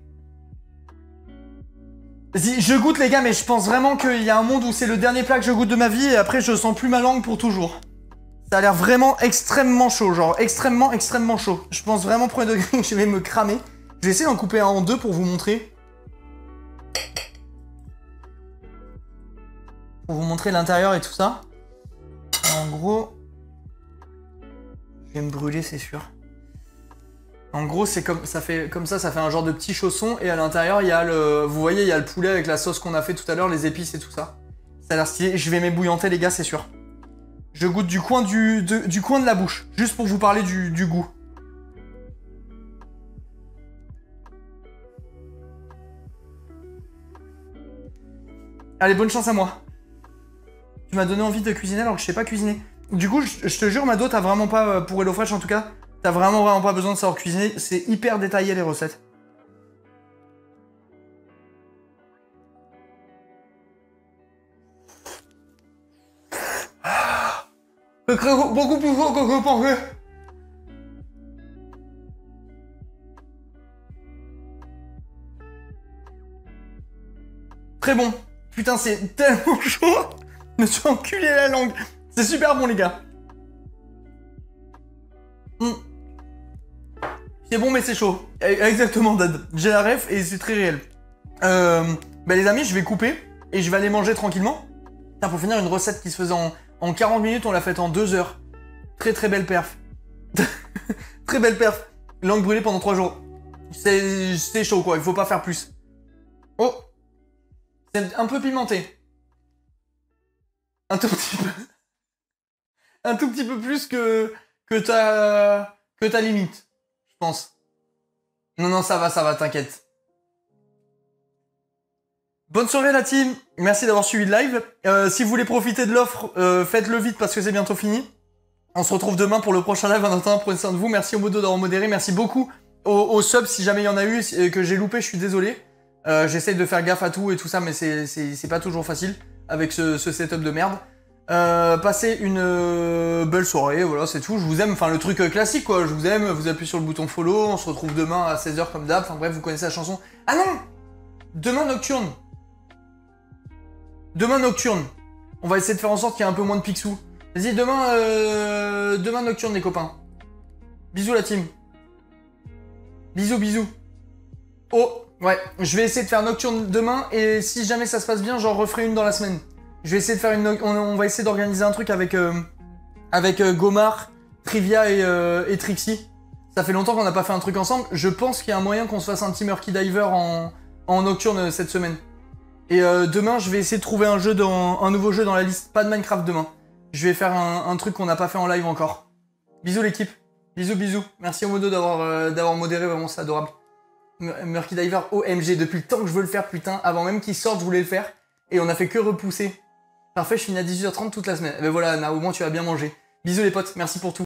Vas-y, je goûte les gars, mais je pense vraiment qu'il y a un monde où c'est le dernier plat que je goûte de ma vie et après je sens plus ma langue pour toujours. Ça a l'air vraiment extrêmement chaud, genre extrêmement chaud. Je pense vraiment premier degré que je vais me cramer. Je vais essayer d'en couper un en deux pour vous montrer. Pour vous montrer l'intérieur et tout ça. En gros, je vais me brûler, c'est sûr. En gros, c'est comme ça fait un genre de petit chausson et à l'intérieur, il y a vous voyez, il y a le poulet avec la sauce qu'on a fait tout à l'heure, les épices et tout ça. Ça a l'air stylé. Je vais m'ébouillanter, les gars, c'est sûr. Je goûte du coin de la bouche, juste pour vous parler du goût. Allez, bonne chance à moi. Tu m'as donné envie de cuisiner alors que je sais pas cuisiner. Du coup, je te jure, Mado, t'as vraiment pas, pour HelloFresh en tout cas, t'as vraiment pas besoin de savoir cuisiner. C'est hyper détaillé les recettes. C'est beaucoup plus chaud que je pensais. Très bon. Putain, c'est tellement chaud. Je me suis enculé la langue. C'est super bon, les gars. C'est bon, mais c'est chaud. Exactement, Dad. J'ai la ref et c'est très réel. Bah, les amis, je vais couper et je vais aller manger tranquillement. Putain, pour finir, une recette qui se faisait en 40 minutes, on l'a faite en 2 heures. Très belle perf. Très belle perf. Langue brûlée pendant 3 jours. C'est chaud, quoi. Il faut pas faire plus. Oh. C'est un peu pimenté. Un tout petit peu. Un tout petit peu plus que ta limite, je pense. Non, ça va, t'inquiète. Bonne soirée la team, merci d'avoir suivi le live. Si vous voulez profiter de l'offre, faites-le vite parce que c'est bientôt fini. On se retrouve demain pour le prochain live. En attendant, prenez soin de vous. Merci au Modo d'avoir modéré. Merci beaucoup aux subs si jamais il y en a eu et que j'ai loupé, je suis désolé. J'essaye de faire gaffe à tout et tout ça, mais c'est pas toujours facile avec ce setup de merde. Passez une belle soirée, voilà, c'est tout. Je vous aime, enfin le truc classique quoi. Je vous aime, vous appuyez sur le bouton follow. On se retrouve demain à 16 h comme d'hab. Enfin bref, vous connaissez la chanson. Ah non! Demain Nocturne. Demain Nocturne. On va essayer de faire en sorte qu'il y ait un peu moins de pixou. Vas-y, demain Nocturne les copains. Bisous la team. Bisous. Oh, ouais, je vais essayer de faire Nocturne demain et si jamais ça se passe bien, j'en referai une dans la semaine. Je vais essayer de faire on va essayer d'organiser un truc avec Gomar, Trivia et Trixie. Ça fait longtemps qu'on n'a pas fait un truc ensemble. Je pense qu'il y a un moyen qu'on se fasse un petit Murky Diver en Nocturne cette semaine. Et demain, je vais essayer de trouver un nouveau jeu dans la liste. Pas de Minecraft demain. Je vais faire un truc qu'on n'a pas fait en live encore. Bisous l'équipe. Bisous. Merci au Modo d'avoir modéré, vraiment c'est adorable. Murky Diver, OMG, depuis le temps que je veux le faire, putain. Avant même qu'il sorte, je voulais le faire. Et on a fait que repousser. Parfait, je finis à 18 h 30 toute la semaine. Et ben voilà, Anna, au moins tu as bien mangé. Bisous les potes, merci pour tout.